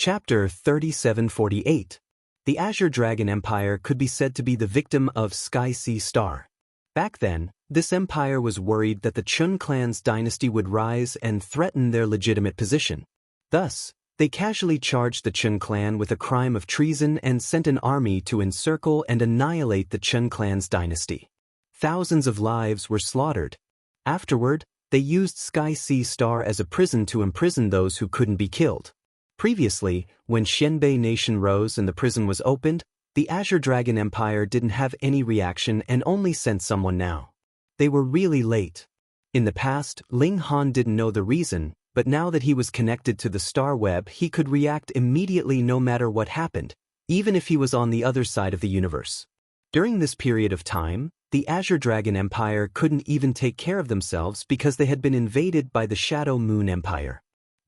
Chapter 3748. The Azure Dragon Empire could be said to be the victim of Sky Sea Star. Back then, this empire was worried that the Chun clan's dynasty would rise and threaten their legitimate position. Thus, they casually charged the Chun clan with a crime of treason and sent an army to encircle and annihilate the Chun clan's dynasty. Thousands of lives were slaughtered. Afterward, they used Sky Sea Star as a prison to imprison those who couldn't be killed. Previously, when Xianbei Nation rose and the prison was opened, the Azure Dragon Empire didn't have any reaction and only sent someone now. They were really late. In the past, Ling Han didn't know the reason, but now that he was connected to the star web, he could react immediately no matter what happened, even if he was on the other side of the universe. During this period of time, the Azure Dragon Empire couldn't even take care of themselves because they had been invaded by the Shadow Moon Empire.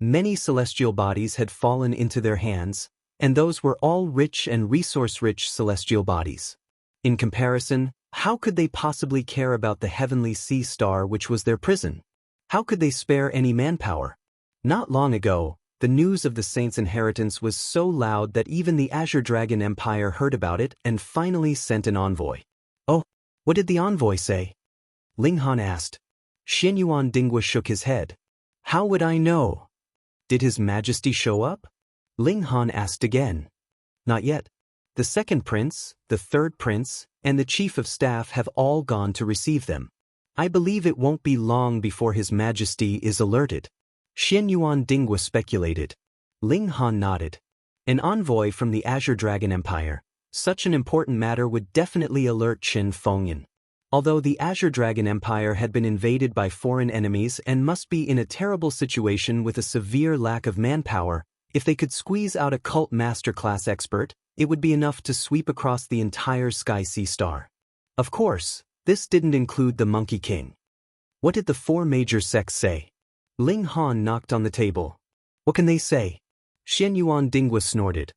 Many celestial bodies had fallen into their hands, and those were all rich and resource-rich celestial bodies. In comparison, how could they possibly care about the heavenly sea star which was their prison? How could they spare any manpower? Not long ago, the news of the Saint's inheritance was so loud that even the Azure Dragon Empire heard about it and finally sent an envoy. Oh, what did the envoy say? Ling Han asked. Xianyuan Dingwa shook his head. How would I know? Did His Majesty show up? Ling Han asked again. Not yet. The second prince, the third prince, and the chief of staff have all gone to receive them. I believe it won't be long before His Majesty is alerted. Xianyuan Dingwa speculated. Ling Han nodded. An envoy from the Azure Dragon Empire. Such an important matter would definitely alert Qin Fengyan. Although the Azure Dragon Empire had been invaded by foreign enemies and must be in a terrible situation with a severe lack of manpower, if they could squeeze out a cult masterclass expert, it would be enough to sweep across the entire Sky Sea Star. Of course, this didn't include the Monkey King. What did the four major sects say? Ling Han knocked on the table. What can they say? Xianyuan Dingwa snorted.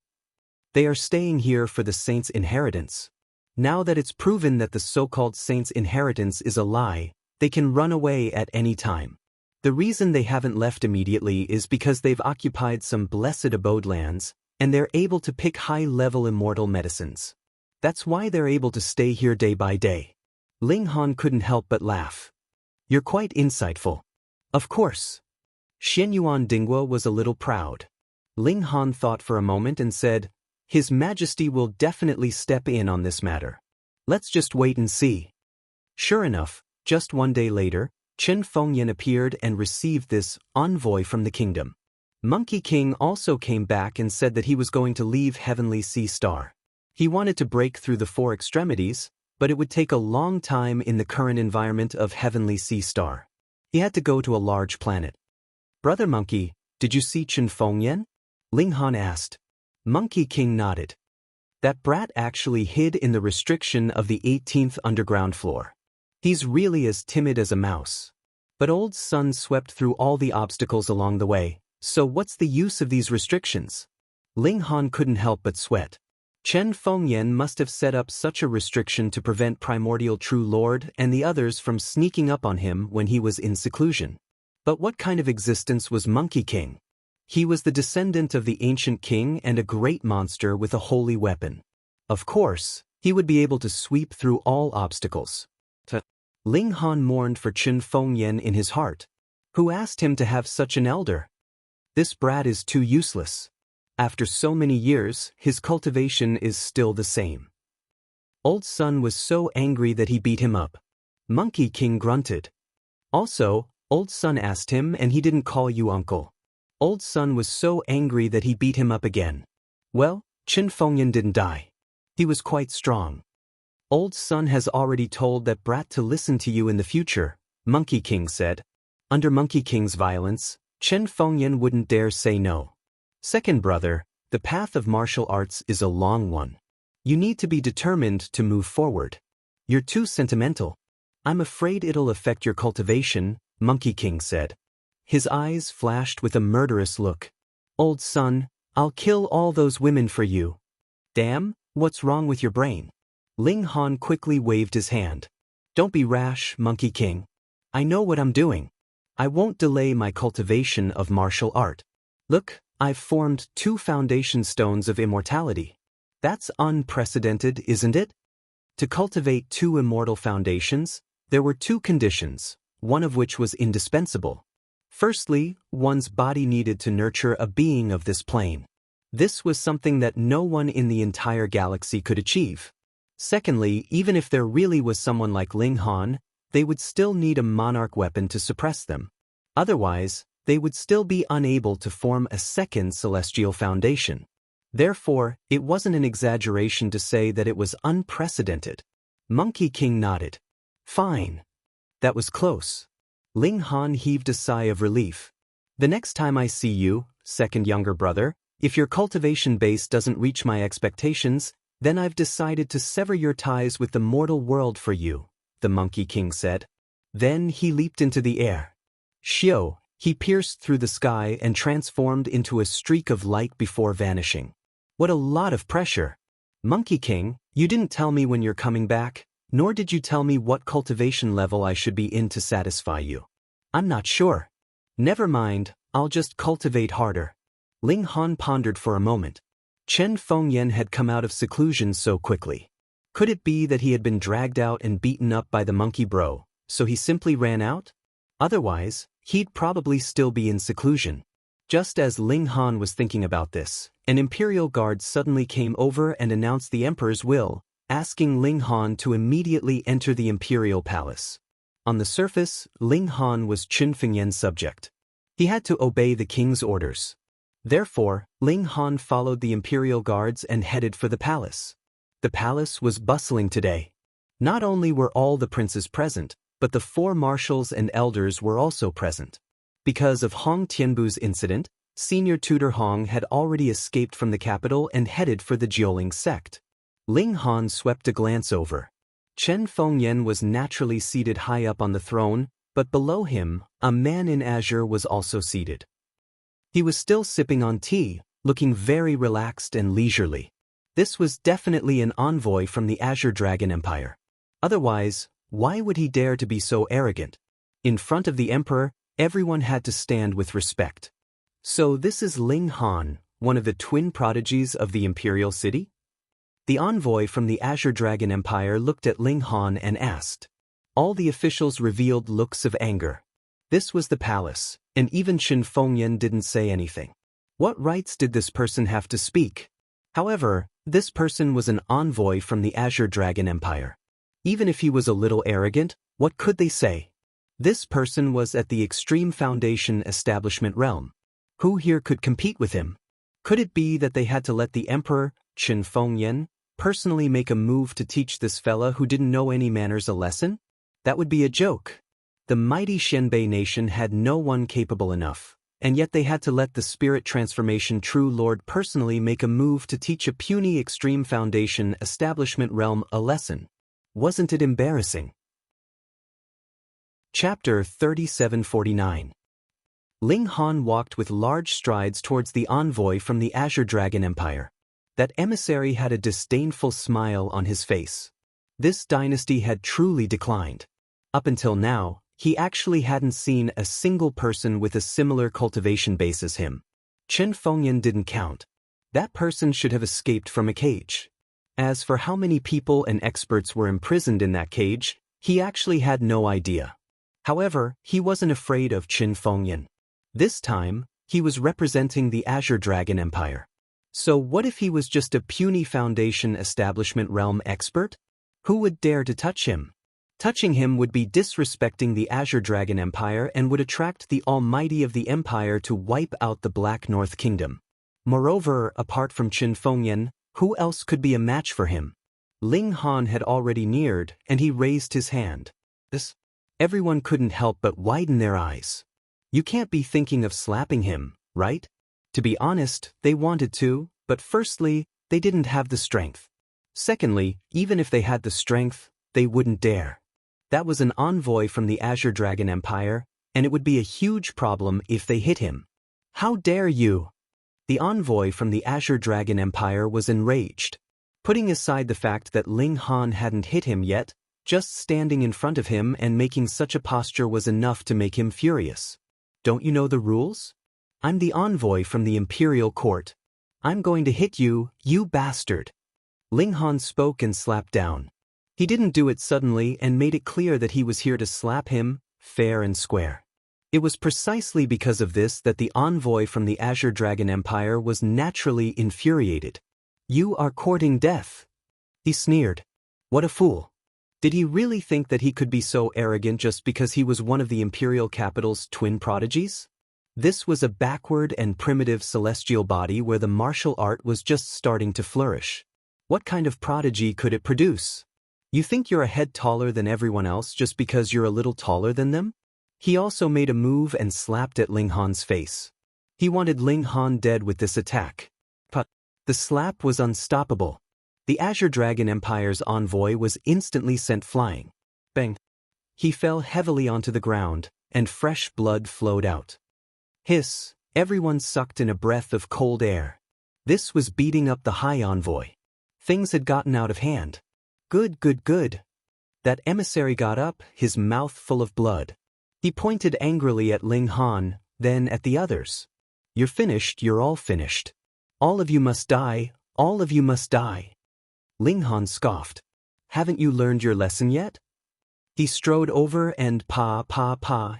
They are staying here for the Saint's inheritance. Now that it's proven that the so-called Saint's inheritance is a lie, they can run away at any time. The reason they haven't left immediately is because they've occupied some blessed abode lands, and they're able to pick high-level immortal medicines. That's why they're able to stay here day by day. Ling Han couldn't help but laugh. You're quite insightful. Of course. Xianyuan Dingwa was a little proud. Ling Han thought for a moment and said, His Majesty will definitely step in on this matter. Let's just wait and see. Sure enough, just one day later, Qin Fengyan appeared and received this envoy from the kingdom. Monkey King also came back and said that he was going to leave Heavenly Sea Star. He wanted to break through the four extremities, but it would take a long time in the current environment of Heavenly Sea Star. He had to go to a large planet. Brother Monkey, did you see Qin Fengyan? Ling Han asked. Monkey King nodded. That brat actually hid in the restriction of the 18th underground floor. He's really as timid as a mouse. But Old Sun swept through all the obstacles along the way, so what's the use of these restrictions? Ling Han couldn't help but sweat. Qin Fengyan must have set up such a restriction to prevent Primordial True Lord and the others from sneaking up on him when he was in seclusion. But what kind of existence was Monkey King? He was the descendant of the ancient king and a great monster with a holy weapon. Of course, he would be able to sweep through all obstacles. Ling Han mourned for Qin Fengyan in his heart. Who asked him to have such an elder? This brat is too useless. After so many years, his cultivation is still the same. Old Sun was so angry that he beat him up. Monkey King grunted. Also, Old Sun asked him and he didn't call you uncle. Old Sun was so angry that he beat him up again. Well, Qin Fengyan didn't die. He was quite strong. Old Sun has already told that brat to listen to you in the future, Monkey King said. Under Monkey King's violence, Qin Fengyan wouldn't dare say no. Second brother, the path of martial arts is a long one. You need to be determined to move forward. You're too sentimental. I'm afraid it'll affect your cultivation, Monkey King said. His eyes flashed with a murderous look. Old Sun, I'll kill all those women for you. Damn, what's wrong with your brain? Ling Han quickly waved his hand. Don't be rash, Monkey King. I know what I'm doing. I won't delay my cultivation of martial art. Look, I've formed 2 foundation stones of immortality. That's unprecedented, isn't it? To cultivate 2 immortal foundations, there were 2 conditions, one of which was indispensable. Firstly, one's body needed to nurture a being of this plane. This was something that no one in the entire galaxy could achieve. Secondly, even if there really was someone like Ling Han, they would still need a monarch weapon to suppress them. Otherwise, they would still be unable to form a second celestial foundation. Therefore, it wasn't an exaggeration to say that it was unprecedented. Monkey King nodded. Fine. That was close. Ling Han heaved a sigh of relief. The next time I see you, second younger brother, if your cultivation base doesn't reach my expectations, then I've decided to sever your ties with the mortal world for you, the Monkey King said. Then he leaped into the air. Shio, he pierced through the sky and transformed into a streak of light before vanishing. What a lot of pressure. Monkey King, you didn't tell me when you're coming back, nor did you tell me what cultivation level I should be in to satisfy you. I'm not sure. Never mind, I'll just cultivate harder. Ling Han pondered for a moment. Chen Fengyan had come out of seclusion so quickly. Could it be that he had been dragged out and beaten up by the monkey bro, so he simply ran out? Otherwise, he'd probably still be in seclusion. Just as Ling Han was thinking about this, an imperial guard suddenly came over and announced the emperor's will, asking Ling Han to immediately enter the imperial palace. On the surface, Ling Han was Chen Fengyan's subject. He had to obey the king's orders. Therefore, Ling Han followed the imperial guards and headed for the palace. The palace was bustling today. Not only were all the princes present, but the 4 marshals and elders were also present. Because of Hong Tianbu's incident, Senior Tutor Hong had already escaped from the capital and headed for the Jioling sect. Ling Han swept a glance over. Chen Fengyan was naturally seated high up on the throne, but below him, a man in azure was also seated. He was still sipping on tea, looking very relaxed and leisurely. This was definitely an envoy from the Azure Dragon Empire. Otherwise, why would he dare to be so arrogant? In front of the emperor, everyone had to stand with respect. So this is Ling Han, one of the twin prodigies of the imperial city? The envoy from the Azure Dragon Empire looked at Ling Han and asked. All the officials revealed looks of anger. This was the palace, and even Chen Fengyan didn't say anything. What rights did this person have to speak? However, this person was an envoy from the Azure Dragon Empire. Even if he was a little arrogant, what could they say? This person was at the Extreme Foundation establishment realm. Who here could compete with him? Could it be that they had to let the emperor, Chen Fengyan, personally make a move to teach this fella who didn't know any manners a lesson? That would be a joke. The mighty Shenbei nation had no one capable enough, and yet they had to let the Spirit Transformation True Lord personally make a move to teach a puny Extreme Foundation establishment realm a lesson. Wasn't it embarrassing? Chapter 3749. Ling Han walked with large strides towards the envoy from the Azure Dragon Empire. That emissary had a disdainful smile on his face. This dynasty had truly declined. Up until now, he actually hadn't seen a single person with a similar cultivation base as him. Chen Fengyan didn't count. That person should have escaped from a cage. As for how many people and experts were imprisoned in that cage, he actually had no idea. However, he wasn't afraid of Chen Fengyan. This time, he was representing the Azure Dragon Empire. So what if he was just a puny Foundation establishment realm expert? Who would dare to touch him? Touching him would be disrespecting the Azure Dragon Empire and would attract the Almighty of the Empire to wipe out the Black North Kingdom. Moreover, apart from Chen Fengyan, who else could be a match for him? Ling Han had already neared, and he raised his hand. Everyone couldn't help but widen their eyes. You can't be thinking of slapping him, right? To be honest, they wanted to, but firstly, they didn't have the strength. Secondly, even if they had the strength, they wouldn't dare. That was an envoy from the Azure Dragon Empire, and it would be a huge problem if they hit him. How dare you? The envoy from the Azure Dragon Empire was enraged. Putting aside the fact that Ling Han hadn't hit him yet, just standing in front of him and making such a posture was enough to make him furious. Don't you know the rules? I'm the envoy from the imperial court. I'm going to hit you, you bastard. Ling Han spoke and slapped down. He didn't do it suddenly and made it clear that he was here to slap him, fair and square. It was precisely because of this that the envoy from the Azure Dragon Empire was naturally infuriated. You are courting death. He sneered. What a fool. Did he really think that he could be so arrogant just because he was one of the imperial capital's twin prodigies? This was a backward and primitive celestial body where the martial art was just starting to flourish. What kind of prodigy could it produce? You think you're a head taller than everyone else just because you're a little taller than them? He also made a move and slapped at Ling Han's face. He wanted Ling Han dead with this attack. But the slap was unstoppable. The Azure Dragon Empire's envoy was instantly sent flying. Bang! He fell heavily onto the ground, and fresh blood flowed out. Hiss! Everyone sucked in a breath of cold air. This was beating up the High Envoy. Things had gotten out of hand. Good, good, good. That emissary got up, his mouth full of blood. He pointed angrily at Ling Han, then at the others. You're finished, you're all finished. All of you must die, all of you must die. Ling Han scoffed. Haven't you learned your lesson yet? He strode over and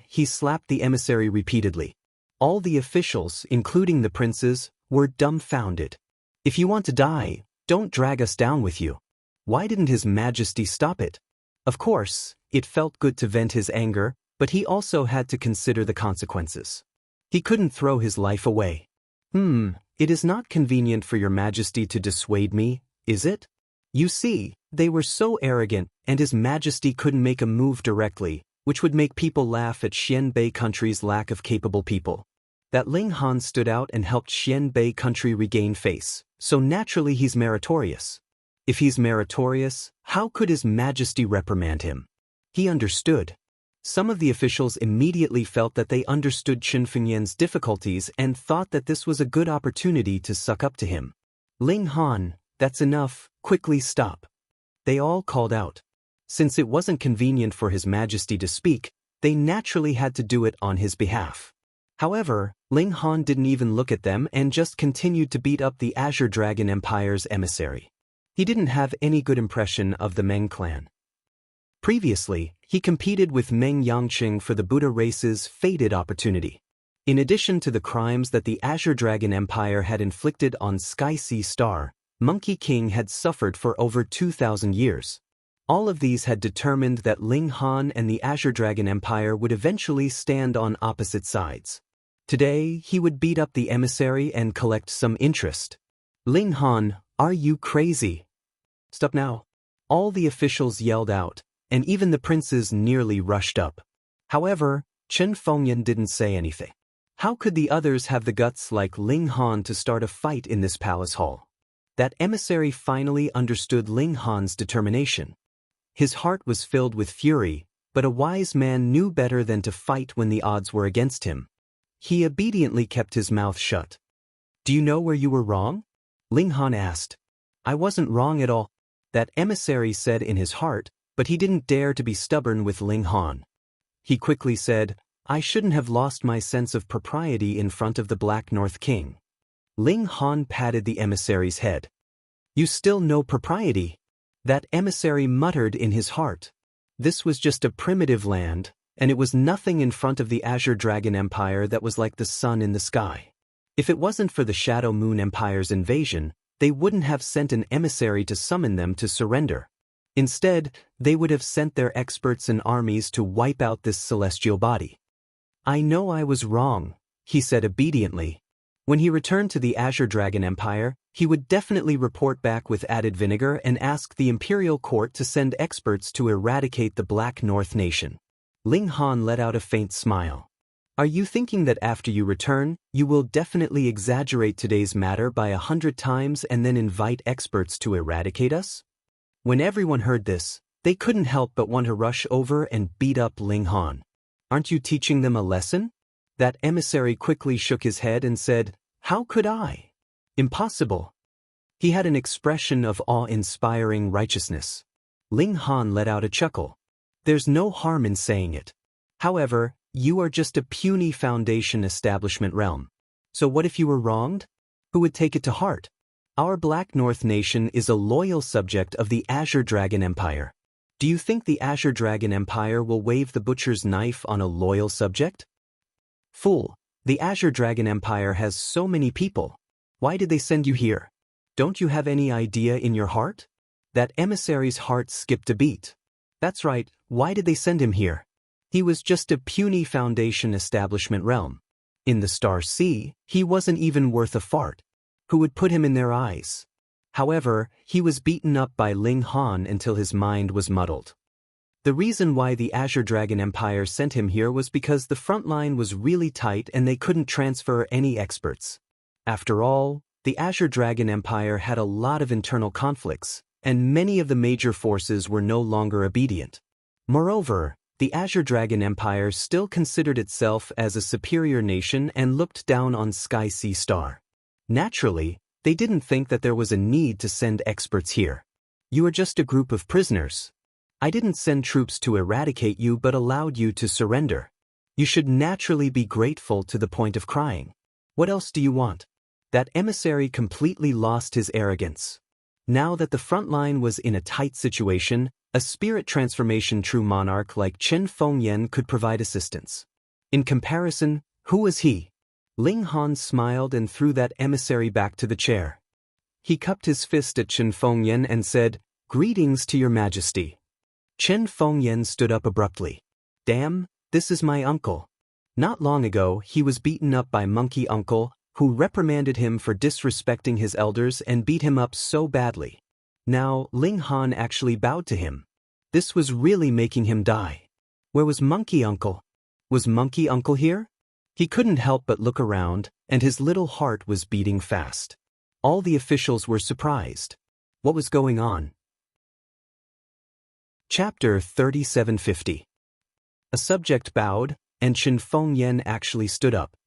he slapped the emissary repeatedly. All the officials, including the princes, were dumbfounded. If you want to die, don't drag us down with you. Why didn't His Majesty stop it? Of course, it felt good to vent his anger, but he also had to consider the consequences. He couldn't throw his life away. It is not convenient for your Majesty to dissuade me, is it? You see, they were so arrogant, and His Majesty couldn't make a move directly, which would make people laugh at Xianbei country's lack of capable people. That Ling Han stood out and helped Xianbei country regain face, so naturally he's meritorious. If he's meritorious, how could His Majesty reprimand him? He understood. Some of the officials immediately felt that they understood Chen Fengyan's difficulties and thought that this was a good opportunity to suck up to him. Ling Han, that's enough, quickly stop. They all called out. Since it wasn't convenient for His Majesty to speak, they naturally had to do it on his behalf. However, Ling Han didn't even look at them and just continued to beat up the Azure Dragon Empire's emissary. He didn't have any good impression of the Meng clan. Previously, he competed with Meng Yangqing for the Buddha race's fated opportunity. In addition to the crimes that the Azure Dragon Empire had inflicted on Sky Sea Star, Monkey King had suffered for over 2,000 years. All of these had determined that Ling Han and the Azure Dragon Empire would eventually stand on opposite sides. Today, he would beat up the emissary and collect some interest. Ling Han, are you crazy? Stop now. All the officials yelled out, and even the princes nearly rushed up. However, Chen Fengyan didn't say anything. How could the others have the guts like Ling Han to start a fight in this palace hall? That emissary finally understood Ling Han's determination. His heart was filled with fury, but a wise man knew better than to fight when the odds were against him. He obediently kept his mouth shut. Do you know where you were wrong? Ling Han asked. I wasn't wrong at all. That emissary said in his heart, but he didn't dare to be stubborn with Ling Han. He quickly said, I shouldn't have lost my sense of propriety in front of the Black North King. Ling Han patted the emissary's head. You still know propriety? That emissary muttered in his heart. This was just a primitive land, and it was nothing in front of the Azure Dragon Empire that was like the sun in the sky. If it wasn't for the Shadow Moon Empire's invasion, they wouldn't have sent an emissary to summon them to surrender. Instead, they would have sent their experts and armies to wipe out this celestial body. I know I was wrong, he said obediently. When he returned to the Azure Dragon Empire, he would definitely report back with added vinegar and ask the imperial court to send experts to eradicate the Black North Nation. Ling Han let out a faint smile. Are you thinking that after you return, you will definitely exaggerate today's matter by 100 times and then invite experts to eradicate us? When everyone heard this, they couldn't help but want to rush over and beat up Ling Han. Aren't you teaching them a lesson? That emissary quickly shook his head and said, How could I? Impossible. He had an expression of awe-inspiring righteousness. Ling Han let out a chuckle. There's no harm in saying it. However, you are just a puny foundation establishment realm. So what if you were wronged? Who would take it to heart? Our Black North nation is a loyal subject of the Azure Dragon Empire. Do you think the Azure Dragon Empire will wave the butcher's knife on a loyal subject? Fool, the Azure Dragon Empire has so many people. Why did they send you here? Don't you have any idea in your heart? That emissary's heart skipped a beat. That's right, why did they send him here? He was just a puny Foundation establishment realm. In the Star Sea, he wasn't even worth a fart. Who would put him in their eyes? However, he was beaten up by Ling Han until his mind was muddled. The reason why the Azure Dragon Empire sent him here was because the front line was really tight and they couldn't transfer any experts. After all, the Azure Dragon Empire had a lot of internal conflicts, and many of the major forces were no longer obedient. Moreover, the Azure Dragon Empire still considered itself as a superior nation and looked down on Sky Sea Star. Naturally, they didn't think that there was a need to send experts here. You are just a group of prisoners. I didn't send troops to eradicate you but allowed you to surrender. You should naturally be grateful to the point of crying. What else do you want? That emissary completely lost his arrogance. Now that the front line was in a tight situation, a spirit transformation true monarch like Chen Fengyan could provide assistance. In comparison, who was he? Ling Han smiled and threw that emissary back to the chair. He cupped his fist at Chen Fengyan and said, "Greetings to your majesty." Chen Fengyan stood up abruptly. Damn, this is my uncle. Not long ago, he was beaten up by Monkey Uncle, who reprimanded him for disrespecting his elders and beat him up so badly. Now, Ling Han actually bowed to him. This was really making him die. Where was Monkey Uncle? Was Monkey Uncle here? He couldn't help but look around, and his little heart was beating fast. All the officials were surprised. What was going on? Chapter 3750. A subject bowed, and Chen Fengyan actually stood up.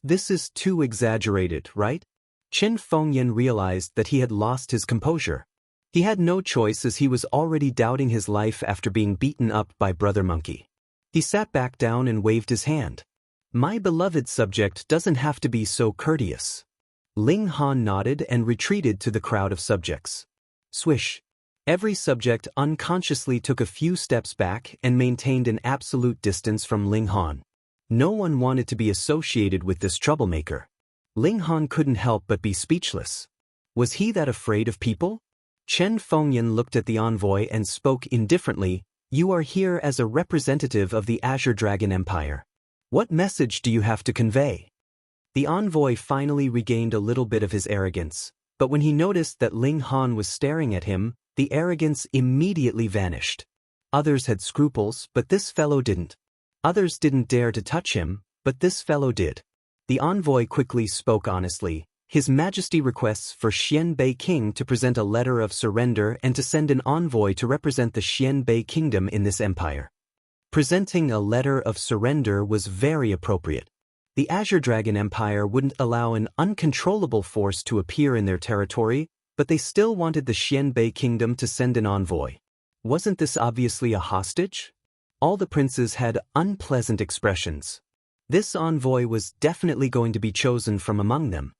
This is too exaggerated, right? Chen Fengyan realized that he had lost his composure. He had no choice as he was already doubting his life after being beaten up by Brother Monkey. He sat back down and waved his hand. My beloved subject doesn't have to be so courteous. Ling Han nodded and retreated to the crowd of subjects. Swish. Every subject unconsciously took a few steps back and maintained an absolute distance from Ling Han. No one wanted to be associated with this troublemaker. Ling Han couldn't help but be speechless. Was he that afraid of people? Chen Fengyan looked at the envoy and spoke indifferently. You are here as a representative of the Azure Dragon Empire. What message do you have to convey? The envoy finally regained a little bit of his arrogance, but when he noticed that Ling Han was staring at him, the arrogance immediately vanished. Others had scruples, but this fellow didn't. Others didn't dare to touch him, but this fellow did. The envoy quickly spoke honestly. His Majesty requests for Xianbei King to present a letter of surrender and to send an envoy to represent the Xianbei Kingdom in this empire. Presenting a letter of surrender was very appropriate. The Azure Dragon Empire wouldn't allow an uncontrollable force to appear in their territory, but they still wanted the Xianbei Kingdom to send an envoy. Wasn't this obviously a hostage? All the princes had unpleasant expressions. This envoy was definitely going to be chosen from among them.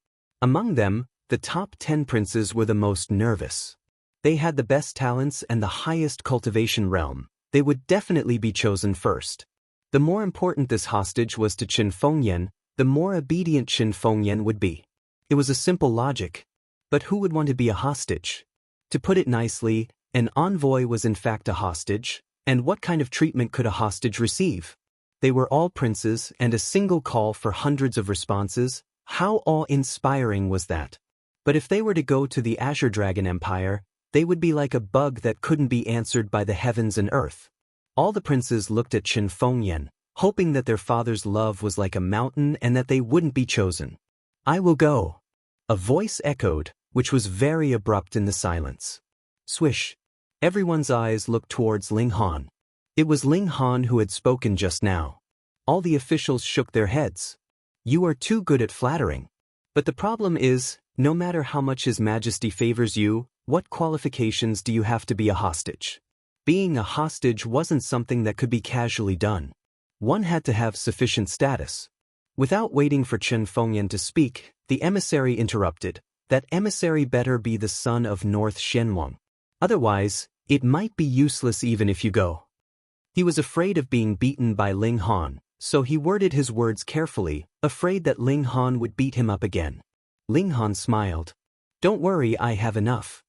Among them, the top 10 princes were the most nervous. They had the best talents and the highest cultivation realm. They would definitely be chosen first. The more important this hostage was to Chen Fengyan, the more obedient Chen Fengyan would be. It was a simple logic. But who would want to be a hostage? To put it nicely, an envoy was in fact a hostage, and what kind of treatment could a hostage receive? They were all princes, and a single call for hundreds of responses. How awe-inspiring was that? But if they were to go to the Azure Dragon Empire, they would be like a bug that couldn't be answered by the heavens and earth. All the princes looked at Chen Fengyan, hoping that their father's love was like a mountain and that they wouldn't be chosen. I will go. A voice echoed, which was very abrupt in the silence. Swish. Everyone's eyes looked towards Ling Han. It was Ling Han who had spoken just now. All the officials shook their heads. You are too good at flattering. But the problem is, no matter how much His Majesty favors you, what qualifications do you have to be a hostage? Being a hostage wasn't something that could be casually done. One had to have sufficient status. Without waiting for Chen Fengyan to speak, the emissary interrupted. That emissary better be the son of North Shenwang. Otherwise, it might be useless even if you go. He was afraid of being beaten by Ling Han, so he worded his words carefully, afraid that Ling Han would beat him up again. Ling Han smiled. Don't worry, I have enough.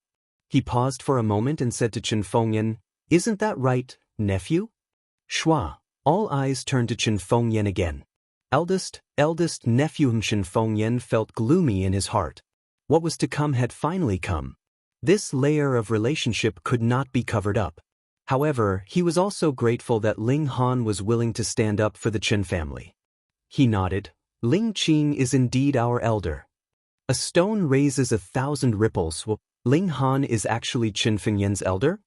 He paused for a moment and said to Chen Fengyan, Isn't that right, nephew? Shua. All eyes turned to Chen Fengyan again. Eldest nephew Chen Fengyan felt gloomy in his heart. What was to come had finally come. This layer of relationship could not be covered up. However, he was also grateful that Ling Han was willing to stand up for the Chen family. He nodded. Ling Qing is indeed our elder. A stone raises 1,000 ripples. Well, Ling Han is actually Chen Fengyan's elder?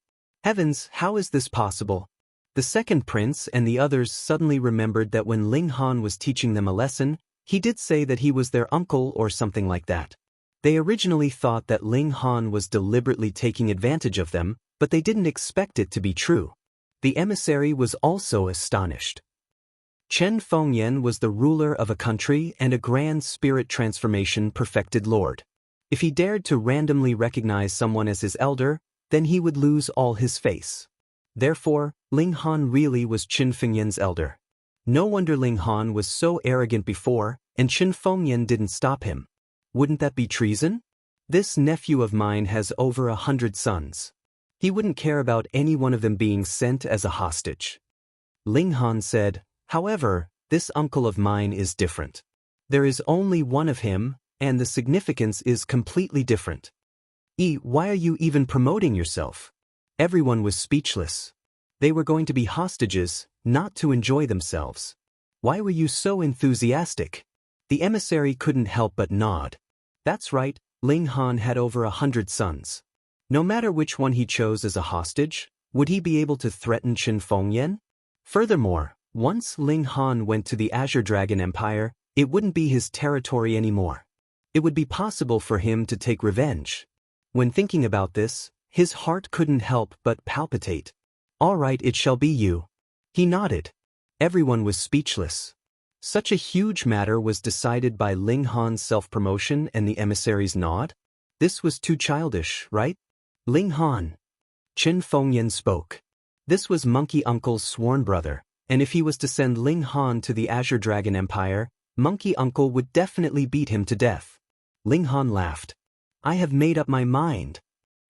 Heavens, how is this possible? The second prince and the others suddenly remembered that when Ling Han was teaching them a lesson, he did say that he was their uncle or something like that. They originally thought that Ling Han was deliberately taking advantage of them, but they didn't expect it to be true. The emissary was also astonished. Chen Fengyan was the ruler of a country and a grand spirit transformation perfected lord. If he dared to randomly recognize someone as his elder, then he would lose all his face. Therefore, Ling Han really was Chen Fengyan's elder. No wonder Ling Han was so arrogant before, and Chen Fengyan didn't stop him. Wouldn't that be treason? This nephew of mine has over 100 sons. He wouldn't care about any one of them being sent as a hostage. Ling Han said, However, this uncle of mine is different. There is only one of him, and the significance is completely different. Why are you even promoting yourself? Everyone was speechless. They were going to be hostages, not to enjoy themselves. Why were you so enthusiastic? The emissary couldn't help but nod. That's right, Ling Han had over 100 sons. No matter which one he chose as a hostage, would he be able to threaten Chen Fengyan? Furthermore, once Ling Han went to the Azure Dragon Empire, it wouldn't be his territory anymore. It would be possible for him to take revenge. When thinking about this, his heart couldn't help but palpitate. All right, it shall be you. He nodded. Everyone was speechless. Such a huge matter was decided by Ling Han's self-promotion and the emissary's nod? This was too childish, right? Ling Han. Chen Fengyan spoke. This was Monkey Uncle's sworn brother, and if he was to send Ling Han to the Azure Dragon Empire, Monkey Uncle would definitely beat him to death. Ling Han laughed. I have made up my mind.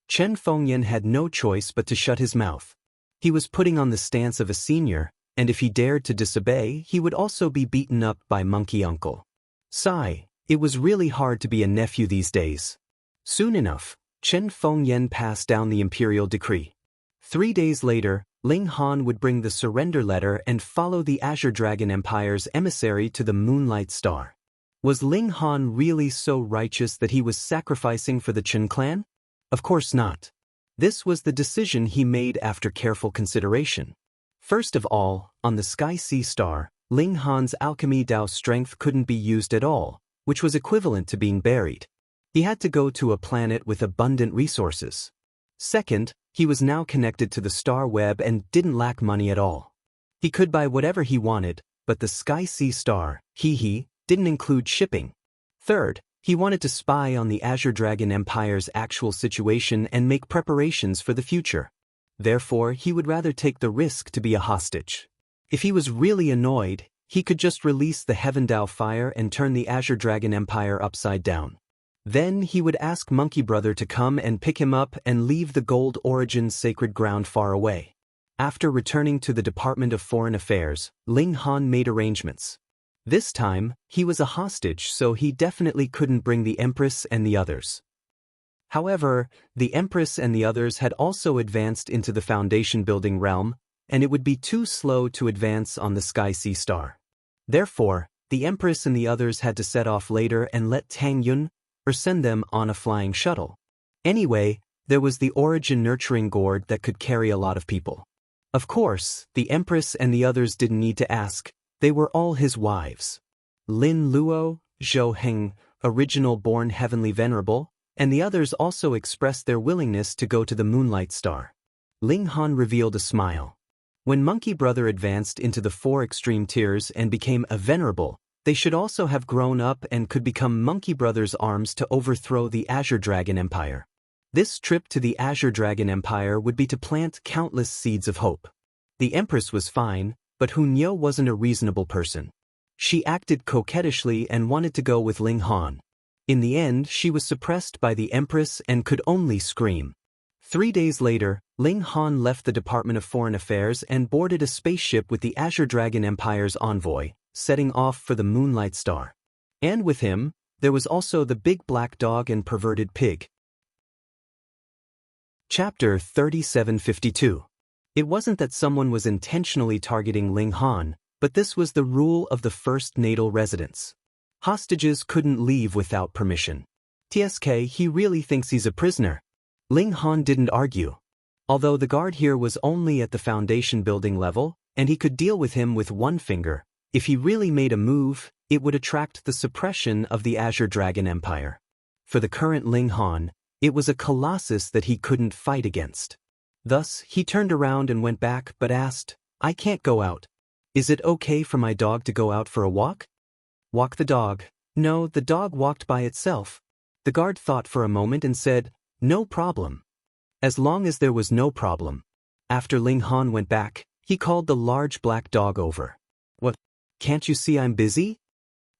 Chen Fengyan had no choice but to shut his mouth. He was putting on the stance of a senior, and if he dared to disobey, he would also be beaten up by Monkey Uncle. Sigh, it was really hard to be a nephew these days. Soon enough, Chen Fengyan passed down the imperial decree. 3 days later, Ling Han would bring the surrender letter and follow the Azure Dragon Empire's emissary to the Moonlight Star. Was Ling Han really so righteous that he was sacrificing for the Chen clan? Of course not. This was the decision he made after careful consideration. First of all, on the Sky Sea Star, Ling Han's alchemy Dao strength couldn't be used at all, which was equivalent to being buried. He had to go to a planet with abundant resources. Second, he was now connected to the star web and didn't lack money at all. He could buy whatever he wanted, but the Sky Sea Star, didn't include shipping. Third, he wanted to spy on the Azure Dragon Empire's actual situation and make preparations for the future. Therefore, he would rather take the risk to be a hostage. If he was really annoyed, he could just release the Heaven Dao fire and turn the Azure Dragon Empire upside down. Then he would ask Monkey Brother to come and pick him up and leave the Gold Origin's sacred ground far away. After returning to the Department of Foreign Affairs, Ling Han made arrangements. This time, he was a hostage, so he definitely couldn't bring the Empress and the others. However, the Empress and the others had also advanced into the foundation-building realm, and it would be too slow to advance on the Sky Sea Star. Therefore, the Empress and the others had to set off later and let Tang Yun or send them on a flying shuttle. Anyway, there was the Origin nurturing gourd that could carry a lot of people. Of course, the Empress and the others didn't need to ask, they were all his wives. Lin Luo, Zhou Heng, original born heavenly venerable, and the others also expressed their willingness to go to the Moonlight Star. Ling Han revealed a smile. When Monkey Brother advanced into the 4 extreme tiers and became a venerable, They should also have grown up and could become Monkey Brothers' arms to overthrow the Azure Dragon Empire. This trip to the Azure Dragon Empire would be to plant countless seeds of hope. The Empress was fine, but Hunyo wasn't a reasonable person. She acted coquettishly and wanted to go with Ling Han. In the end, she was suppressed by the Empress and could only scream. 3 days later, Ling Han left the Department of Foreign Affairs and boarded a spaceship with the Azure Dragon Empire's envoy, setting off for the Moonlight Star. And with him, there was also the big black dog and perverted pig. Chapter 3752. It wasn't that someone was intentionally targeting Ling Han, but this was the rule of the first natal residence. Hostages couldn't leave without permission. TSK, he really thinks he's a prisoner. Ling Han didn't argue. Although the guard here was only at the foundation building level, and he could deal with him with one finger, if he really made a move, it would attract the suppression of the Azure Dragon Empire. For the current Ling Han, it was a colossus that he couldn't fight against. Thus, he turned around and went back but asked, "I can't go out. Is it okay for my dog to go out for a walk?" Walk the dog. No, the dog walked by itself. The guard thought for a moment and said, "No problem." As long as there was no problem. After Ling Han went back, he called the large black dog over. "What? Can't you see I'm busy?"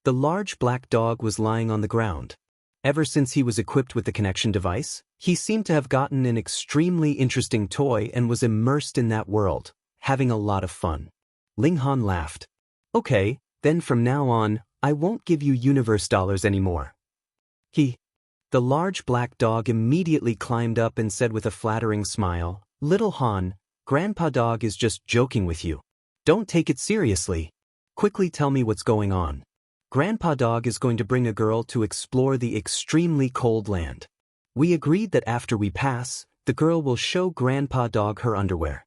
The large black dog was lying on the ground. Ever since he was equipped with the connection device, he seemed to have gotten an extremely interesting toy and was immersed in that world, having a lot of fun. Ling Han laughed. "Okay, then from now on, I won't give you universe dollars anymore." The large black dog immediately climbed up and said with a flattering smile, "Little Han, Grandpa Dog is just joking with you. Don't take it seriously. Quickly tell me what's going on." "Grandpa Dog is going to bring a girl to explore the extremely cold land. We agreed that after we pass, the girl will show Grandpa Dog her underwear."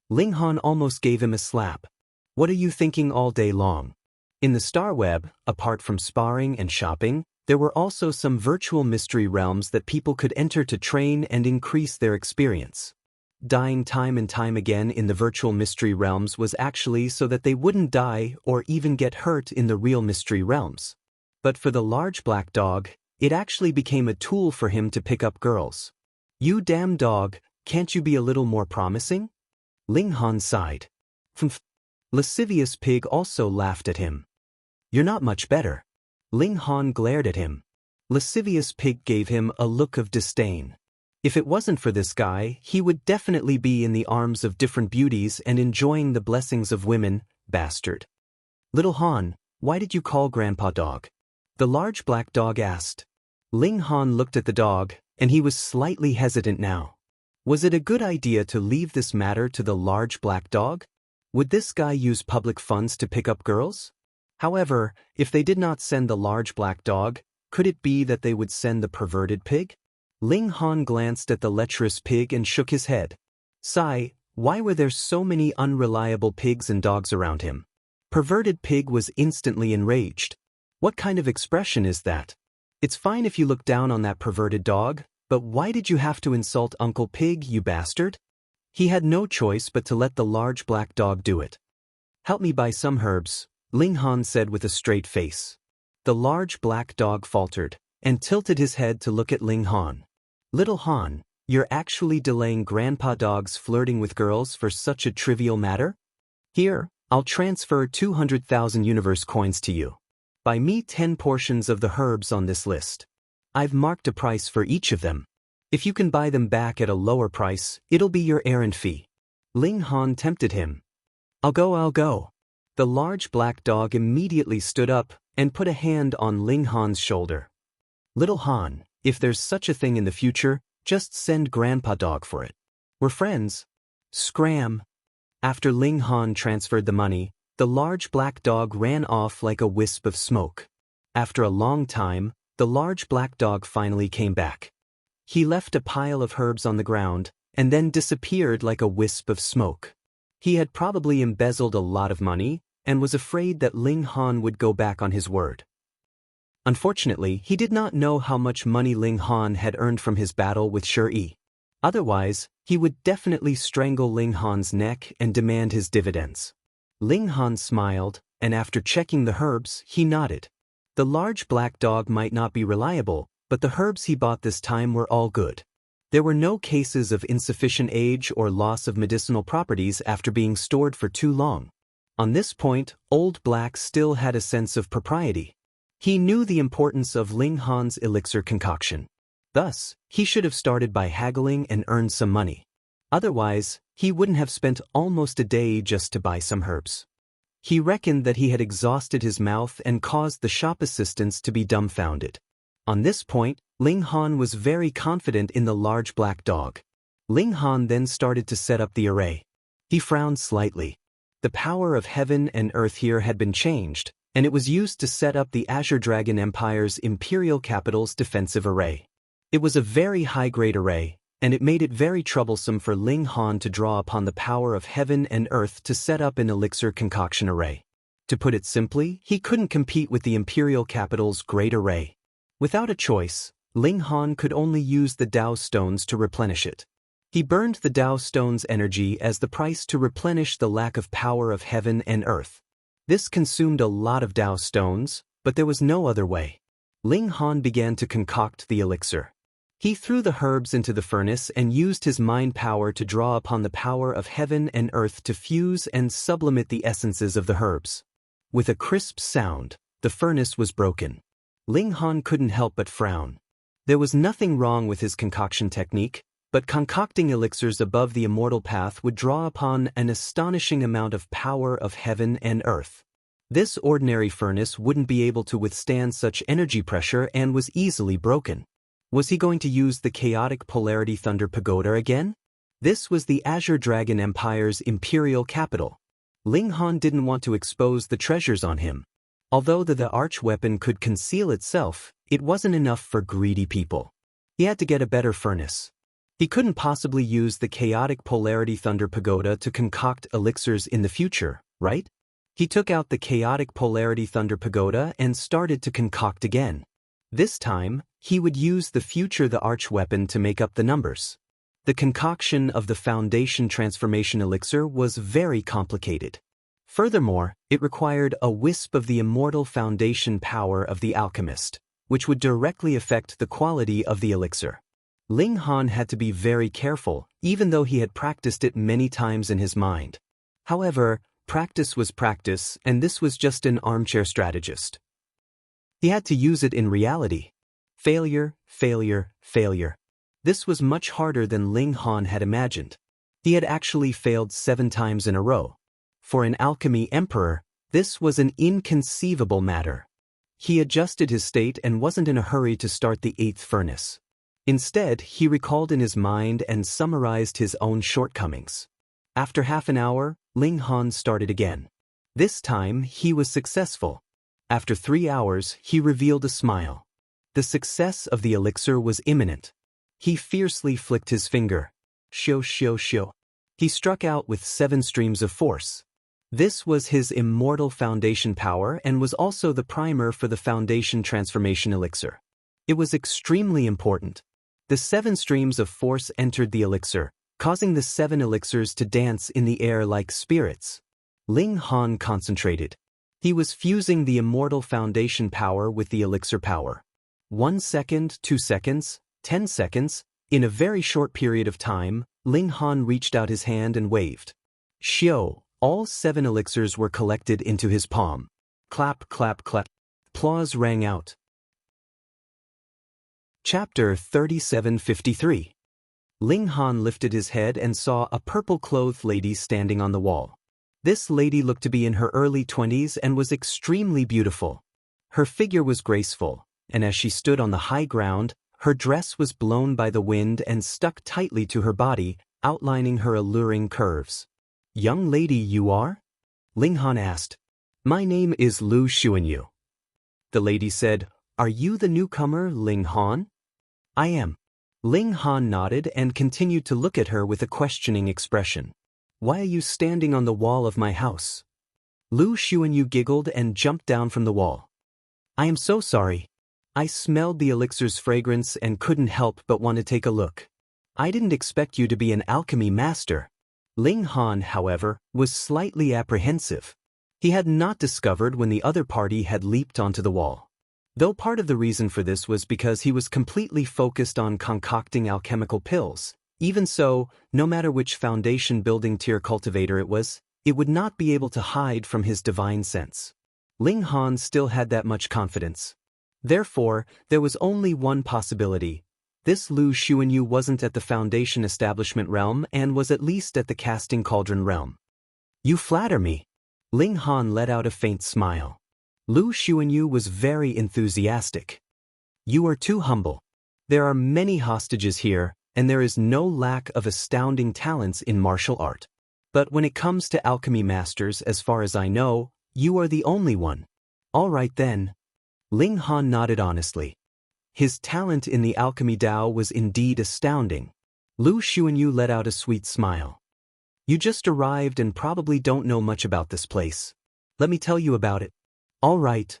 Ling Han almost gave him a slap. "What are you thinking all day long?" In the Star Web, apart from sparring and shopping, there were also some virtual mystery realms that people could enter to train and increase their experience. Dying time and time again in the virtual mystery realms was actually so that they wouldn't die or even get hurt in the real mystery realms. But for the large black dog, it actually became a tool for him to pick up girls. "You damn dog, can't you be a little more promising?" Ling Han sighed. "Humph." Lascivious Pig also laughed at him. "You're not much better." Ling Han glared at him. Lascivious Pig gave him a look of disdain. If it wasn't for this guy, he would definitely be in the arms of different beauties and enjoying the blessings of women, bastard. "Little Han, why did you call Grandpa Dog?" the large black dog asked. Ling Han looked at the dog, and he was slightly hesitant now. Was it a good idea to leave this matter to the large black dog? Would this guy use public funds to pick up girls? However, if they did not send the large black dog, could it be that they would send the perverted pig? Ling Han glanced at the lecherous pig and shook his head. Sigh, why were there so many unreliable pigs and dogs around him? Perverted Pig was instantly enraged. What kind of expression is that? It's fine if you look down on that perverted dog, but why did you have to insult Uncle Pig, you bastard? He had no choice but to let the large black dog do it. "Help me buy some herbs," Ling Han said with a straight face. The large black dog faltered, and tilted his head to look at Ling Han. "Little Han, you're actually delaying Grandpa Dog's flirting with girls for such a trivial matter? Here, I'll transfer 200,000 universe coins to you. Buy me 10 portions of the herbs on this list. I've marked a price for each of them. If you can buy them back at a lower price, it'll be your errand fee." Ling Han tempted him. I'll go. The large black dog immediately stood up and put a hand on Ling Han's shoulder. "Little Han, if there's such a thing in the future, just send Grandpa Dog for it. We're friends." Scram. After Ling Han transferred the money, the large black dog ran off like a wisp of smoke. After a long time, the large black dog finally came back. He left a pile of herbs on the ground, and then disappeared like a wisp of smoke. He had probably embezzled a lot of money, and was afraid that Ling Han would go back on his word. Unfortunately, he did not know how much money Ling Han had earned from his battle with Shi. Otherwise, he would definitely strangle Ling Han's neck and demand his dividends. Ling Han smiled, and after checking the herbs, he nodded. The large black dog might not be reliable, but the herbs he bought this time were all good. There were no cases of insufficient age or loss of medicinal properties after being stored for too long. On this point, Old Black still had a sense of propriety. He knew the importance of Ling Han's elixir concoction. Thus, he should have started by haggling and earned some money. Otherwise, he wouldn't have spent almost a day just to buy some herbs. He reckoned that he had exhausted his mouth and caused the shop assistants to be dumbfounded. On this point, Ling Han was very confident in the large black dog. Ling Han then started to set up the array. He frowned slightly. The power of heaven and earth here had been changed, and it was used to set up the Azure Dragon Empire's imperial capital's defensive array. It was a very high-grade array, and it made it very troublesome for Ling Han to draw upon the power of heaven and earth to set up an elixir concoction array. To put it simply, he couldn't compete with the imperial capital's great array. Without a choice, Ling Han could only use the Dao stones to replenish it. He burned the Dao stone's energy as the price to replenish the lack of power of heaven and earth. This consumed a lot of Dao stones, but there was no other way. Ling Han began to concoct the elixir. He threw the herbs into the furnace and used his mind power to draw upon the power of heaven and earth to fuse and sublimate the essences of the herbs. With a crisp sound, the furnace was broken. Ling Han couldn't help but frown. There was nothing wrong with his concoction technique, but concocting elixirs above the immortal path would draw upon an astonishing amount of power of heaven and earth. This ordinary furnace wouldn't be able to withstand such energy pressure and was easily broken. Was he going to use the chaotic polarity thunder pagoda again? This was the Azure Dragon Empire's imperial capital. Ling Han didn't want to expose the treasures on him. Although the arch-weapon could conceal itself, it wasn't enough for greedy people. He had to get a better furnace. He couldn't possibly use the chaotic polarity thunder pagoda to concoct elixirs in the future, right? He took out the chaotic polarity thunder pagoda and started to concoct again. This time, he would use the future the arch-weapon to make up the numbers. The concoction of the foundation transformation elixir was very complicated. Furthermore, it required a wisp of the immortal foundation power of the alchemist, which would directly affect the quality of the elixir. Ling Han had to be very careful, even though he had practiced it many times in his mind. However, practice was practice, and this was just an armchair strategist. He had to use it in reality. Failure, failure, failure. This was much harder than Ling Han had imagined. He had actually failed 7 times in a row. For an alchemy emperor, this was an inconceivable matter. He adjusted his state and wasn't in a hurry to start the 8th furnace. Instead, he recalled in his mind and summarized his own shortcomings. After half an hour, Ling Han started again. This time, he was successful. After 3 hours, he revealed a smile. The success of the elixir was imminent. He fiercely flicked his finger. Shio shio shio. He struck out with 7 streams of force. This was his immortal foundation power and was also the primer for the foundation transformation elixir. It was extremely important. The 7 streams of force entered the elixir, causing the 7 elixirs to dance in the air like spirits. Ling Han concentrated. He was fusing the immortal foundation power with the elixir power. 1 second, 2 seconds, 10 seconds. In a very short period of time, Ling Han reached out his hand and waved. Shio, all 7 elixirs were collected into his palm. Clap, clap, clap. Applause rang out. Chapter 3753. Ling Han lifted his head and saw a purple-clothed lady standing on the wall. This lady looked to be in her early 20s and was extremely beautiful. Her figure was graceful, and as she stood on the high ground, her dress was blown by the wind and stuck tightly to her body, outlining her alluring curves. "Young lady you are?" Ling Han asked. "My name is Lu Xuanyu." The lady said, "Are you the newcomer, Ling Han?" "I am." Ling Han nodded and continued to look at her with a questioning expression. "Why are you standing on the wall of my house?" Lu Xuanyu giggled and jumped down from the wall. "I am so sorry. I smelled the elixir's fragrance and couldn't help but want to take a look. I didn't expect you to be an alchemy master." Ling Han, however, was slightly apprehensive. He had not discovered when the other party had leaped onto the wall. Though part of the reason for this was because he was completely focused on concocting alchemical pills. Even so, no matter which foundation building tier cultivator it was, it would not be able to hide from his divine sense. Ling Han still had that much confidence. Therefore, there was only one possibility. This Lu Xuanyu wasn't at the foundation establishment realm and was at least at the casting cauldron realm. You flatter me. Ling Han let out a faint smile. Lu Xuanyu was very enthusiastic. You are too humble. There are many hostages here, and there is no lack of astounding talents in martial art. But when it comes to alchemy masters, as far as I know, you are the only one. All right then. Ling Han nodded honestly. His talent in the alchemy Dao was indeed astounding. Lu Xuanyu let out a sweet smile. You just arrived and probably don't know much about this place. Let me tell you about it. All right.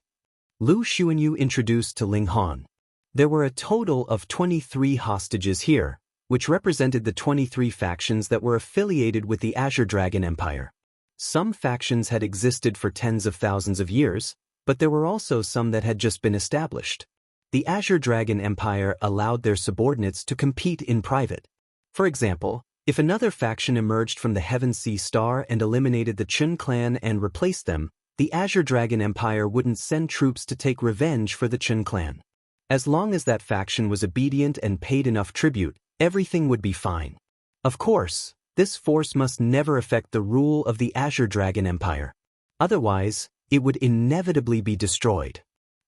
Lu Xuanyu introduced to Ling Han. There were a total of 23 hostages here, which represented the 23 factions that were affiliated with the Azure Dragon Empire. Some factions had existed for tens of thousands of years, but there were also some that had just been established. The Azure Dragon Empire allowed their subordinates to compete in private. For example, if another faction emerged from the Heaven Sea Star and eliminated the Chun clan and replaced them, the Azure Dragon Empire wouldn't send troops to take revenge for the Chun clan. As long as that faction was obedient and paid enough tribute, everything would be fine. Of course, this force must never affect the rule of the Azure Dragon Empire. Otherwise, it would inevitably be destroyed.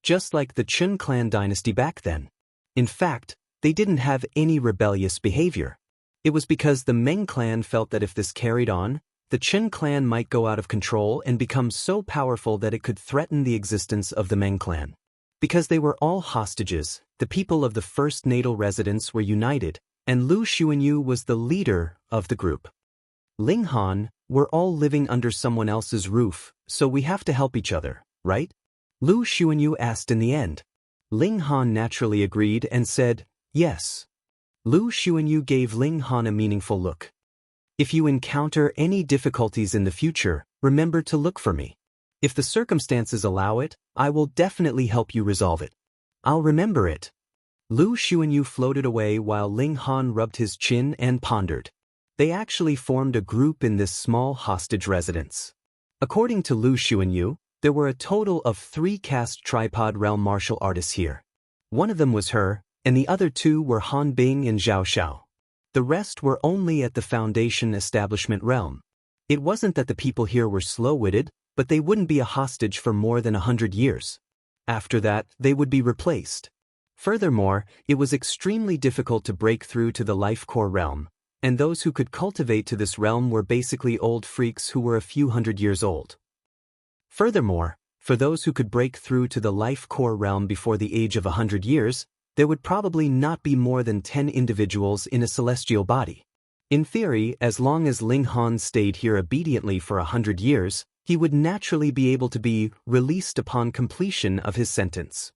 Just like the Chun clan dynasty back then. In fact, they didn't have any rebellious behavior. It was because the Meng clan felt that if this carried on, the Chun clan might go out of control and become so powerful that it could threaten the existence of the Meng clan. Because they were all hostages, the people of the first natal residence were united, and Lu Xuanyu was the leader of the group. Ling Han, we're all living under someone else's roof, so we have to help each other, right? Lu Xuanyu asked in the end. Ling Han naturally agreed and said, yes. Lu Xuanyu gave Ling Han a meaningful look. If you encounter any difficulties in the future, remember to look for me. If the circumstances allow it, I will definitely help you resolve it. I'll remember it. Lu Xuanyu floated away while Ling Han rubbed his chin and pondered. They actually formed a group in this small hostage residence. According to Lu Xuanyu, there were a total of 3 cast tripod realm martial artists here. One of them was her, and the other 2 were Han Bing and Zhao Xiao. The rest were only at the foundation establishment realm. It wasn't that the people here were slow-witted, but they wouldn't be a hostage for more than 100 years. After that, they would be replaced. Furthermore, it was extremely difficult to break through to the life core realm, and those who could cultivate to this realm were basically old freaks who were a few hundred years old. Furthermore, for those who could break through to the life core realm before the age of 100 years, there would probably not be more than 10 individuals in a celestial body. In theory, as long as Ling Han stayed here obediently for 100 years, he would naturally be able to be released upon completion of his sentence.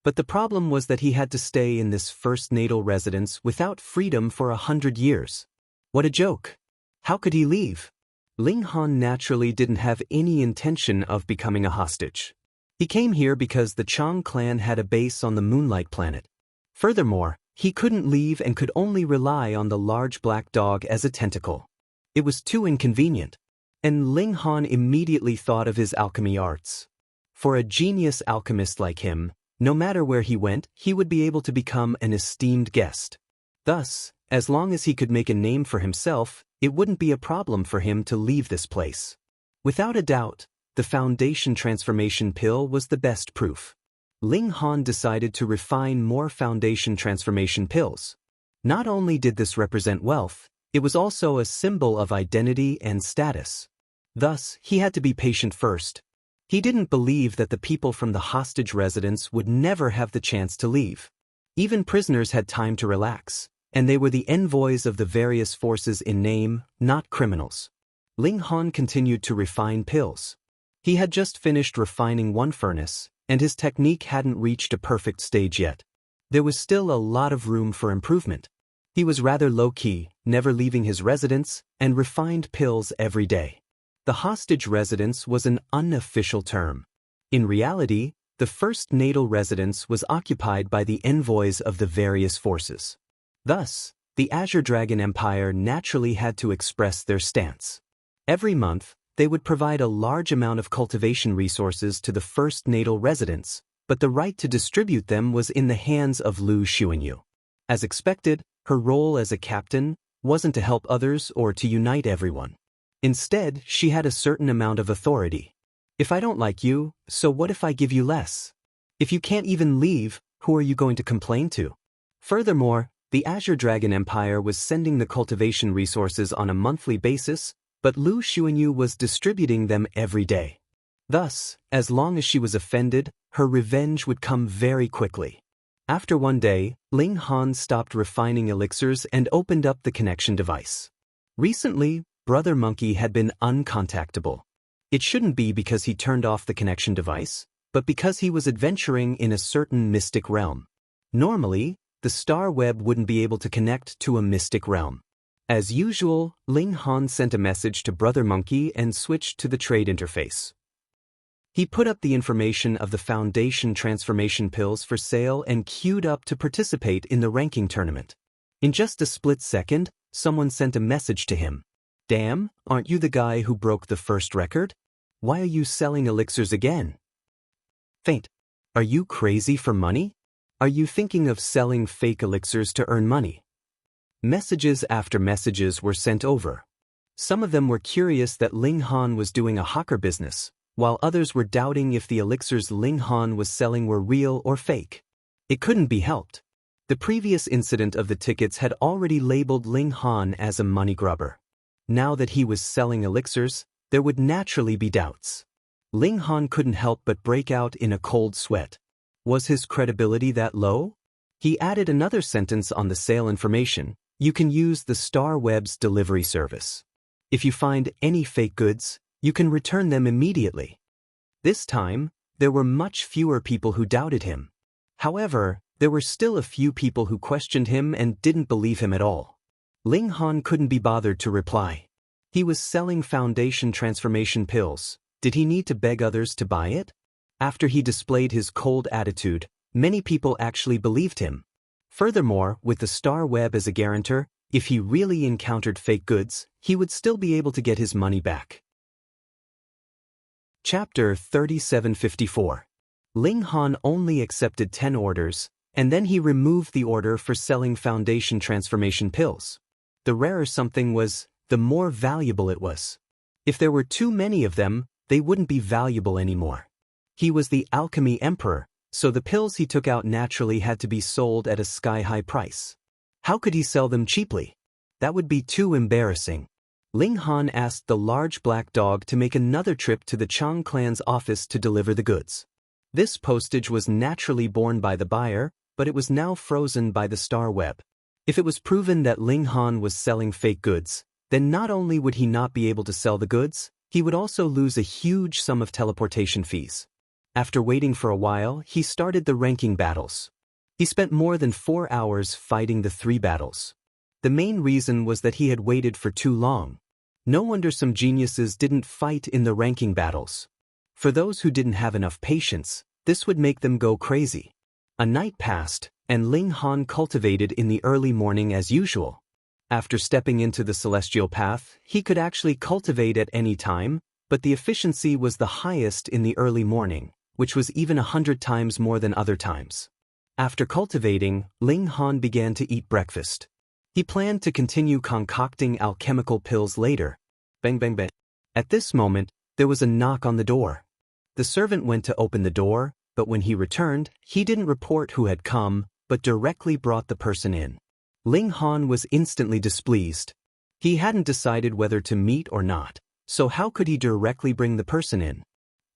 But the problem was that he had to stay in this first natal residence without freedom for 100 years. What a joke! How could he leave? Ling Han naturally didn't have any intention of becoming a hostage. He came here because the Chang clan had a base on the Moonlight planet. Furthermore, he couldn't leave and could only rely on the large black dog as a tentacle. It was too inconvenient. And Ling Han immediately thought of his alchemy arts. For a genius alchemist like him, no matter where he went, he would be able to become an esteemed guest. Thus, as long as he could make a name for himself, it wouldn't be a problem for him to leave this place. Without a doubt, the foundation transformation pill was the best proof. Ling Han decided to refine more foundation transformation pills. Not only did this represent wealth, it was also a symbol of identity and status. Thus, he had to be patient first. He didn't believe that the people from the hostage residence would never have the chance to leave. Even prisoners had time to relax, and they were the envoys of the various forces in name, not criminals. Ling Han continued to refine pills. He had just finished refining one furnace, and his technique hadn't reached a perfect stage yet. There was still a lot of room for improvement. He was rather low-key, never leaving his residence, and refined pills every day. The hostage residence was an unofficial term. In reality, the first natal residence was occupied by the envoys of the various forces. Thus, the Azure Dragon Empire naturally had to express their stance. Every month, they would provide a large amount of cultivation resources to the first natal residence, but the right to distribute them was in the hands of Lu Xuanyu. As expected, her role as a captain wasn't to help others or to unite everyone. Instead, she had a certain amount of authority. If I don't like you, so what if I give you less? If you can't even leave, who are you going to complain to? Furthermore, the Azure Dragon Empire was sending the cultivation resources on a monthly basis, but Lu Xuanyu was distributing them every day. Thus, as long as she was offended, her revenge would come very quickly. After one day, Ling Han stopped refining elixirs and opened up the connection device. Recently, Brother Monkey had been uncontactable. It shouldn't be because he turned off the connection device, but because he was adventuring in a certain mystic realm. Normally, the star web wouldn't be able to connect to a mystic realm. As usual, Ling Han sent a message to Brother Monkey and switched to the trade interface. He put up the information of the Foundation transformation pills for sale and queued up to participate in the ranking tournament. In just a split second, someone sent a message to him. Damn, aren't you the guy who broke the first record? Why are you selling elixirs again? Faint. Are you crazy for money? Are you thinking of selling fake elixirs to earn money? Messages after messages were sent over. Some of them were curious that Ling Han was doing a hawker business, while others were doubting if the elixirs Ling Han was selling were real or fake. It couldn't be helped. The previous incident of the tickets had already labeled Ling Han as a money grubber. Now that he was selling elixirs, there would naturally be doubts. Ling Han couldn't help but break out in a cold sweat. Was his credibility that low? He added another sentence on the sale information. You can use the Star Web's delivery service. If you find any fake goods, you can return them immediately. This time, there were much fewer people who doubted him. However, there were still a few people who questioned him and didn't believe him at all. Ling Han couldn't be bothered to reply. He was selling Foundation transformation pills. Did he need to beg others to buy it? After he displayed his cold attitude, many people actually believed him. Furthermore, with the Star Web as a guarantor, if he really encountered fake goods, he would still be able to get his money back. Chapter 3754. Ling Han only accepted 10 orders, and then he removed the order for selling Foundation transformation pills. The rarer something was, the more valuable it was. If there were too many of them, they wouldn't be valuable anymore. He was the Alchemy Emperor, so the pills he took out naturally had to be sold at a sky-high price. How could he sell them cheaply? That would be too embarrassing. Ling Han asked the large black dog to make another trip to the Chang clan's office to deliver the goods. This postage was naturally borne by the buyer, but it was now frozen by the Star Web. If it was proven that Ling Han was selling fake goods, then not only would he not be able to sell the goods, he would also lose a huge sum of teleportation fees. After waiting for a while, he started the ranking battles. He spent more than 4 hours fighting the 3 battles. The main reason was that he had waited for too long. No wonder some geniuses didn't fight in the ranking battles. For those who didn't have enough patience, this would make them go crazy. A night passed, and Ling Han cultivated in the early morning as usual. After stepping into the celestial path, he could actually cultivate at any time, but the efficiency was the highest in the early morning, which was even 100 times more than other times. After cultivating, Ling Han began to eat breakfast. He planned to continue concocting alchemical pills later. Bang bang bang. At this moment, there was a knock on the door. The servant went to open the door, but when he returned, he didn't report who had come, but directly brought the person in. Ling Han was instantly displeased. He hadn't decided whether to meet or not, so how could he directly bring the person in?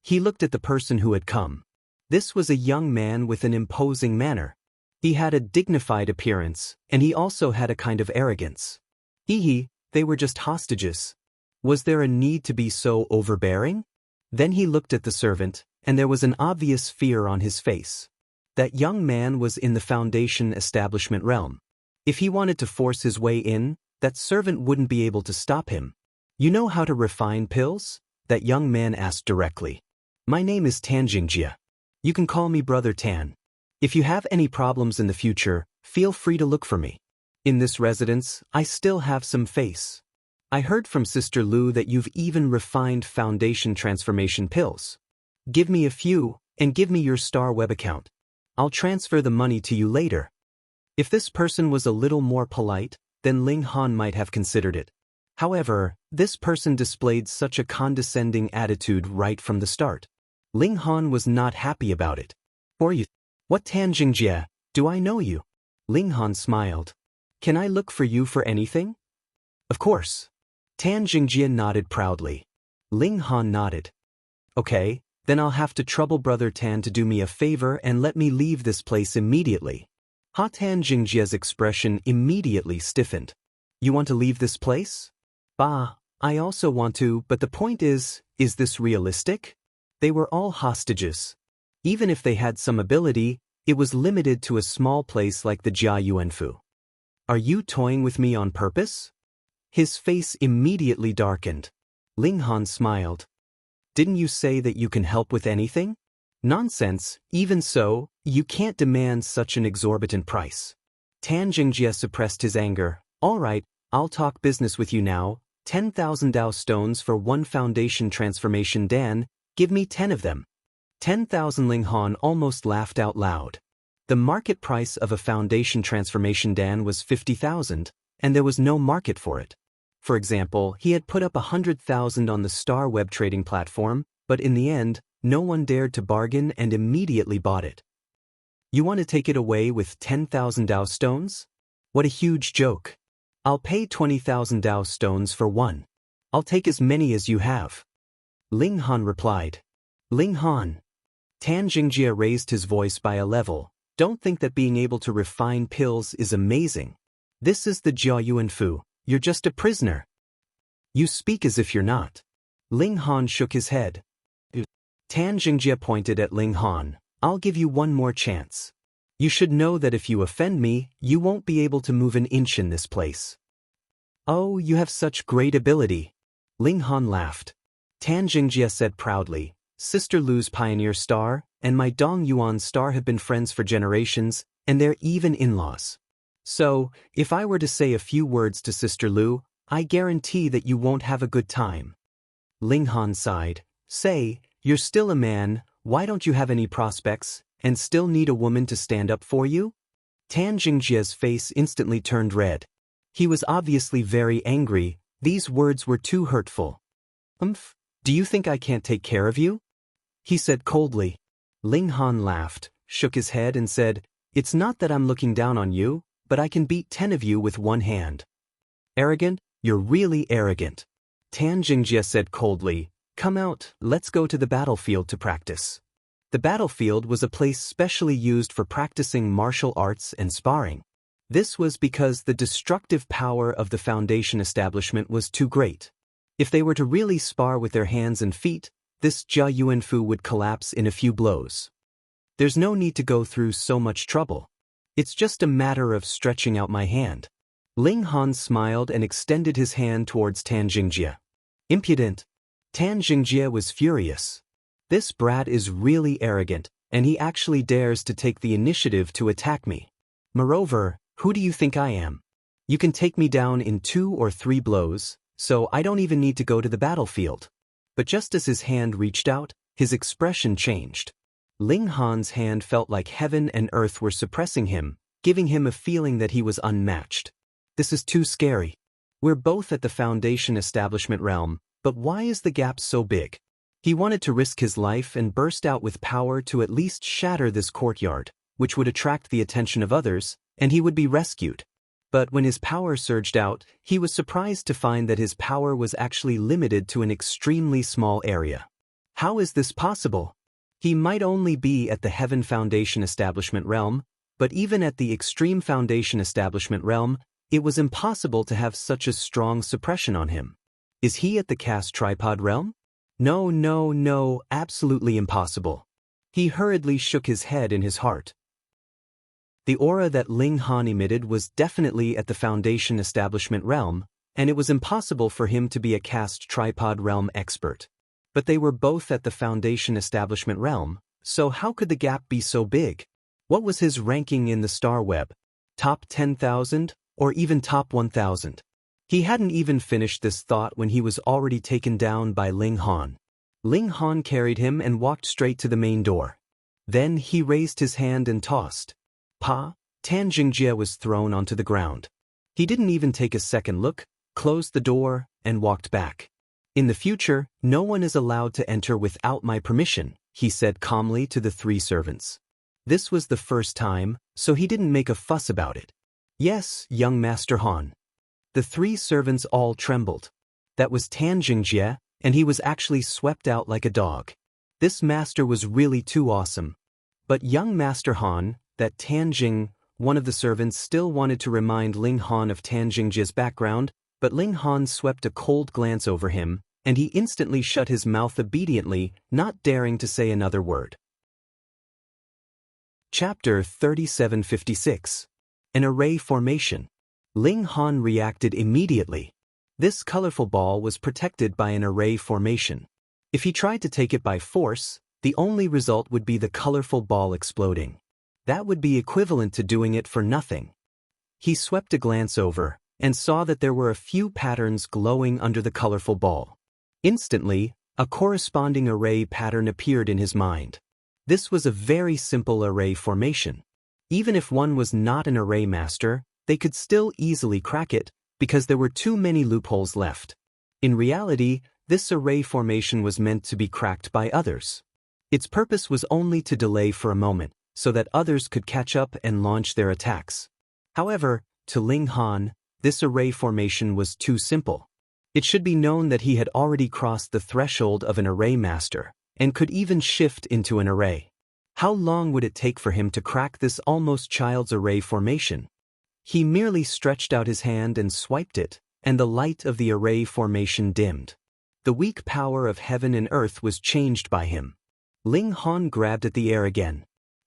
He looked at the person who had come. This was a young man with an imposing manner. He had a dignified appearance, and he also had a kind of arrogance. They were just hostages. Was there a need to be so overbearing? Then he looked at the servant, and there was an obvious fear on his face. That young man was in the Foundation establishment realm. If he wanted to force his way in, that servant wouldn't be able to stop him. You know how to refine pills? That young man asked directly. My name is Tan Jingjie. You can call me Brother Tan. If you have any problems in the future, feel free to look for me. In this residence, I still have some face. I heard from Sister Lu that you've even refined foundation transformation pills. Give me a few, and give me your Star Web account. I'll transfer the money to you later. If this person was a little more polite, then Ling Han might have considered it. However, this person displayed such a condescending attitude right from the start. Ling Han was not happy about it. Or you, what Tan Jingjie, do I know you? Ling Han smiled. Can I look for you for anything? Of course. Tan Jingjie nodded proudly. Ling Han nodded. Okay, then I'll have to trouble Brother Tan to do me a favor and let me leave this place immediately. Tan Jingjie's expression immediately stiffened. You want to leave this place? Bah, I also want to, but the point is this realistic? They were all hostages. Even if they had some ability, it was limited to a small place like the Jia Yuanfu. Are you toying with me on purpose? His face immediately darkened. Ling Han smiled. Didn't you say that you can help with anything? Nonsense, even so, you can't demand such an exorbitant price. Tan Jingjie suppressed his anger. All right, I'll talk business with you now. 10,000 Dao stones for one foundation transformation Dan, give me 10 of them. 10,000 Ling Han almost laughed out loud. The market price of a foundation transformation Dan was 50,000, and there was no market for it. For example, he had put up 100,000 on the Star Web trading platform, but in the end, no one dared to bargain and immediately bought it. You want to take it away with 10,000 Dao stones? What a huge joke. I'll pay 20,000 Dao stones for one. I'll take as many as you have. Ling Han replied. Ling Han. Tan Jingjie raised his voice by a level. Don't think that being able to refine pills is amazing. This is the Jia Yuanfu. You're just a prisoner. You speak as if you're not. Ling Han shook his head. Tan Jingjie pointed at Ling Han. I'll give you one more chance. You should know that if you offend me, you won't be able to move an inch in this place. Oh, you have such great ability. Ling Han laughed. Tan Jingjie said proudly, Sister Lu's Pioneer Star and my Dong Yuan Star have been friends for generations, and they're even in-laws. So, if I were to say a few words to Sister Lu, I guarantee that you won't have a good time. Ling Han sighed. Say, you're still a man, why don't you have any prospects, and still need a woman to stand up for you? Tan Jingjie's face instantly turned red. He was obviously very angry. These words were too hurtful. Do you think I can't take care of you? He said coldly. Ling Han laughed, shook his head and said, It's not that I'm looking down on you, but I can beat 10 of you with one hand. Arrogant? You're really arrogant. Tan Jingjie said coldly, Come out, let's go to the battlefield to practice. The battlefield was a place specially used for practicing martial arts and sparring. This was because the destructive power of the Foundation establishment was too great. If they were to really spar with their hands and feet, this Jia Yuanfu would collapse in a few blows. There's no need to go through so much trouble. It's just a matter of stretching out my hand. Ling Han smiled and extended his hand towards Tan Jingjie. Impudent. Tan Jingjie was furious. This brat is really arrogant, and he actually dares to take the initiative to attack me. Moreover, who do you think I am? You can take me down in 2 or 3 blows, so I don't even need to go to the battlefield. But just as his hand reached out, his expression changed. Ling Han's hand felt like heaven and earth were suppressing him, giving him a feeling that he was unmatched. This is too scary. We're both at the Foundation establishment realm, but why is the gap so big? He wanted to risk his life and burst out with power to at least shatter this courtyard, which would attract the attention of others, and he would be rescued. But when his power surged out, he was surprised to find that his power was actually limited to an extremely small area. How is this possible? He might only be at the Heaven Foundation establishment realm, but even at the Extreme Foundation establishment realm, it was impossible to have such a strong suppression on him. Is he at the Cast Tripod realm? No, absolutely impossible. He hurriedly shook his head in his heart. The aura that Ling Han emitted was definitely at the Foundation establishment realm, and it was impossible for him to be a cast tripod realm expert. But they were both at the Foundation Establishment realm, so how could the gap be so big? What was his ranking in the star web? Top 10,000, or even top 1,000? He hadn't even finished this thought when he was already taken down by Ling Han. Ling Han carried him and walked straight to the main door. Then he raised his hand and tossed. Pa, Tan Jingjie was thrown onto the ground. He didn't even take a second look, closed the door, and walked back. In the future, no one is allowed to enter without my permission, he said calmly to the 3 servants. This was the first time, so he didn't make a fuss about it. Yes, young Master Han. The 3 servants all trembled. That was Tan Jingjie, and he was actually swept out like a dog. This master was really too awesome. But young Master Han, that Tan Jing, one of the servants, still wanted to remind Ling Han of Tan Jingjie's background, but Ling Han swept a cold glance over him, and he instantly shut his mouth obediently, not daring to say another word. Chapter 3756. An Array Formation. Ling Han reacted immediately. This colorful ball was protected by an array formation. If he tried to take it by force, the only result would be the colorful ball exploding. That would be equivalent to doing it for nothing. He swept a glance over, and saw that there were a few patterns glowing under the colorful ball. Instantly, a corresponding array pattern appeared in his mind. This was a very simple array formation. Even if one was not an array master, they could still easily crack it, because there were too many loopholes left. In reality, this array formation was meant to be cracked by others. Its purpose was only to delay for a moment, so that others could catch up and launch their attacks. However, to Ling Han, this array formation was too simple. It should be known that he had already crossed the threshold of an array master, and could even shift into an array. How long would it take for him to crack this almost child's array formation? He merely stretched out his hand and swiped it, and the light of the array formation dimmed. The weak power of heaven and earth was changed by him. Ling Han grabbed at the air again.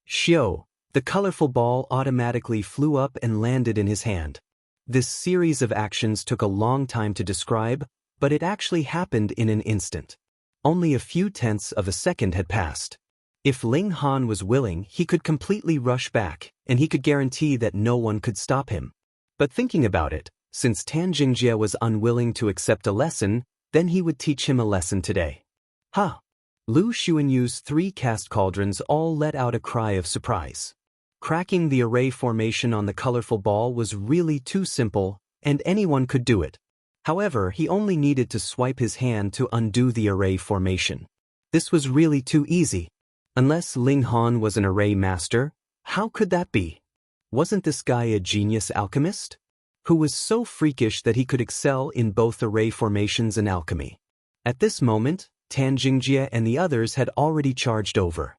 Xiao, the colorful ball automatically flew up and landed in his hand. This series of actions took a long time to describe, but it actually happened in an instant. Only a few tenths of a second had passed. If Ling Han was willing, he could completely rush back, and he could guarantee that no one could stop him. But thinking about it, since Tan Jingjie was unwilling to accept a lesson, then he would teach him a lesson today. Ha! Lu Xuanyu's 3 cast cauldrons all let out a cry of surprise. Cracking the array formation on the colorful ball was really too simple, and anyone could do it. However, he only needed to swipe his hand to undo the array formation. This was really too easy. Unless Ling Han was an array master, how could that be? Wasn't this guy a genius alchemist? Who was so freakish that he could excel in both array formations and alchemy? At this moment, Tan Jingjie and the others had already charged over.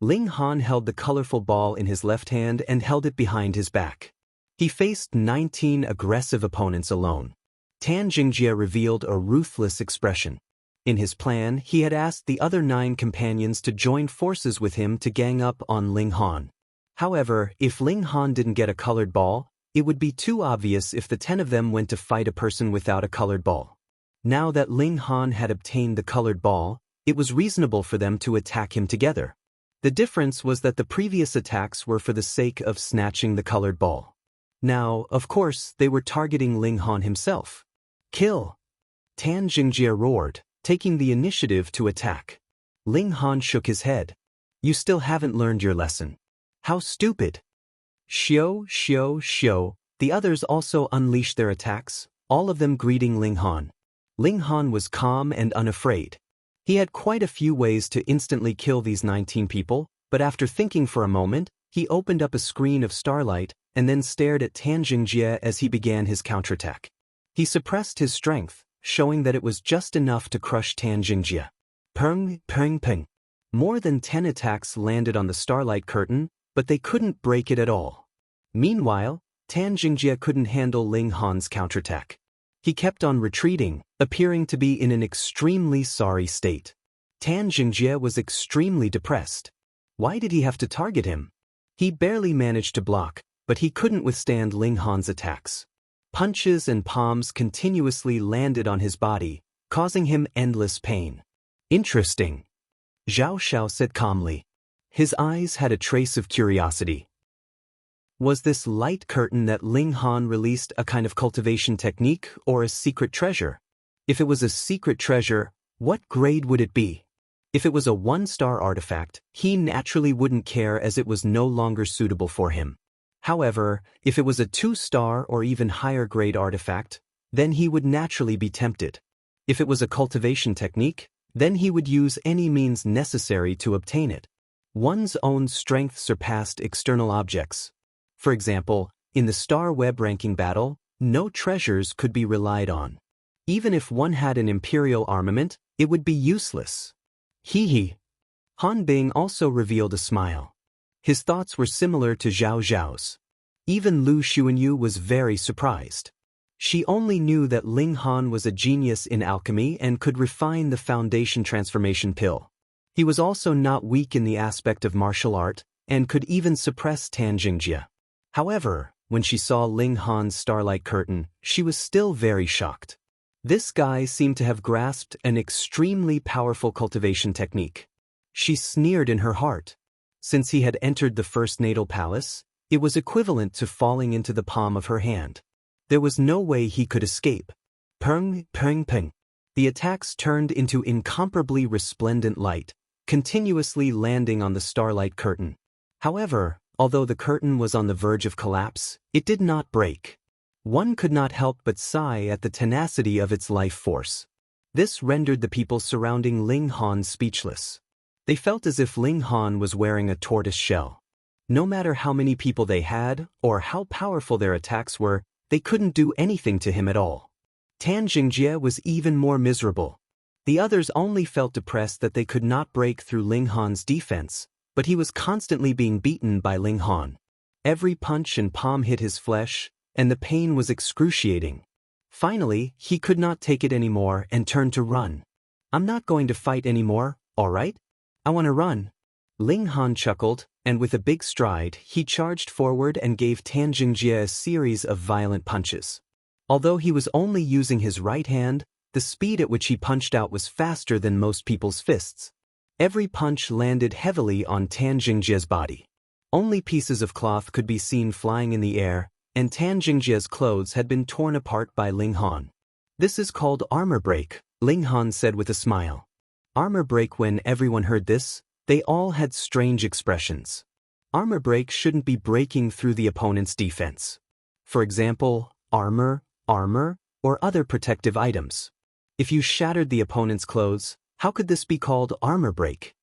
Ling Han held the colorful ball in his left hand and held it behind his back. He faced 19 aggressive opponents alone. Tan Jingjie revealed a ruthless expression. In his plan, he had asked the other 9 companions to join forces with him to gang up on Ling Han. However, if Ling Han didn't get a colored ball, it would be too obvious if the 10 of them went to fight a person without a colored ball. Now that Ling Han had obtained the colored ball, it was reasonable for them to attack him together. The difference was that the previous attacks were for the sake of snatching the colored ball. Now, of course, they were targeting Ling Han himself. Kill! Tan Jingjie roared, taking the initiative to attack. Ling Han shook his head. You still haven't learned your lesson. How stupid! Xiao. The others also unleashed their attacks, all of them greeting Ling Han. Ling Han was calm and unafraid. He had quite a few ways to instantly kill these 19 people, but after thinking for a moment, he opened up a screen of starlight and then stared at Tan Jingjie as he began his counterattack. He suppressed his strength, showing that it was just enough to crush Tan Jingjie. Peng. More than 10 attacks landed on the starlight curtain, but they couldn't break it at all. Meanwhile, Tan Jingjie couldn't handle Ling Han's counterattack. He kept on retreating, appearing to be in an extremely sorry state. Tan Jingjie was extremely depressed. Why did he have to target him? He barely managed to block, but he couldn't withstand Ling Han's attacks. Punches and palms continuously landed on his body, causing him endless pain. Interesting, Zhao Xiao said calmly. His eyes had a trace of curiosity. Was this light curtain that Ling Han released a kind of cultivation technique or a secret treasure? If it was a secret treasure, what grade would it be? If it was a 1-star artifact, he naturally wouldn't care as it was no longer suitable for him. However, if it was a 2-star or even higher grade artifact, then he would naturally be tempted. If it was a cultivation technique, then he would use any means necessary to obtain it. One's own strength surpassed external objects. For example, in the Star Web ranking battle, no treasures could be relied on. Even if one had an imperial armament, it would be useless. Hee. Han Bing also revealed a smile. His thoughts were similar to Zhao Zhao's. Even Lu Xuanyu was very surprised. She only knew that Ling Han was a genius in alchemy and could refine the foundation transformation pill. He was also not weak in the aspect of martial art, and could even suppress Tanjingjie. However, when she saw Ling Han's starlight curtain, she was still very shocked. This guy seemed to have grasped an extremely powerful cultivation technique. She sneered in her heart. Since he had entered the first natal palace, it was equivalent to falling into the palm of her hand. There was no way he could escape. Peng, peng, peng. The attacks turned into incomparably resplendent light, continuously landing on the starlight curtain. However, although the curtain was on the verge of collapse, it did not break. One could not help but sigh at the tenacity of its life force. This rendered the people surrounding Ling Han speechless. They felt as if Ling Han was wearing a tortoise shell. No matter how many people they had, or how powerful their attacks were, they couldn't do anything to him at all. Tanjingjie was even more miserable. The others only felt depressed that they could not break through Ling Han's defense, but he was constantly being beaten by Ling Han. Every punch and palm hit his flesh, and the pain was excruciating. Finally, he could not take it anymore and turned to run. I'm not going to fight anymore, alright? I want to run. Ling Han chuckled, and with a big stride, he charged forward and gave Tanjingjie a series of violent punches. Although he was only using his right hand, the speed at which he punched out was faster than most people's fists. Every punch landed heavily on Tanjingjie's body. Only pieces of cloth could be seen flying in the air, and Tanjingjie's clothes had been torn apart by Ling Han. This is called armor break, Ling Han said with a smile. Armor break. When everyone heard this, they all had strange expressions. Armor break shouldn't be breaking through the opponent's defense. For example, armor, or other protective items. If you shattered the opponent's clothes, how could this be called armor break?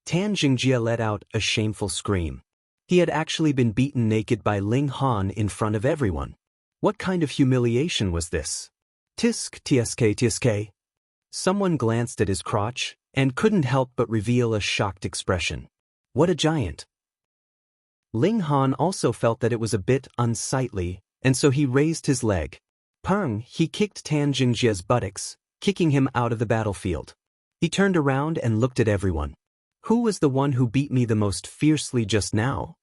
Tanjingjie let out a shameful scream. He had actually been beaten naked by Ling Han in front of everyone. What kind of humiliation was this? Tsk. Someone glanced at his crotch, and couldn't help but reveal a shocked expression. What a giant! Ling Han also felt that it was a bit unsightly, and so he raised his leg. Peng, he kicked Tanjingjie's buttocks, kicking him out of the battlefield. He turned around and looked at everyone. Who was the one who beat me the most fiercely just now?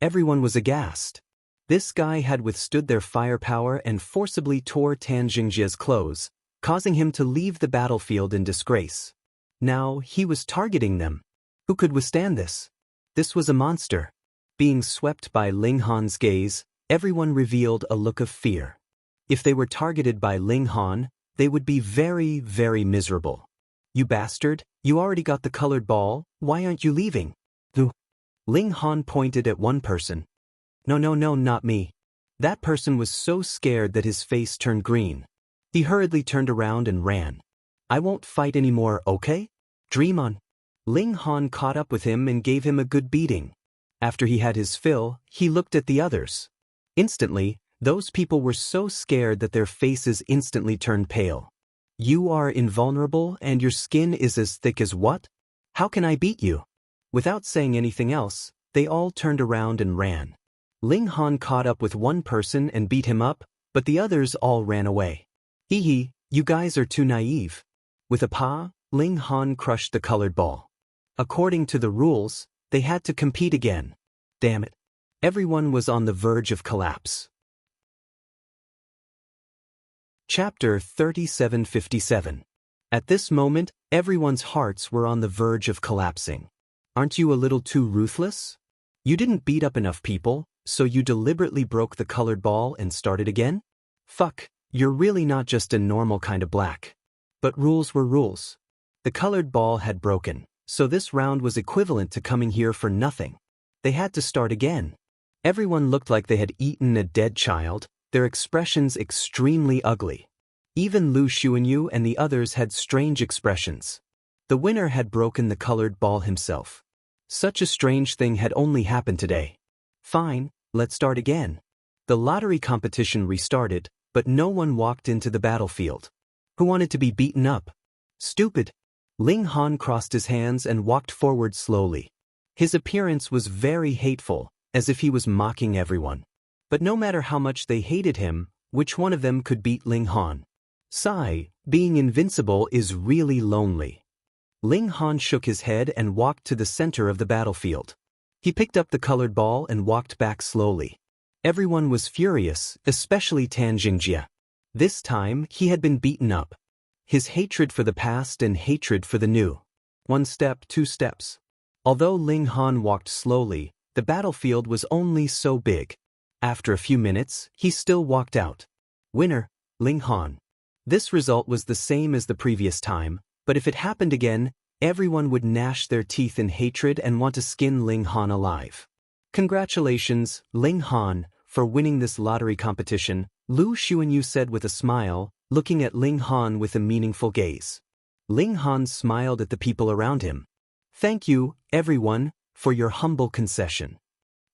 Everyone was aghast. This guy had withstood their firepower and forcibly tore Tanjingjie's clothes, causing him to leave the battlefield in disgrace. Now he was targeting them. Who could withstand this? This was a monster. Being swept by Ling Han's gaze, everyone revealed a look of fear. If they were targeted by Ling Han, they would be very, very miserable. You bastard, you already got the colored ball, why aren't you leaving? Ling Han pointed at one person. No, not me. That person was so scared that his face turned green. He hurriedly turned around and ran. I won't fight anymore, okay? Dream on. Ling Han caught up with him and gave him a good beating. After he had his fill, he looked at the others. Instantly, those people were so scared that their faces instantly turned pale. You are invulnerable and your skin is as thick as what? How can I beat you? Without saying anything else, they all turned around and ran. Ling Han caught up with one person and beat him up, but the others all ran away. Hee, you guys are too naive. With a paw, Ling Han crushed the colored ball. According to the rules, they had to compete again. Damn it. Everyone was on the verge of collapse. Chapter 3757. At this moment, everyone's hearts were on the verge of collapsing. Aren't you a little too ruthless? You didn't beat up enough people, so you deliberately broke the colored ball and started again? Fuck, you're really not just a normal kind of black. But rules were rules. The colored ball had broken, so this round was equivalent to coming here for nothing. They had to start again. Everyone looked like they had eaten a dead child, their expressions extremely ugly. Even Lu Xuanyu and the others had strange expressions. The winner had broken the colored ball himself. Such a strange thing had only happened today. Fine, let's start again. The lottery competition restarted, but no one walked into the battlefield. Who wanted to be beaten up? Stupid. Ling Han crossed his hands and walked forward slowly. His appearance was very hateful, as if he was mocking everyone. But no matter how much they hated him, which one of them could beat Ling Han? Sigh, being invincible is really lonely. Ling Han shook his head and walked to the center of the battlefield. He picked up the colored ball and walked back slowly. Everyone was furious, especially Tan Jingjia. This time, he had been beaten up. His hatred for the past and hatred for the new. 1 step, 2 steps. Although Ling Han walked slowly, the battlefield was only so big. After a few minutes, he still walked out. Winner, Ling Han. This result was the same as the previous time, but if it happened again, everyone would gnash their teeth in hatred and want to skin Ling Han alive. Congratulations, Ling Han, for winning this lottery competition, Lu Xuanyu said with a smile, looking at Ling Han with a meaningful gaze. Ling Han smiled at the people around him. Thank you, everyone, for your humble concession.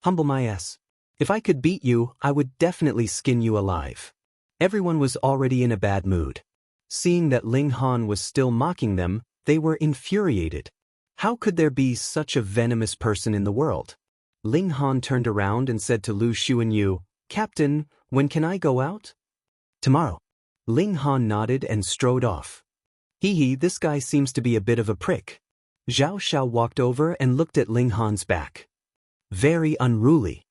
Humble my ass. If I could beat you, I would definitely skin you alive. Everyone was already in a bad mood. Seeing that Ling Han was still mocking them, they were infuriated. How could there be such a venomous person in the world? Ling Han turned around and said to Lu Xuanyu, Captain, when can I go out? Tomorrow. Ling Han nodded and strode off. Hee, this guy seems to be a bit of a prick. Zhao Xiao walked over and looked at Ling Han's back. Very unruly.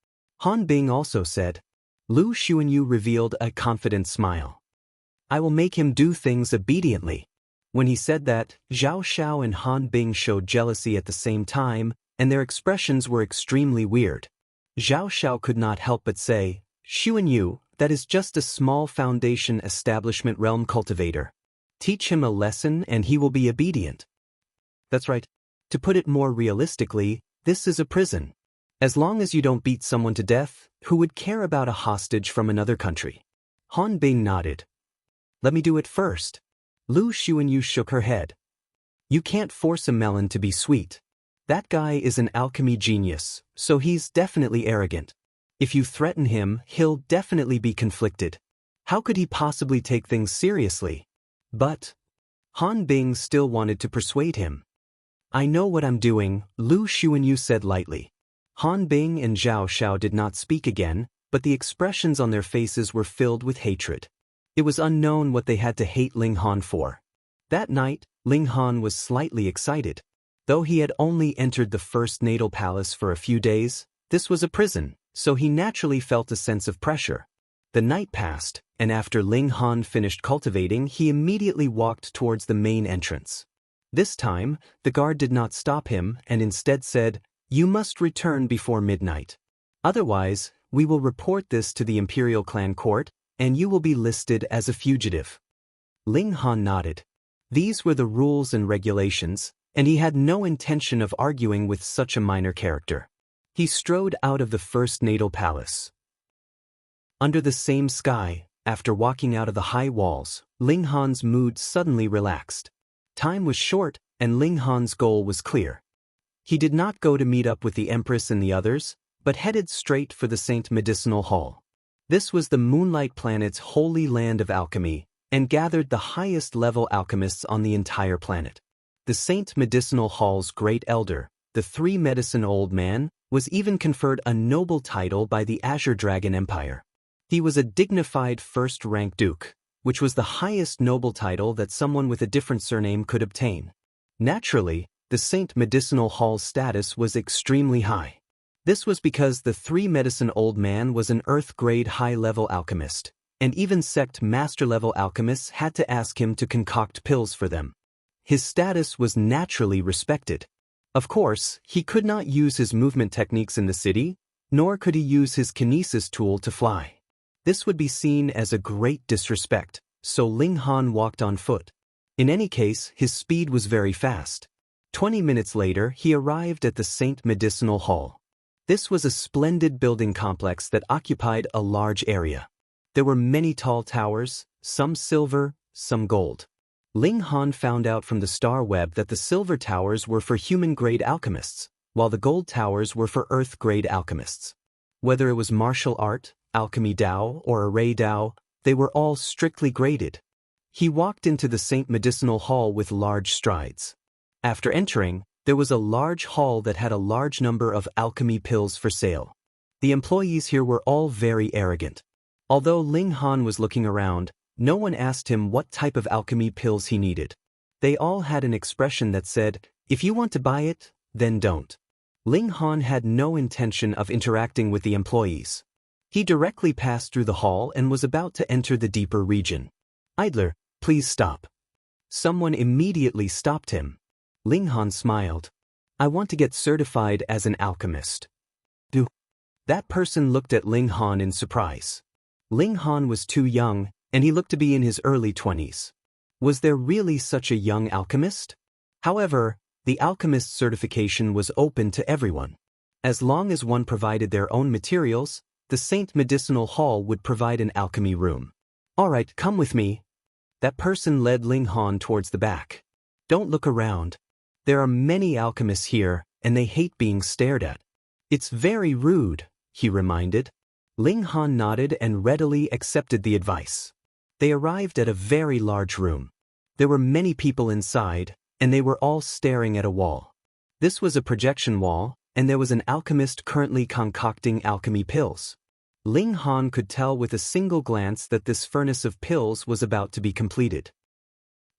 Han Bing also said. Lu Xuanyu revealed a confident smile. I will make him do things obediently. When he said that, Zhao Xiao and Han Bing showed jealousy at the same time, and their expressions were extremely weird. Zhao Xiao could not help but say, Xuanyu, that is just a small foundation establishment realm cultivator. Teach him a lesson and he will be obedient. That's right. To put it more realistically, this is a prison. As long as you don't beat someone to death, who would care about a hostage from another country? Han Bing nodded. Let me do it first. Lu Xuanyu shook her head. You can't force a melon to be sweet. That guy is an alchemy genius, so he's definitely arrogant. If you threaten him, he'll definitely be conflicted. How could he possibly take things seriously? But Han Bing still wanted to persuade him. I know what I'm doing, Lu Xuanyu said lightly. Han Bing and Zhao Xiao did not speak again, but the expressions on their faces were filled with hatred. It was unknown what they had to hate Ling Han for. That night, Ling Han was slightly excited. Though he had only entered the first natal palace for a few days, this was a prison, so he naturally felt a sense of pressure. The night passed, and after Ling Han finished cultivating, he immediately walked towards the main entrance. This time, the guard did not stop him and instead said, You must return before midnight. Otherwise, we will report this to the Imperial Clan Court, and you will be listed as a fugitive. Ling Han nodded. These were the rules and regulations, and he had no intention of arguing with such a minor character. He strode out of the first natal palace. Under the same sky, after walking out of the high walls, Ling Han's mood suddenly relaxed. Time was short, and Ling Han's goal was clear. He did not go to meet up with the Empress and the others, but headed straight for the Saint Medicinal Hall. This was the Moonlight Planet's holy land of alchemy, and gathered the highest-level alchemists on the entire planet. The Saint Medicinal Hall's great elder, the Three-Medicine Old Man, was even conferred a noble title by the Azure Dragon Empire. He was a dignified first-rank duke, which was the highest noble title that someone with a different surname could obtain. Naturally, the Saint Medicinal Hall's status was extremely high. This was because the Three-Medicine Old Man was an Earth-grade high-level alchemist, and even sect master-level alchemists had to ask him to concoct pills for them. His status was naturally respected. Of course, he could not use his movement techniques in the city, nor could he use his kinesis tool to fly. This would be seen as a great disrespect, so Ling Han walked on foot. In any case, his speed was very fast. 20 minutes later, he arrived at the Saint Medicinal Hall. This was a splendid building complex that occupied a large area. There were many tall towers, some silver, some gold. Ling Han found out from the star web that the silver towers were for human-grade alchemists, while the gold towers were for earth-grade alchemists. Whether it was martial art, alchemy Dao, or array Dao, they were all strictly graded. He walked into the Saint Medicinal Hall with large strides. After entering, there was a large hall that had a large number of alchemy pills for sale. The employees here were all very arrogant. Although Ling Han was looking around, no one asked him what type of alchemy pills he needed. They all had an expression that said, "If you want to buy it, then don't." Ling Han had no intention of interacting with the employees. He directly passed through the hall and was about to enter the deeper region. "Idler, please stop." Someone immediately stopped him. Ling Han smiled. "I want to get certified as an alchemist." "Do?" That person looked at Ling Han in surprise. Ling Han was too young, and he looked to be in his early 20s. Was there really such a young alchemist? However, the alchemist certification was open to everyone. As long as one provided their own materials, the Saint Medicinal Hall would provide an alchemy room. "All right, come with me." That person led Ling Han towards the back. "Don't look around. There are many alchemists here, and they hate being stared at." "It's very rude," he reminded. Ling Han nodded and readily accepted the advice. They arrived at a very large room. There were many people inside, and they were all staring at a wall. This was a projection wall, and there was an alchemist currently concocting alchemy pills. Ling Han could tell with a single glance that this furnace of pills was about to be completed.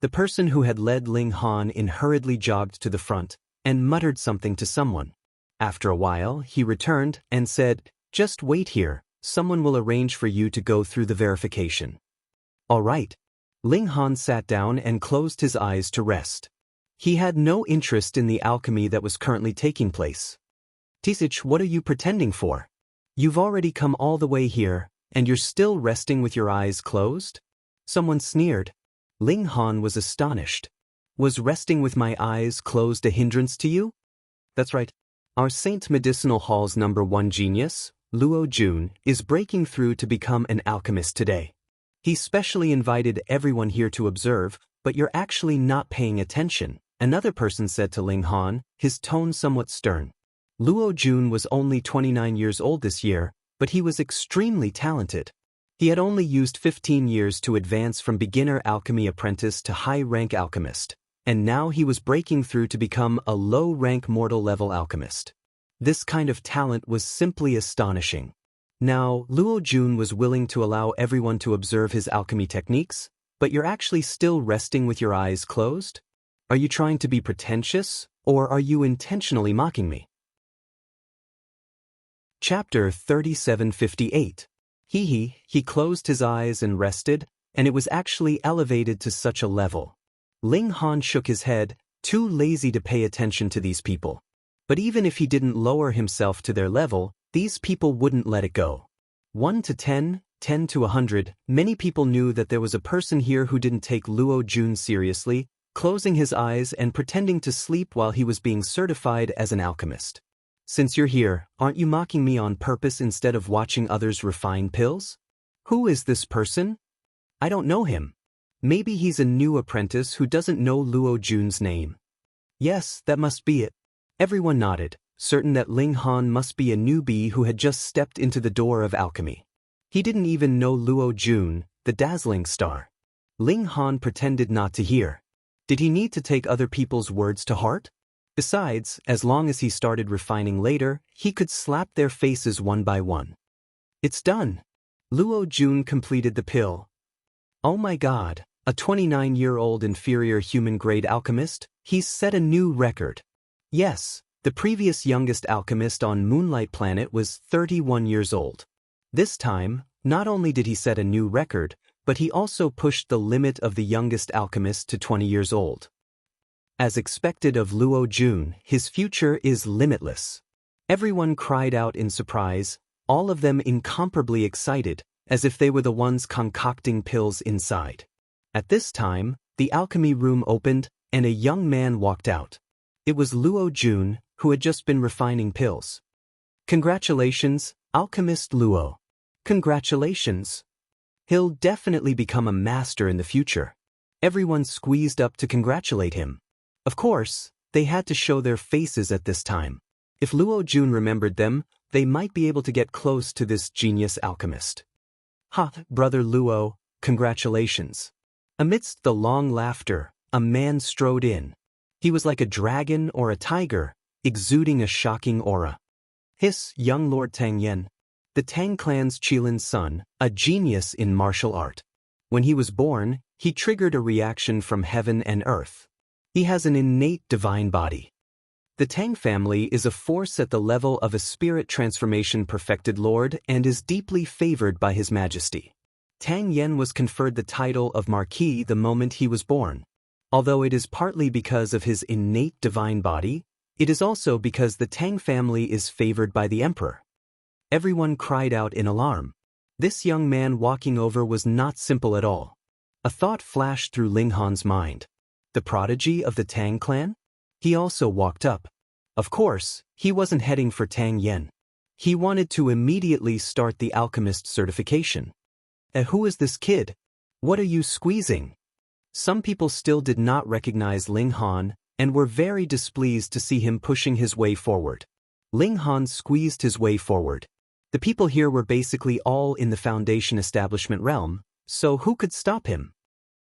The person who had led Ling Han in hurriedly jogged to the front and muttered something to someone. After a while, he returned and said, "Just wait here. Someone will arrange for you to go through the verification." "All right." Ling Han sat down and closed his eyes to rest. He had no interest in the alchemy that was currently taking place. "Tisich, what are you pretending for? You've already come all the way here, and you're still resting with your eyes closed?" Someone sneered. Ling Han was astonished. "Was resting with my eyes closed a hindrance to you?" "That's right. Our Saint Medicinal Hall's #1 genius, Luo Jun, is breaking through to become an alchemist today. He specially invited everyone here to observe, but you're actually not paying attention," another person said to Ling Han, his tone somewhat stern. Luo Jun was only 29 years old this year, but he was extremely talented. He had only used 15 years to advance from beginner alchemy apprentice to high-rank alchemist, and now he was breaking through to become a low-rank mortal-level alchemist. This kind of talent was simply astonishing. Now, Luo Jun was willing to allow everyone to observe his alchemy techniques, but you're actually still resting with your eyes closed? Are you trying to be pretentious, or are you intentionally mocking me? Chapter 3758. He closed his eyes and rested, and it was actually elevated to such a level. Ling Han shook his head, too lazy to pay attention to these people. But even if he didn't lower himself to their level, these people wouldn't let it go. 1 to 10, 10 to 100, many people knew that there was a person here who didn't take Luo Jun seriously, closing his eyes and pretending to sleep while he was being certified as an alchemist. "Since you're here, aren't you mocking me on purpose instead of watching others refine pills? Who is this person? I don't know him. Maybe he's a new apprentice who doesn't know Luo Jun's name." "Yes, that must be it." Everyone nodded, certain that Ling Han must be a newbie who had just stepped into the door of alchemy. He didn't even know Luo Jun, the dazzling star. Ling Han pretended not to hear. Did he need to take other people's words to heart? Besides, as long as he started refining later, he could slap their faces one by one. "It's done." Luo Jun completed the pill. "Oh my God, a 29-year-old inferior human-grade alchemist? He's set a new record." Yes, the previous youngest alchemist on Moonlight Planet was 31 years old. This time, Not only did he set a new record, but he also pushed the limit of the youngest alchemist to 20 years old. As expected of Luo Jun, his future is limitless. Everyone cried out in surprise, all of them incomparably excited, as if they were the ones concocting pills inside. At this time, the alchemy room opened, and a young man walked out. It was Luo Jun, who had just been refining pills. Congratulations, Alchemist Luo. Congratulations. He'll definitely become a master in the future. Everyone squeezed up to congratulate him. Of course, they had to show their faces at this time. If Luo Jun remembered them, they might be able to get close to this genius alchemist. Ha, brother Luo, congratulations. Amidst the long laughter, a man strode in. He was like a dragon or a tiger, exuding a shocking aura. Hiss, young Lord Tang Yen, the Tang clan's Qilin's son, a genius in martial art. When he was born, he triggered a reaction from heaven and earth. He has an innate divine body. The Tang family is a force at the level of a spirit transformation perfected lord and is deeply favored by His Majesty. Tang Yen was conferred the title of Marquis the moment he was born. Although it is partly because of his innate divine body, it is also because the Tang family is favored by the emperor. Everyone cried out in alarm. This young man walking over was not simple at all. A thought flashed through Ling Han's mind. The prodigy of the Tang clan? He also walked up. Of course, he wasn't heading for Tang Yen. He wanted to immediately start the alchemist certification. Who is this kid? What are you squeezing? Some people still did not recognize Ling Han and were very displeased to see him pushing his way forward. Ling Han squeezed his way forward. The people here were basically all in the Foundation establishment realm, so who could stop him?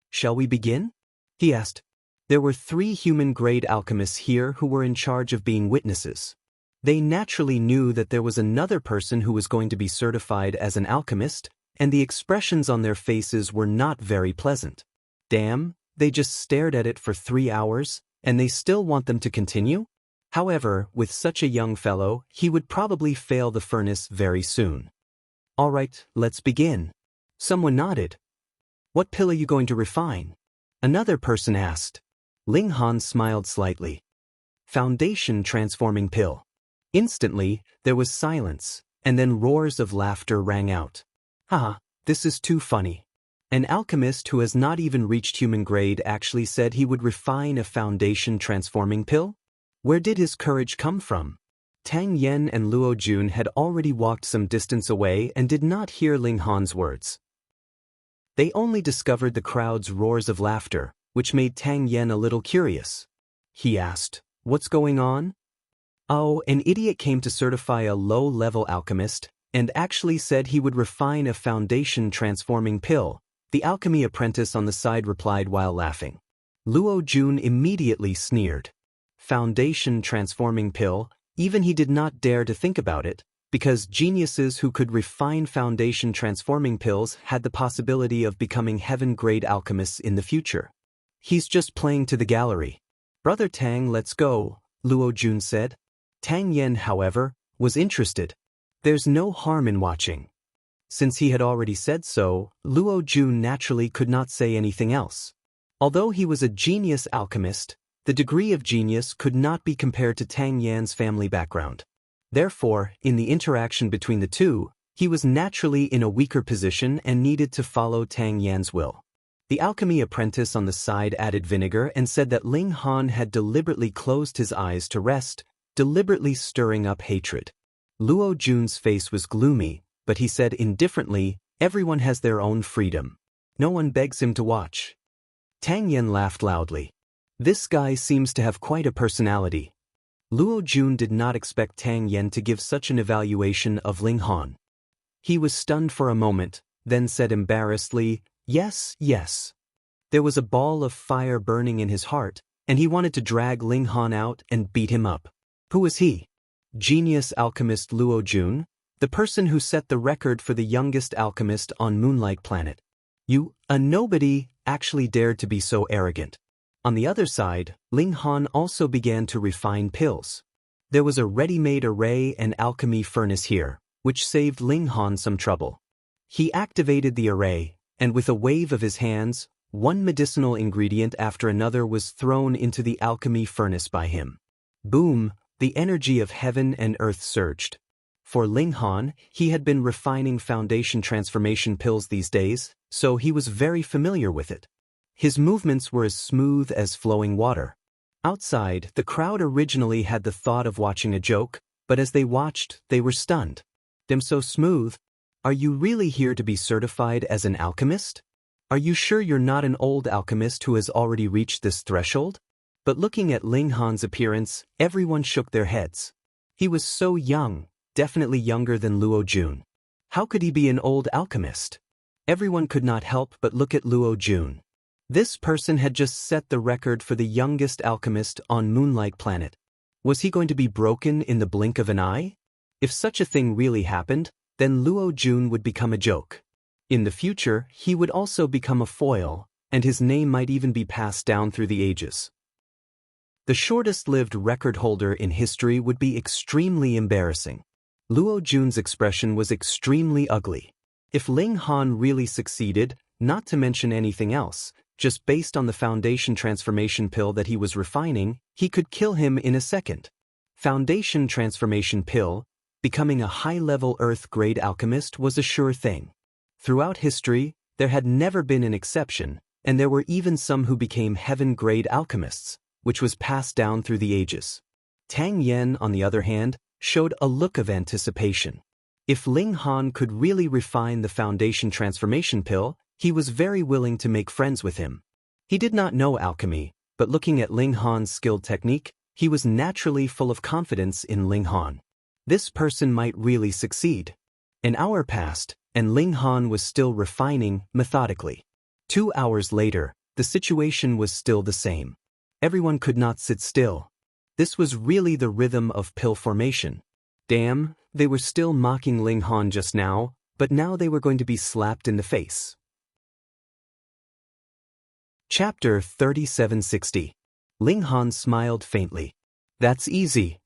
Shall we begin? He asked. There were 3 human-grade alchemists here who were in charge of being witnesses. They naturally knew that there was another person who was going to be certified as an alchemist, and the expressions on their faces were not very pleasant. Damn, they just stared at it for 3 hours, and they still want them to continue? However, with such a young fellow, he would probably fail the furnace very soon. All right, let's begin. Someone nodded. What pill are you going to refine? Another person asked. Ling Han smiled slightly. Foundation transforming pill. Instantly, there was silence, and then roars of laughter rang out. Haha, this is too funny. An alchemist who has not even reached human grade actually said he would refine a foundation transforming pill? Where did his courage come from? Tang Yen and Luo Jun had already walked some distance away and did not hear Ling Han's words. They only discovered the crowd's roars of laughter, which made Tang Yen a little curious. He asked, "What's going on?" Oh, an idiot came to certify a low-level alchemist, and actually said he would refine a foundation transforming pill, the alchemy apprentice on the side replied while laughing. Luo Jun immediately sneered. Foundation transforming pill, even he did not dare to think about it, because geniuses who could refine foundation transforming pills had the possibility of becoming heaven-grade alchemists in the future. He's just playing to the gallery. Brother Tang, let's go, Luo Jun said. Tang Yen, however, was interested. There's no harm in watching. Since he had already said so, Luo Jun naturally could not say anything else. Although he was a genius alchemist, the degree of genius could not be compared to Tang Yan's family background. Therefore, in the interaction between the two, he was naturally in a weaker position and needed to follow Tang Yan's will. The alchemy apprentice on the side added vinegar and said that Ling Han had deliberately closed his eyes to rest, deliberately stirring up hatred. Luo Jun's face was gloomy, but he said indifferently, everyone has their own freedom. No one begs him to watch. Tang Yen laughed loudly. This guy seems to have quite a personality. Luo Jun did not expect Tang Yen to give such an evaluation of Ling Han. He was stunned for a moment, then said embarrassedly, "Yes, yes." There was a ball of fire burning in his heart, and he wanted to drag Ling Han out and beat him up. Who was he? Genius alchemist Luo Jun, the person who set the record for the youngest alchemist on Moonlight Planet. You, a nobody, actually dared to be so arrogant. On the other side, Ling Han also began to refine pills. There was a ready-made array and alchemy furnace here, which saved Ling Han some trouble. He activated the array, and with a wave of his hands, one medicinal ingredient after another was thrown into the alchemy furnace by him. Boom, the energy of heaven and earth surged. For Ling Han, he had been refining foundation transformation pills these days, so he was very familiar with it. His movements were as smooth as flowing water. Outside, the crowd originally had the thought of watching a joke, but as they watched, they were stunned. "Them so smooth? Are you really here to be certified as an alchemist? Are you sure you're not an old alchemist who has already reached this threshold?" But looking at Ling Han's appearance, everyone shook their heads. He was so young, definitely younger than Luo Jun. How could he be an old alchemist? Everyone could not help but look at Luo Jun. This person had just set the record for the youngest alchemist on Moonlight Planet. Was he going to be broken in the blink of an eye? If such a thing really happened, then Luo Jun would become a joke. In the future, he would also become a foil, and his name might even be passed down through the ages. The shortest-lived record holder in history would be extremely embarrassing. Luo Jun's expression was extremely ugly. If Ling Han really succeeded, not to mention anything else, just based on the foundation transformation pill that he was refining, he could kill him in a second. Foundation transformation pill, becoming a high-level Earth-grade alchemist was a sure thing. Throughout history, there had never been an exception, and there were even some who became heaven-grade alchemists, which was passed down through the ages. Tang Yen, on the other hand, showed a look of anticipation. If Ling Han could really refine the foundation transformation pill, he was very willing to make friends with him. He did not know alchemy, but looking at Ling Han's skilled technique, he was naturally full of confidence in Ling Han. This person might really succeed. An hour passed, and Ling Han was still refining methodically. 2 hours later, the situation was still the same. Everyone could not sit still. This was really the rhythm of pill formation. Damn, they were still mocking Ling Han just now, but now they were going to be slapped in the face. Chapter 3760. Ling Han smiled faintly. "That's easy.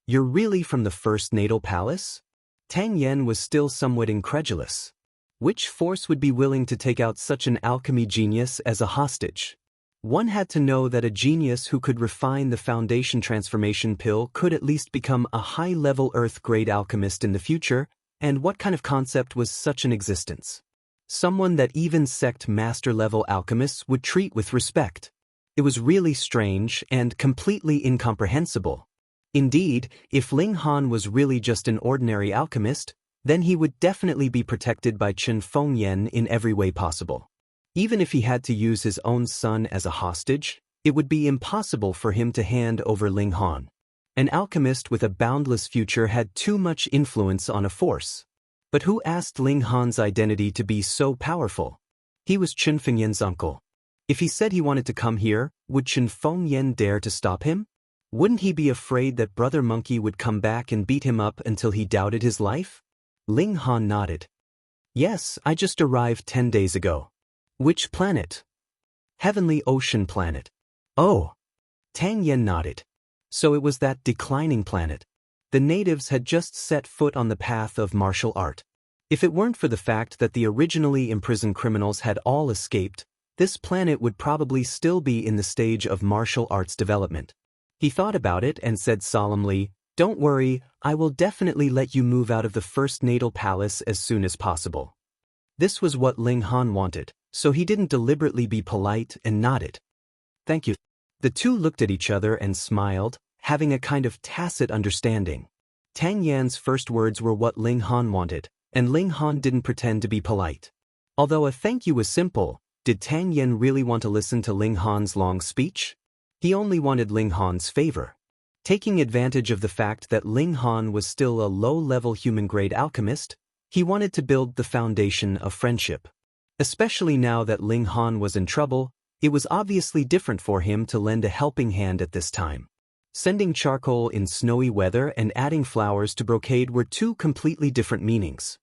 You're really from the first natal palace?" Tang Yen was still somewhat incredulous. Which force would be willing to take out such an alchemy genius as a hostage? One had to know that a genius who could refine the foundation transformation pill could at least become a high-level Earth-grade alchemist in the future, and what kind of concept was such an existence? Someone that even sect master-level alchemists would treat with respect. It was really strange and completely incomprehensible. Indeed, if Ling Han was really just an ordinary alchemist, then he would definitely be protected by Chen Fengyan in every way possible. Even if he had to use his own son as a hostage, it would be impossible for him to hand over Ling Han. An alchemist with a boundless future had too much influence on a force. But who asked Ling Han's identity to be so powerful? He was Chen Fengyan's uncle. If he said he wanted to come here, would Chen Fengyan dare to stop him? Wouldn't he be afraid that Brother Monkey would come back and beat him up until he doubted his life? Ling Han nodded. "Yes, I just arrived 10 days ago." "Which planet?" "Heavenly Ocean Planet." "Oh." Tang Yen nodded. So it was that declining planet. The natives had just set foot on the path of martial art. If it weren't for the fact that the originally imprisoned criminals had all escaped, this planet would probably still be in the stage of martial arts development. He thought about it and said solemnly, "Don't worry, I will definitely let you move out of the first natal palace as soon as possible." This was what Ling Han wanted, so he didn't deliberately be polite and nodded. "Thank you." The two looked at each other and smiled, having a kind of tacit understanding. Tang Yan's first words were what Ling Han wanted, and Ling Han didn't pretend to be polite. Although a thank you was simple, did Tang Yan really want to listen to Ling Han's long speech? He only wanted Ling Han's favor. Taking advantage of the fact that Ling Han was still a low-level human-grade alchemist, he wanted to build the foundation of friendship. Especially now that Ling Han was in trouble, it was obviously different for him to lend a helping hand at this time. Sending charcoal in snowy weather and adding flowers to brocade were two completely different meanings.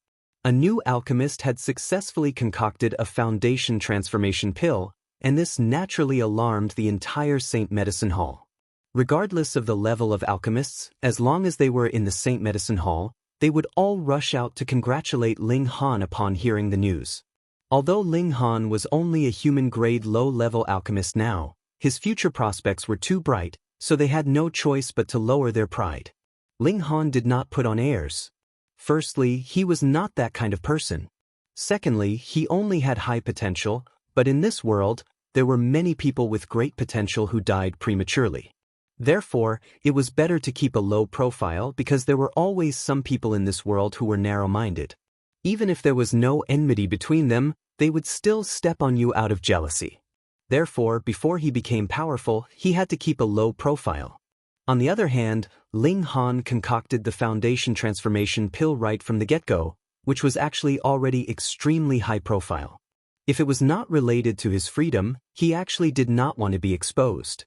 A new alchemist had successfully concocted a foundation transformation pill, and this naturally alarmed the entire Saint Medicine Hall. Regardless of the level of alchemists, as long as they were in the Saint Medicine Hall, they would all rush out to congratulate Ling Han upon hearing the news. Although Ling Han was only a human-grade low-level alchemist now, his future prospects were too bright, so they had no choice but to lower their pride. Ling Han did not put on airs. Firstly, he was not that kind of person. Secondly, he only had high potential, but in this world, there were many people with great potential who died prematurely. Therefore, it was better to keep a low profile because there were always some people in this world who were narrow-minded. Even if there was no enmity between them, they would still step on you out of jealousy. Therefore, before he became powerful, he had to keep a low profile. On the other hand, Ling Han concocted the foundation transformation pill right from the get-go, which was actually already extremely high profile. If it was not related to his freedom, he actually did not want to be exposed.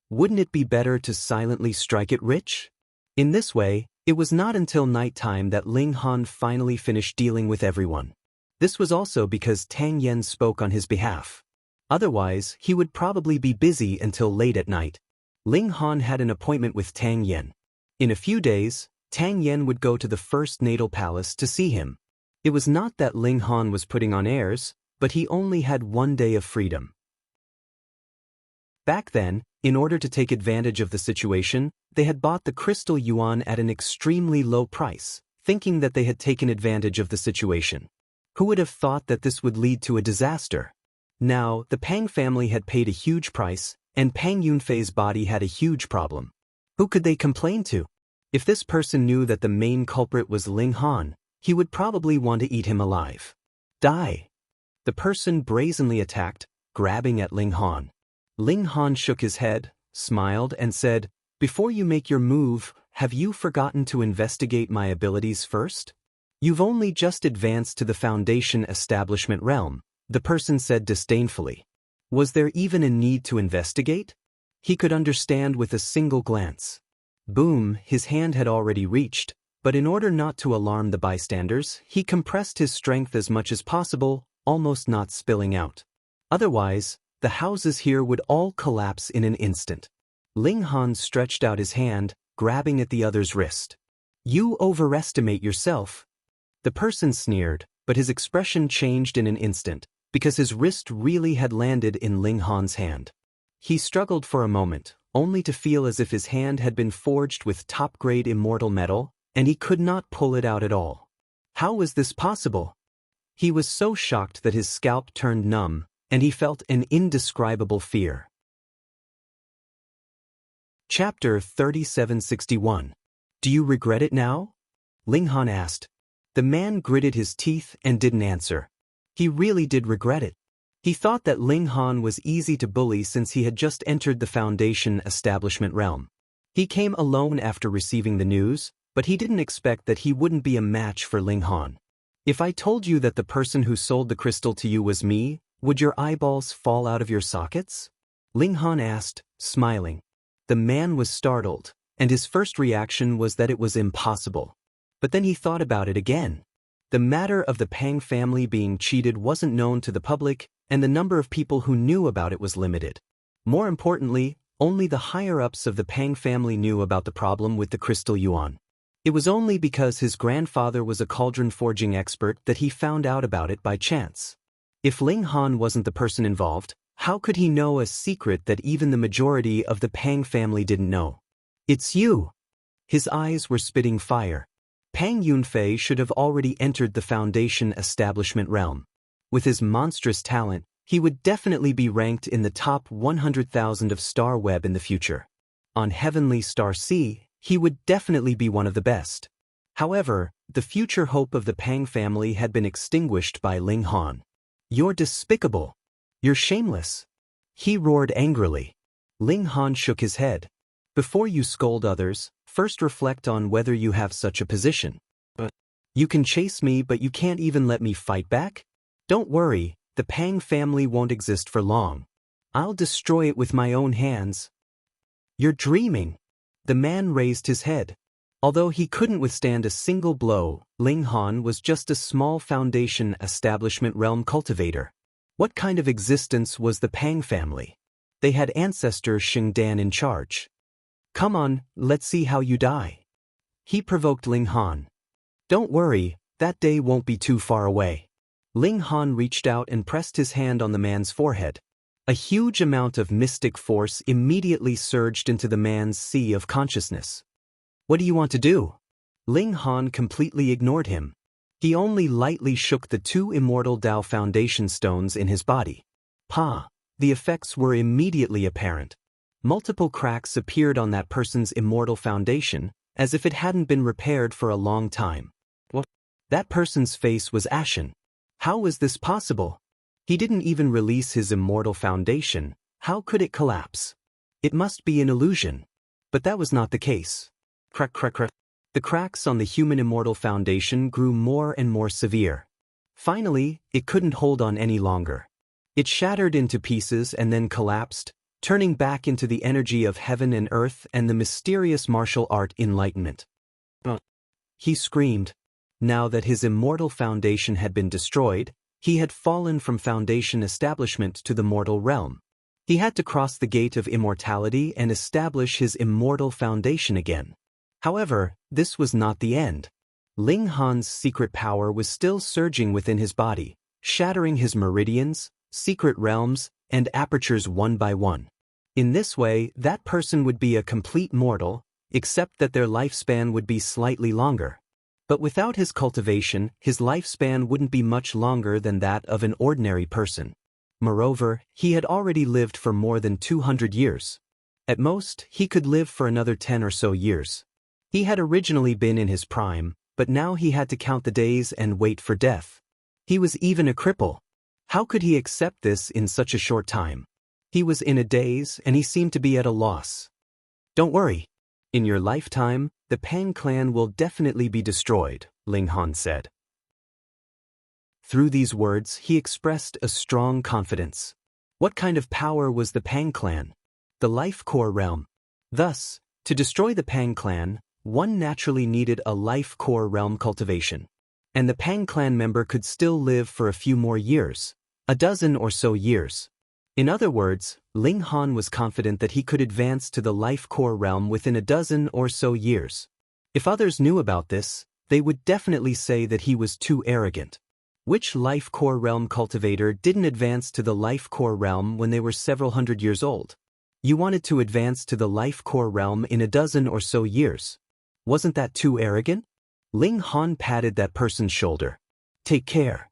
Wouldn't it be better to silently strike it rich? In this way, it was not until nighttime that Ling Han finally finished dealing with everyone. This was also because Tang Yen spoke on his behalf. Otherwise, he would probably be busy until late at night. Ling Han had an appointment with Tang Yen. In a few days, Tang Yen would go to the first natal palace to see him. It was not that Ling Han was putting on airs, but he only had 1 day of freedom. Back then, in order to take advantage of the situation, they had bought the crystal yuan at an extremely low price, thinking that they had taken advantage of the situation. Who would have thought that this would lead to a disaster? Now, the Pang family had paid a huge price, and Pang Yunfei's body had a huge problem. Who could they complain to? If this person knew that the main culprit was Ling Han, he would probably want to eat him alive. Die! The person brazenly attacked, grabbing at Ling Han. Ling Han shook his head, smiled, and said, "Before you make your move, have you forgotten to investigate my abilities first? You've only just advanced to the foundation establishment realm," the person said disdainfully. Was there even a need to investigate? He could understand with a single glance. Boom, his hand had already reached, but in order not to alarm the bystanders, he compressed his strength as much as possible, almost not spilling out. Otherwise, the houses here would all collapse in an instant. Ling Han stretched out his hand, grabbing at the other's wrist. "You overestimate yourself." The person sneered, but his expression changed in an instant, because his wrist really had landed in Ling Han's hand. He struggled for a moment, only to feel as if his hand had been forged with top-grade immortal metal, and he could not pull it out at all. How was this possible? He was so shocked that his scalp turned numb, and he felt an indescribable fear. Chapter 3761. Do you regret it now? Ling Han asked. The man gritted his teeth and didn't answer. He really did regret it. He thought that Ling Han was easy to bully since he had just entered the foundation establishment realm. He came alone after receiving the news, but he didn't expect that he wouldn't be a match for Ling Han. If I told you that the person who sold the crystal to you was me, would your eyeballs fall out of your sockets? Ling Han asked, smiling. The man was startled, and his first reaction was that it was impossible. But then he thought about it again. The matter of the Pang family being cheated wasn't known to the public, and the number of people who knew about it was limited. More importantly, only the higher-ups of the Pang family knew about the problem with the crystal yuan. It was only because his grandfather was a cauldron forging expert that he found out about it by chance. If Ling Han wasn't the person involved, how could he know a secret that even the majority of the Pang family didn't know? It's you! His eyes were spitting fire. Pang Yunfei should have already entered the foundation establishment realm. With his monstrous talent, he would definitely be ranked in the top 100,000 of Star Web in the future. On Heavenly Star C, he would definitely be one of the best. However, the future hope of the Pang family had been extinguished by Ling Han. You're despicable. You're shameless. He roared angrily. Ling Han shook his head. Before you scold others, first reflect on whether you have such a position. You can chase me, but you can't even let me fight back? Don't worry, the Pang family won't exist for long. I'll destroy it with my own hands. You're dreaming. The man raised his head. Although he couldn't withstand a single blow, Ling Han was just a small foundation establishment realm cultivator. What kind of existence was the Pang family? They had ancestor Xingdan in charge. Come on, let's see how you die. He provoked Ling Han. Don't worry, that day won't be too far away. Ling Han reached out and pressed his hand on the man's forehead. A huge amount of mystic force immediately surged into the man's sea of consciousness. What do you want to do? Ling Han completely ignored him. He only lightly shook the two immortal Tao foundation stones in his body. Pa! The effects were immediately apparent. Multiple cracks appeared on that person's immortal foundation, as if it hadn't been repaired for a long time. What? That person's face was ashen. How was this possible? He didn't even release his immortal foundation. How could it collapse? It must be an illusion. But that was not the case. Crack, crack, crack. The cracks on the human immortal foundation grew more and more severe. Finally, it couldn't hold on any longer. It shattered into pieces and then collapsed, turning back into the energy of heaven and earth and the mysterious martial art enlightenment. He screamed. Now that his immortal foundation had been destroyed, he had fallen from foundation establishment to the mortal realm. He had to cross the gate of immortality and establish his immortal foundation again. However, this was not the end. Ling Han's secret power was still surging within his body, shattering his meridians, secret realms, and apertures one by one. In this way, that person would be a complete mortal, except that their lifespan would be slightly longer. But without his cultivation, his lifespan wouldn't be much longer than that of an ordinary person. Moreover, he had already lived for more than 200 years. At most, he could live for another 10 or so years. He had originally been in his prime, but now he had to count the days and wait for death. He was even a cripple. How could he accept this in such a short time? He was in a daze and he seemed to be at a loss. Don't worry. In your lifetime, the Pang clan will definitely be destroyed, Ling Han said. Through these words, he expressed a strong confidence. What kind of power was the Pang clan? The life core realm. Thus, to destroy the Pang clan, one naturally needed a life core realm cultivation. And the Pang clan member could still live for a few more years, a dozen or so years. In other words, Ling Han was confident that he could advance to the life core realm within a dozen or so years. If others knew about this, they would definitely say that he was too arrogant. Which life core realm cultivator didn't advance to the life core realm when they were several hundred years old? You wanted to advance to the life core realm in a dozen or so years. Wasn't that too arrogant? Ling Han patted that person's shoulder. Take care.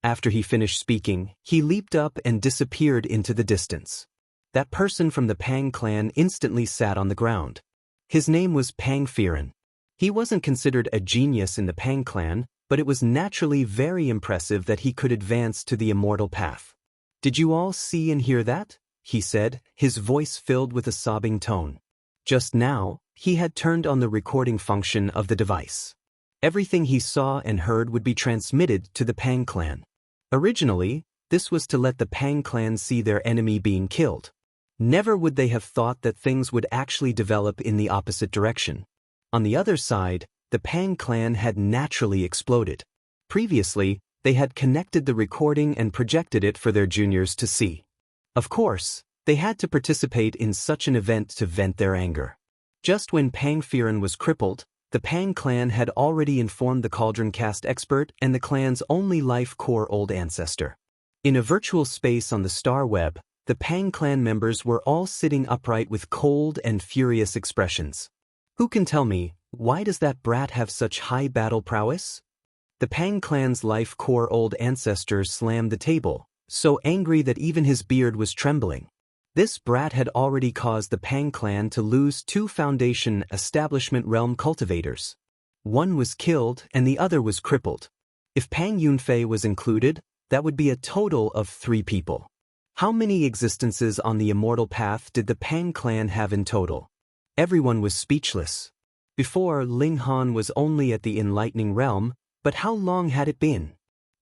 After he finished speaking, he leaped up and disappeared into the distance. That person from the Pang clan instantly sat on the ground. His name was Pang Firen. He wasn't considered a genius in the Pang clan, but it was naturally very impressive that he could advance to the immortal path. Did you all see and hear that? He said, his voice filled with a sobbing tone. Just now, he had turned on the recording function of the device. Everything he saw and heard would be transmitted to the Pang clan. Originally, this was to let the Pang clan see their enemy being killed. Never would they have thought that things would actually develop in the opposite direction. On the other side, the Pang clan had naturally exploded. Previously, they had connected the recording and projected it for their juniors to see. Of course, they had to participate in such an event to vent their anger. Just when Pang Firen was crippled, the Pang clan had already informed the Cauldron Cast expert and the clan's only life core old ancestor. In a virtual space on the star web, the Pang clan members were all sitting upright with cold and furious expressions. Who can tell me, why does that brat have such high battle prowess? The Pang clan's life core old ancestor slammed the table, so angry that even his beard was trembling. This brat had already caused the Pang clan to lose 2 foundation establishment realm cultivators. One was killed and the other was crippled. If Pang Yunfei was included, that would be a total of 3 people. How many existences on the immortal path did the Pang clan have in total? Everyone was speechless. Before, Ling Han was only at the enlightening realm, but how long had it been?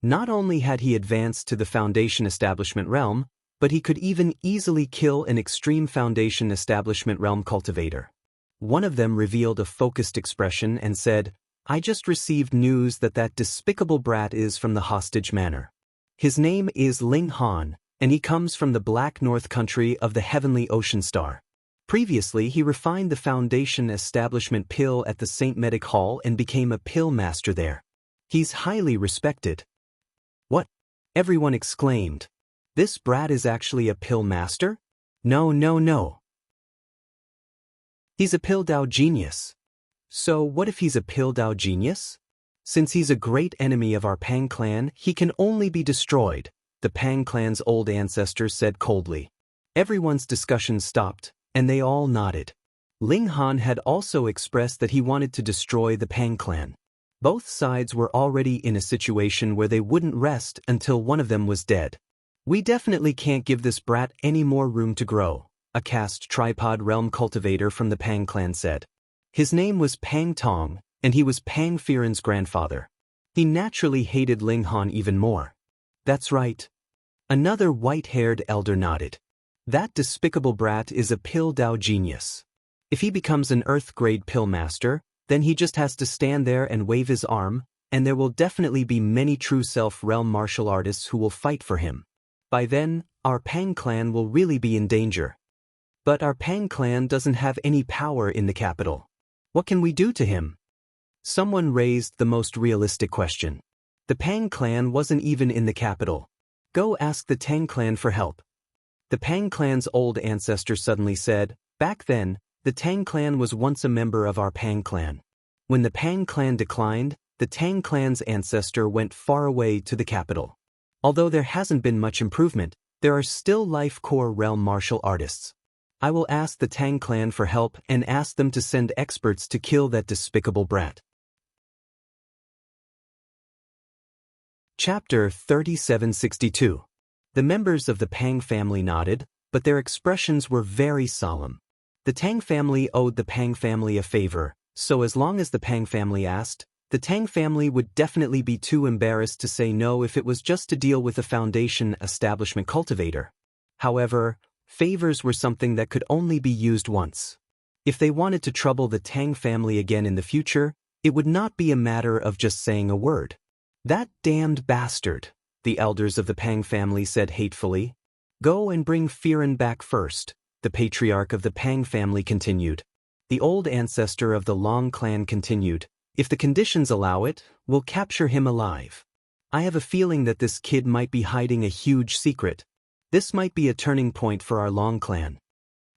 Not only had he advanced to the foundation establishment realm, but he could even easily kill an extreme foundation establishment realm cultivator. One of them revealed a focused expression and said, I just received news that that despicable brat is from the hostage manor. His name is Ling Han, and he comes from the Black North country of the Heavenly Ocean Star. Previously, he refined the Foundation establishment pill at the St. Medic Hall and became a pill master there. He's highly respected. What? Everyone exclaimed. This brat is actually a pill master? No, no, no. He's a Pildow genius. So what if he's a Pildow genius? Since he's a great enemy of our Pang clan, he can only be destroyed, the Pang clan's old ancestor said coldly. Everyone's discussion stopped, and they all nodded. Ling Han had also expressed that he wanted to destroy the Pang clan. Both sides were already in a situation where they wouldn't rest until one of them was dead. We definitely can't give this brat any more room to grow, a cast tripod realm cultivator from the Pang clan said. His name was Pang Tong, and he was Pang Firen's grandfather. He naturally hated Ling Han even more. That's right. Another white-haired elder nodded. That despicable brat is a Pildow genius. If he becomes an Earth-grade pill master, then he just has to stand there and wave his arm, and there will definitely be many true self-realm martial artists who will fight for him. By then, our Pang clan will really be in danger. But our Pang clan doesn't have any power in the capital. What can we do to him? Someone raised the most realistic question. The Pang clan wasn't even in the capital. Go ask the Tang clan for help. The Pang clan's old ancestor suddenly said, back then, the Tang clan was once a member of our Pang clan. When the Pang clan declined, the Tang clan's ancestor went far away to the capital. Although there hasn't been much improvement, there are still life core realm martial artists. I will ask the Tang clan for help and ask them to send experts to kill that despicable brat. Chapter 3762. The members of the Pang family nodded, but their expressions were very solemn. The Tang family owed the Pang family a favor, so as long as the Pang family asked, the Tang family would definitely be too embarrassed to say no if it was just to deal with a Foundation establishment cultivator. However, favors were something that could only be used once. If they wanted to trouble the Tang family again in the future, it would not be a matter of just saying a word. That damned bastard, the elders of the Pang family said hatefully. Go and bring Firen back first, the patriarch of the Pang family continued. The old ancestor of the Long clan continued. If the conditions allow it, we'll capture him alive. I have a feeling that this kid might be hiding a huge secret. This might be a turning point for our Long clan.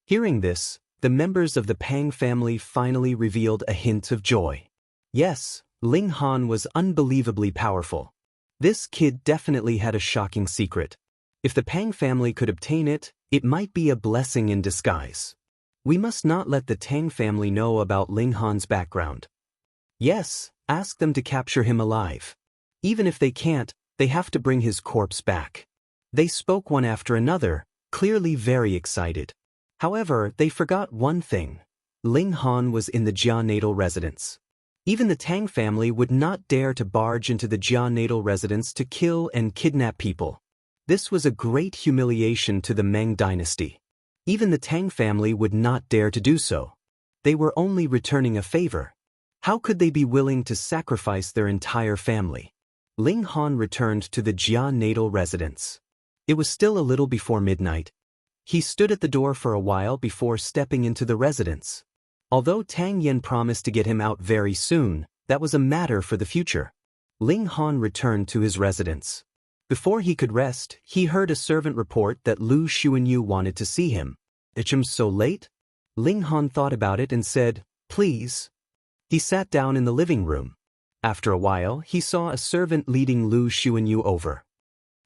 Hearing this, the members of the Pang family finally revealed a hint of joy. Yes, Ling Han was unbelievably powerful. This kid definitely had a shocking secret. If the Pang family could obtain it, it might be a blessing in disguise. We must not let the Tang family know about Ling Han's background. Yes, ask them to capture him alive. Even if they can't, they have to bring his corpse back. They spoke one after another, clearly very excited. However, they forgot one thing. Ling Han was in the Jia natal residence. Even the Tang family would not dare to barge into the Jia natal residence to kill and kidnap people. This was a great humiliation to the Meng dynasty. Even the Tang family would not dare to do so. They were only returning a favor. How could they be willing to sacrifice their entire family? Ling Han returned to the Jia natal residence. It was still a little before midnight. He stood at the door for a while before stepping into the residence. Although Tang Yen promised to get him out very soon, that was a matter for the future. Ling Han returned to his residence. Before he could rest, he heard a servant report that Lu Xuanyu wanted to see him. It's so late? Ling Han thought about it and said, please. He sat down in the living room. After a while, he saw a servant leading Lu Xuanyu over.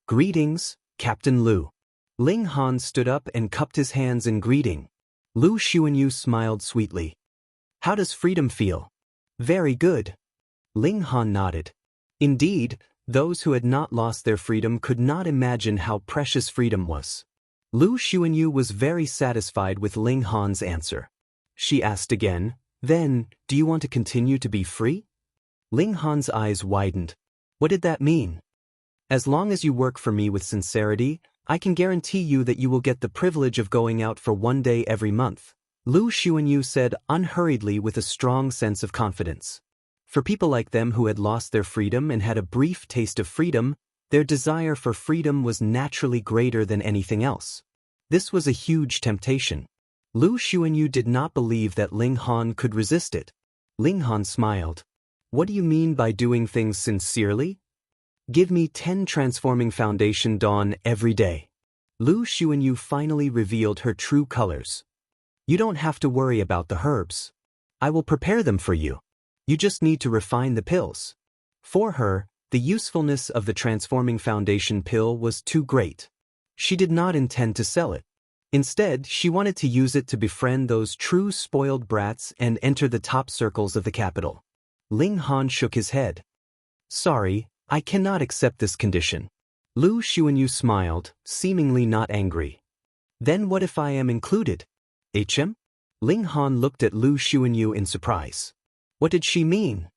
Greetings, Captain Lu. Ling Han stood up and cupped his hands in greeting. Lu Xuanyu smiled sweetly. How does freedom feel? Very good. Ling Han nodded. Indeed, those who had not lost their freedom could not imagine how precious freedom was. Lu Xuanyu was very satisfied with Ling Han's answer. She asked again, then, do you want to continue to be free? Ling Han's eyes widened. What did that mean? As long as you work for me with sincerity, I can guarantee you that you will get the privilege of going out for one day every month, Lu Xuanyu said unhurriedly with a strong sense of confidence. For people like them who had lost their freedom and had a brief taste of freedom, their desire for freedom was naturally greater than anything else. This was a huge temptation. Lu Xuanyu did not believe that Ling Han could resist it. Ling Han smiled. What do you mean by doing things sincerely? Give me 10 transforming foundation dawn every day. Lu Xuanyu finally revealed her true colors. You don't have to worry about the herbs. I will prepare them for you. You just need to refine the pills. For her, the usefulness of the transforming foundation pill was too great. She did not intend to sell it. Instead, she wanted to use it to befriend those true spoiled brats and enter the top circles of the capital. Ling Han shook his head. Sorry, I cannot accept this condition. Lu Xuanyu smiled, seemingly not angry. Then what if I am included? HM? Ling Han looked at Lu Xuanyu in surprise. What did she mean?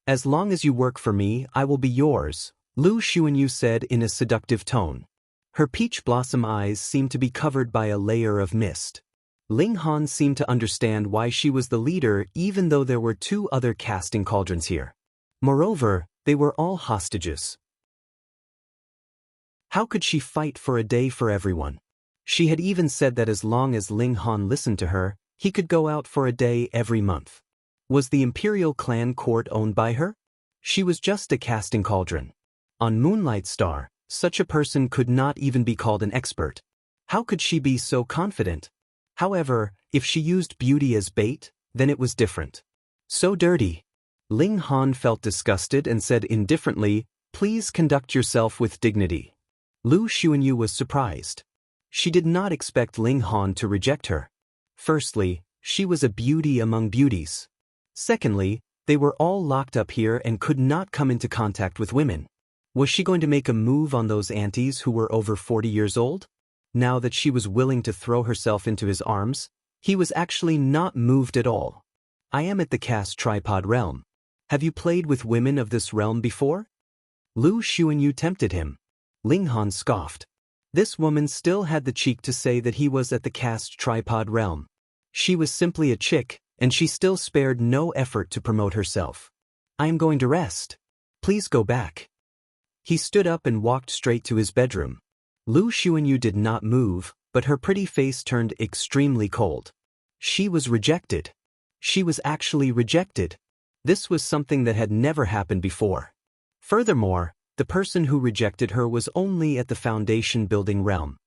As long as you work for me, I will be yours, Lu Xuanyu said in a seductive tone. Her peach blossom eyes seemed to be covered by a layer of mist. Ling Han seemed to understand why she was the leader even though there were 2 other casting cauldrons here. Moreover, they were all hostages. How could she fight for a day for everyone? She had even said that as long as Ling Han listened to her, he could go out for a day every month. Was the Imperial clan court owned by her? She was just a casting cauldron. On Moonlight Star, such a person could not even be called an expert. How could she be so confident? However, if she used beauty as bait, then it was different. So dirty. Ling Han felt disgusted and said indifferently, please conduct yourself with dignity. Lu Xuanyu was surprised. She did not expect Ling Han to reject her. Firstly, she was a beauty among beauties. Secondly, they were all locked up here and could not come into contact with women. Was she going to make a move on those aunties who were over 40 years old? Now that she was willing to throw herself into his arms, he was actually not moved at all. I am at the cast tripod realm. Have you played with women of this realm before? Lu Xuanyu tempted him. Ling Han scoffed. This woman still had the cheek to say that he was at the cast tripod realm. She was simply a chick, and she still spared no effort to promote herself. I am going to rest. Please go back. He stood up and walked straight to his bedroom. Lu Xuanyu did not move, but her pretty face turned extremely cold. She was rejected. She was actually rejected. This was something that had never happened before. Furthermore, the person who rejected her was only at the foundation building realm.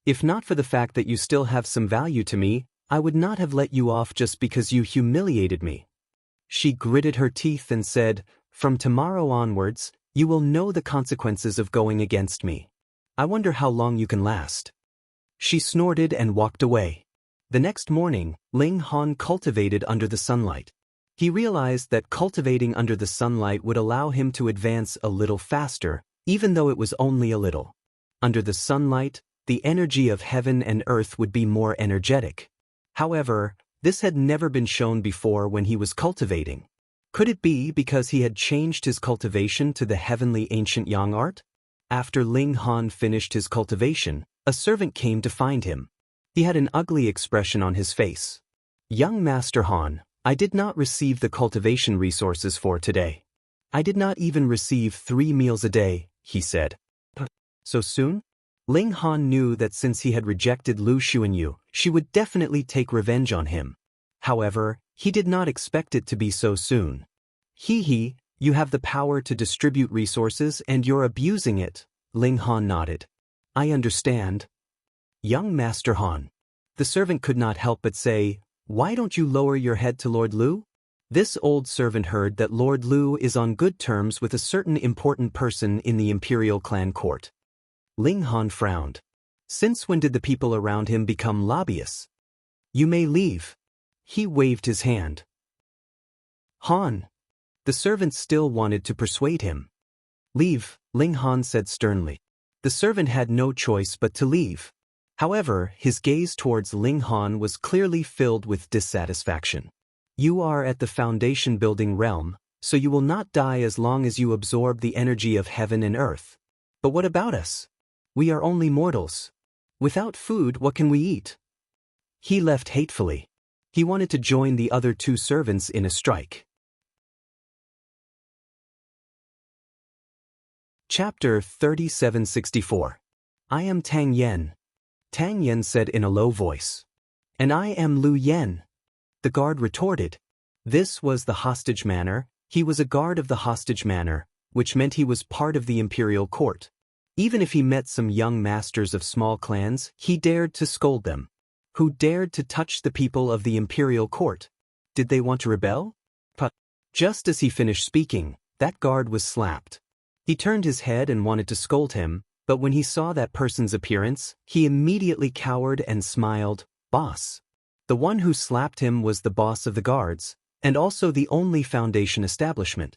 If not for the fact that you still have some value to me, I would not have let you off just because you humiliated me. She gritted her teeth and said, from tomorrow onwards, you will know the consequences of going against me. I wonder how long you can last. She snorted and walked away. The next morning, Ling Han cultivated under the sunlight. He realized that cultivating under the sunlight would allow him to advance a little faster, even though it was only a little. Under the sunlight, the energy of heaven and earth would be more energetic. However, this had never been shown before when he was cultivating. Could it be because he had changed his cultivation to the heavenly ancient yang art? After Ling Han finished his cultivation, a servant came to find him. He had an ugly expression on his face. Young Master Han, I did not receive the cultivation resources for today. I did not even receive 3 meals a day, he said. So soon? Ling Han knew that since he had rejected Lu Xuanyu, she would definitely take revenge on him. However, he did not expect it to be so soon. You have the power to distribute resources and you're abusing it, Ling Han nodded. I understand. Young Master Han. The servant could not help but say, why don't you lower your head to Lord Lu? This old servant heard that Lord Lu is on good terms with a certain important person in the Imperial clan court. Ling Han frowned. Since when did the people around him become lobbyists? You may leave. He waved his hand. Han. The servant still wanted to persuade him. Leave, Ling Han said sternly. The servant had no choice but to leave. However, his gaze towards Ling Han was clearly filled with dissatisfaction. You are at the foundation building realm, so you will not die as long as you absorb the energy of heaven and earth. But what about us? We are only mortals. Without food, what can we eat? He left hatefully. He wanted to join the other 2 servants in a strike. Chapter 3764. I am Tang Yen. Tang Yen said in a low voice. And I am Lu Yen, the guard retorted. This was the hostage manor. He was a guard of the hostage manor, which meant he was part of the imperial court. Even if he met some young masters of small clans, he dared to scold them. Who dared to touch the people of the imperial court? Did they want to rebel? But just as he finished speaking, that guard was slapped. He turned his head and wanted to scold him, but when he saw that person's appearance, he immediately cowered and smiled. Boss. The one who slapped him was the boss of the guards, and also the only Foundation establishment.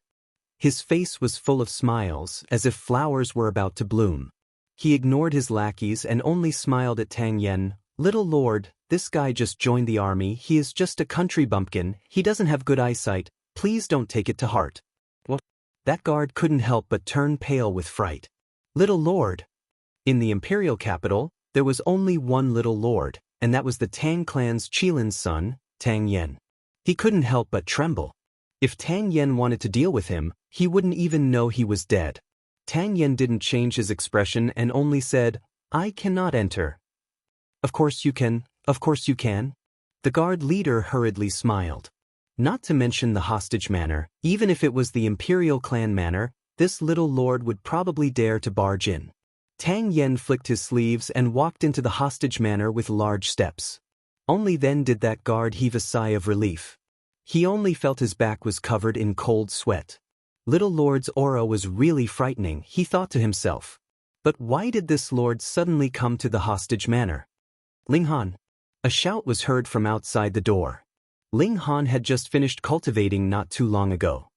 His face was full of smiles, as if flowers were about to bloom. He ignored his lackeys and only smiled at Tang Yen. Little lord, this guy just joined the army. He is just a country bumpkin. He doesn't have good eyesight. Please don't take it to heart. What? That guard couldn't help but turn pale with fright. Little lord. In the imperial capital, there was only one little lord, and that was the Tang clan's Qilin's son, Tang Yen. He couldn't help but tremble. If Tang Yen wanted to deal with him, he wouldn't even know he was dead. Tang Yen didn't change his expression and only said, I cannot enter. Of course you can, of course you can. The guard leader hurriedly smiled. Not to mention the hostage manor, even if it was the imperial clan manor, this little lord would probably dare to barge in. Tang Yen flicked his sleeves and walked into the hostage manor with large steps. Only then did that guard heave a sigh of relief. He only felt his back was covered in cold sweat. Little lord's aura was really frightening, he thought to himself. But why did this lord suddenly come to the hostage manor? Ling Han. A shout was heard from outside the door. Ling Han had just finished cultivating not too long ago.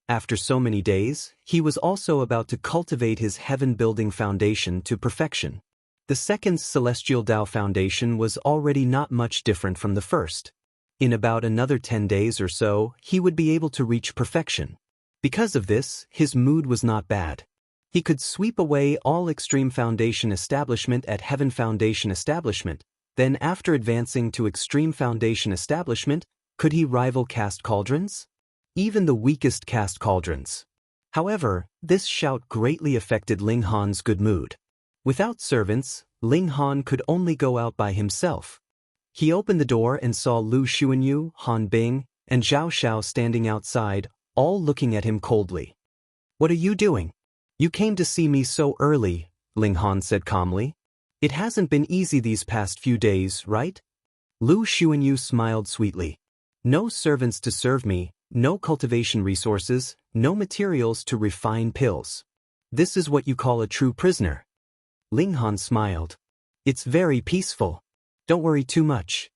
After so many days, he was also about to cultivate his heaven-building foundation to perfection. The second Celestial Tao foundation was already not much different from the first. In about another 10 days or so, he would be able to reach perfection. Because of this, his mood was not bad. He could sweep away all Extreme Foundation Establishment at Heaven Foundation Establishment, then after advancing to Extreme Foundation Establishment, could he rival caste cauldrons? Even the weakest caste cauldrons. However, this shout greatly affected Ling Han's good mood. Without servants, Ling Han could only go out by himself. He opened the door and saw Lu Xuanyu, Han Bing, and Zhao Xiao standing outside, all looking at him coldly. What are you doing? You came to see me so early, Ling Han said calmly. It hasn't been easy these past few days, right? Lu Xuanyu smiled sweetly. No servants to serve me, no cultivation resources, no materials to refine pills. This is what you call a true prisoner. Ling Han smiled. It's very peaceful. Don't worry too much.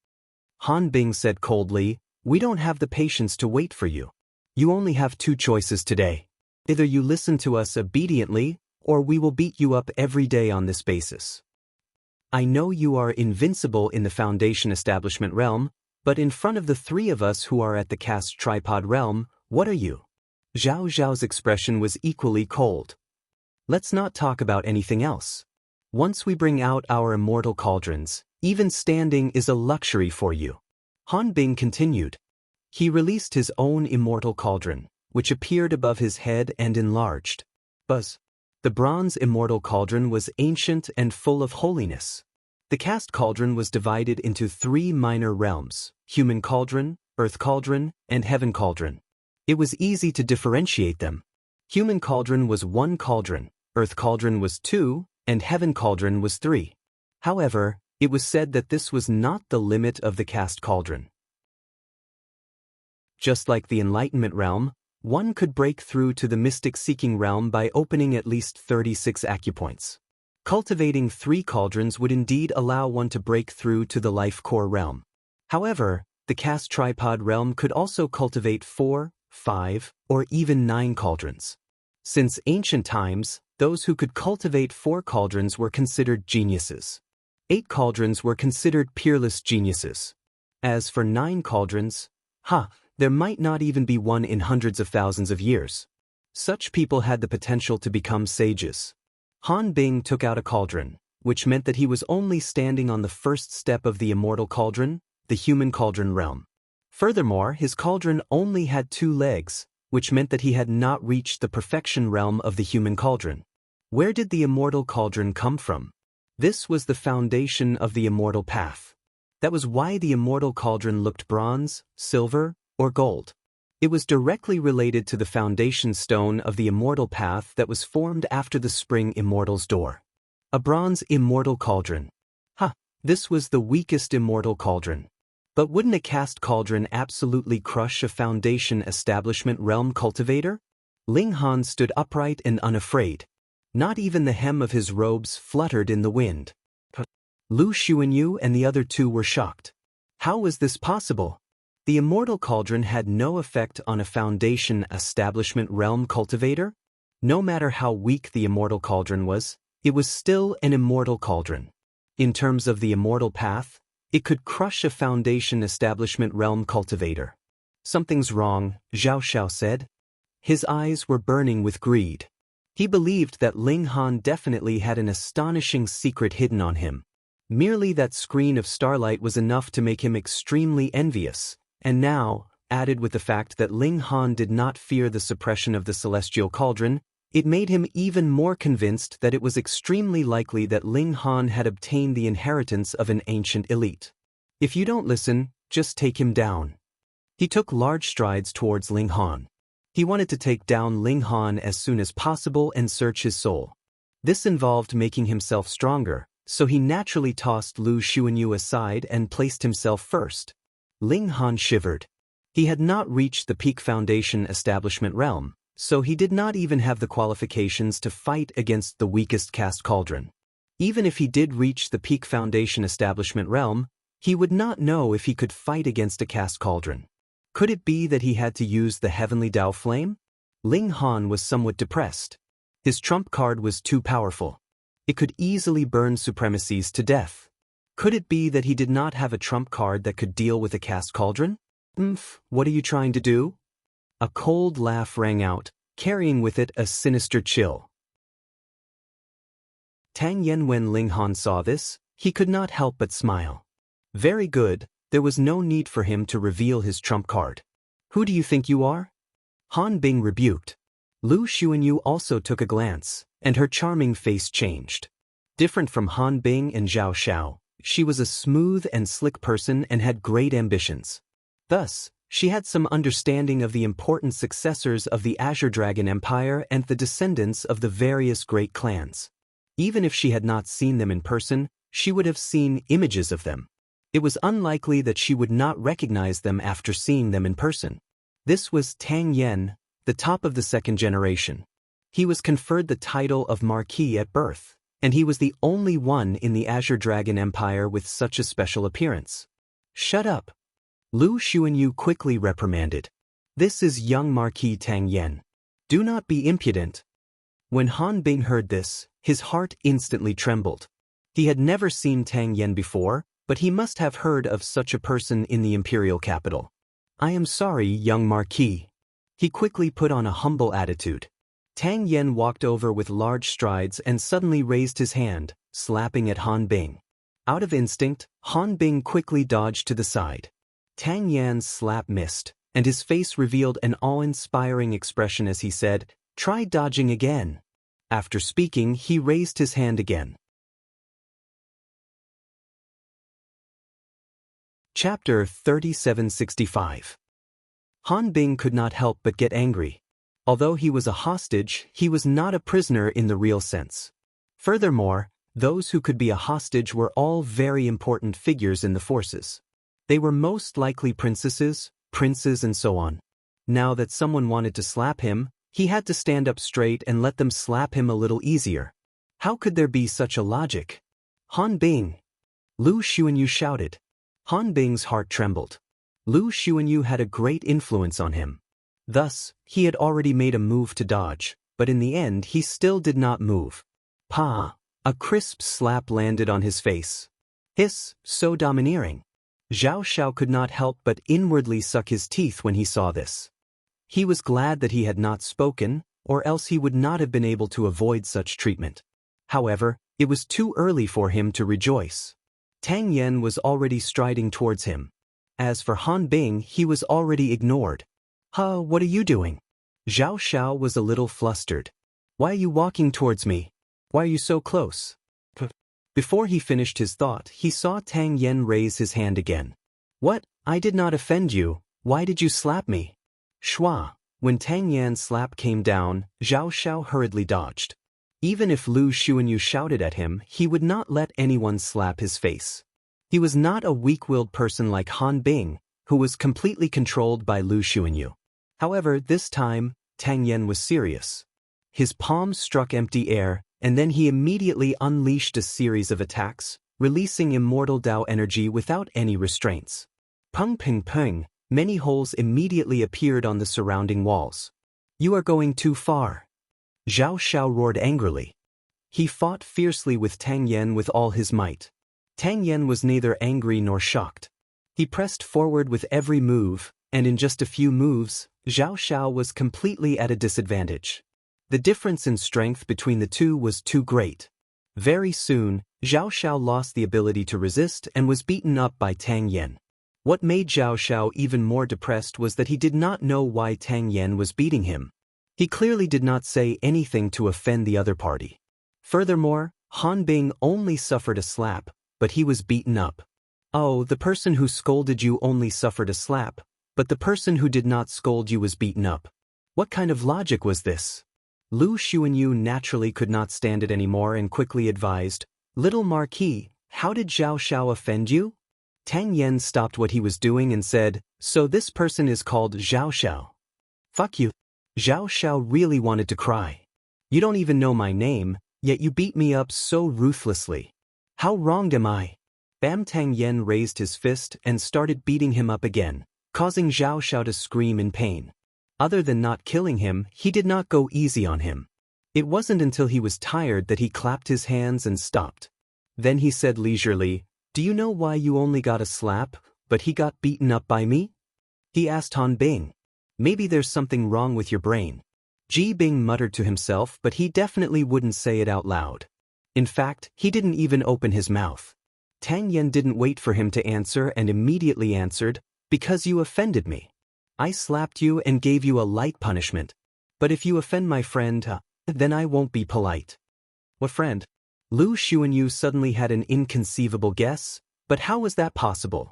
Han Bing said coldly, we don't have the patience to wait for you. You only have two choices today. Either you listen to us obediently, or we will beat you up every day on this basis. I know you are invincible in the Foundation Establishment realm, but in front of the three of us who are at the Caste Tripod realm, what are you? Zhao Zhao's expression was equally cold. Let's not talk about anything else. Once we bring out our immortal cauldrons, even standing is a luxury for you. Han Bing continued. He released his own immortal cauldron, which appeared above his head and enlarged. Buzz. The bronze immortal cauldron was ancient and full of holiness. The caste cauldron was divided into 3 minor realms, human cauldron, earth cauldron, and heaven cauldron. It was easy to differentiate them. Human cauldron was 1 cauldron, earth cauldron was 2, and heaven cauldron was 3. However, it was said that this was not the limit of the caste cauldron. Just like the enlightenment realm, one could break through to the mystic-seeking realm by opening at least 36 acupoints. Cultivating 3 cauldrons would indeed allow one to break through to the life core realm. However, the caste tripod realm could also cultivate 4, 5, or even 9 cauldrons. Since ancient times, those who could cultivate 4 cauldrons were considered geniuses. 8 cauldrons were considered peerless geniuses. As for 9 cauldrons, there might not even be one in hundreds of thousands of years. Such people had the potential to become sages. Han Bing took out a cauldron, which meant that he was only standing on the first step of the immortal cauldron, the human cauldron realm. Furthermore, his cauldron only had 2 legs, which meant that he had not reached the perfection realm of the human cauldron. Where did the immortal cauldron come from? This was the foundation of the immortal path. That was why the immortal cauldron looked bronze, silver, or gold. It was directly related to the foundation stone of the immortal path that was formed after the spring immortal's door. A bronze immortal cauldron. This was the weakest immortal cauldron. But wouldn't a cast cauldron absolutely crush a foundation establishment realm cultivator? Ling Han stood upright and unafraid. Not even the hem of his robes fluttered in the wind. Lu Xuanyu and the other two were shocked. How was this possible? The immortal cauldron had no effect on a foundation establishment realm cultivator? No matter how weak the immortal cauldron was, it was still an immortal cauldron. In terms of the immortal path, it could crush a foundation establishment realm cultivator. Something's wrong, Zhao Xiao said. His eyes were burning with greed. He believed that Ling Han definitely had an astonishing secret hidden on him. Merely that screen of starlight was enough to make him extremely envious, and now, added with the fact that Ling Han did not fear the suppression of the celestial cauldron, it made him even more convinced that it was extremely likely that Ling Han had obtained the inheritance of an ancient elite. If you don't listen, just take him down. He took large strides towards Ling Han. He wanted to take down Ling Han as soon as possible and search his soul. This involved making himself stronger, so he naturally tossed Lu Xuanyu aside and placed himself first. Ling Han shivered. He had not reached the peak foundation establishment realm, so he did not even have the qualifications to fight against the weakest cast cauldron. Even if he did reach the peak foundation establishment realm, he would not know if he could fight against a cast cauldron. Could it be that he had to use the heavenly Dao flame? Ling Han was somewhat depressed. His trump card was too powerful. It could easily burn supremacies to death. Could it be that he did not have a trump card that could deal with a cast cauldron? What are you trying to do? A cold laugh rang out, carrying with it a sinister chill. Tang Yen, when Ling Han saw this, he could not help but smile. Very good, there was no need for him to reveal his trump card. Who do you think you are? Han Bing rebuked. Lu Xuanyu also took a glance, and her charming face changed. Different from Han Bing and Zhao Xiao, she was a smooth and slick person and had great ambitions. Thus, she had some understanding of the important successors of the Azure Dragon Empire and the descendants of the various great clans. Even if she had not seen them in person, she would have seen images of them. It was unlikely that she would not recognize them after seeing them in person. This was Tang Yen, the top of the second generation. He was conferred the title of Marquis at birth, and he was the only one in the Azure Dragon Empire with such a special appearance. Shut up! Lu Xuanyu quickly reprimanded. This is young Marquis Tang Yen. Do not be impudent. When Han Bing heard this, his heart instantly trembled. He had never seen Tang Yen before, but he must have heard of such a person in the imperial capital. I am sorry, young Marquis. He quickly put on a humble attitude. Tang Yen walked over with large strides and suddenly raised his hand, slapping at Han Bing. Out of instinct, Han Bing quickly dodged to the side. Tang Yan's slap missed, and his face revealed an awe-inspiring expression as he said, "Try dodging again." After speaking, he raised his hand again. Chapter 3765. Han Bing could not help but get angry. Although he was a hostage, he was not a prisoner in the real sense. Furthermore, those who could be a hostage were all very important figures in the forces. They were most likely princesses, princes, and so on. Now that someone wanted to slap him, he had to stand up straight and let them slap him a little easier. How could there be such a logic? Han Bing! Lu Xuanyu shouted. Han Bing's heart trembled. Lu Xuanyu had a great influence on him. Thus, he had already made a move to dodge, but in the end he still did not move. Pa! A crisp slap landed on his face. Hiss, so domineering. Zhao Xiao could not help but inwardly suck his teeth when he saw this. He was glad that he had not spoken, or else he would not have been able to avoid such treatment. However, it was too early for him to rejoice. Tang Yen was already striding towards him. As for Han Bing, he was already ignored. What are you doing? Zhao Xiao was a little flustered. Why are you walking towards me? Why are you so close? Before he finished his thought, he saw Tang Yen raise his hand again. What? I did not offend you. Why did you slap me? Shua. When Tang Yan's slap came down, Zhao Xiao hurriedly dodged. Even if Lu Xuanyu shouted at him, he would not let anyone slap his face. He was not a weak-willed person like Han Bing, who was completely controlled by Lu Xuanyu. However, this time, Tang Yen was serious. His palm struck empty air, and then he immediately unleashed a series of attacks, releasing immortal Dao energy without any restraints. Peng ping peng, many holes immediately appeared on the surrounding walls. You are going too far. Zhao Xiao roared angrily. He fought fiercely with Tang Yen with all his might. Tang Yen was neither angry nor shocked. He pressed forward with every move, and in just a few moves, Zhao Xiao was completely at a disadvantage. The difference in strength between the two was too great. Very soon, Zhao Xiao lost the ability to resist and was beaten up by Tang Yen. What made Zhao Xiao even more depressed was that he did not know why Tang Yen was beating him. He clearly did not say anything to offend the other party. Furthermore, Han Bing only suffered a slap, but he was beaten up. Oh, the person who scolded you only suffered a slap, but the person who did not scold you was beaten up. What kind of logic was this? Lu Xuanyu naturally could not stand it anymore and quickly advised, Little Marquis, how did Zhao Xiao offend you? Tang Yen stopped what he was doing and said, so this person is called Zhao Xiao. Fuck you. Zhao Xiao really wanted to cry. You don't even know my name, yet you beat me up so ruthlessly. How wronged am I? Bam. Tang Yen raised his fist and started beating him up again, causing Zhao Xiao to scream in pain. Other than not killing him, he did not go easy on him. It wasn't until he was tired that he clapped his hands and stopped. Then he said leisurely, Do you know why you only got a slap, but he got beaten up by me? He asked Han Bing. Maybe there's something wrong with your brain. Ji Bing muttered to himself, but he definitely wouldn't say it out loud. In fact, he didn't even open his mouth. Tang Yen didn't wait for him to answer and immediately answered, Because you offended me. I slapped you and gave you a light punishment. But if you offend my friend, then I won't be polite. What friend? Lu Xuanyu suddenly had an inconceivable guess, but how was that possible?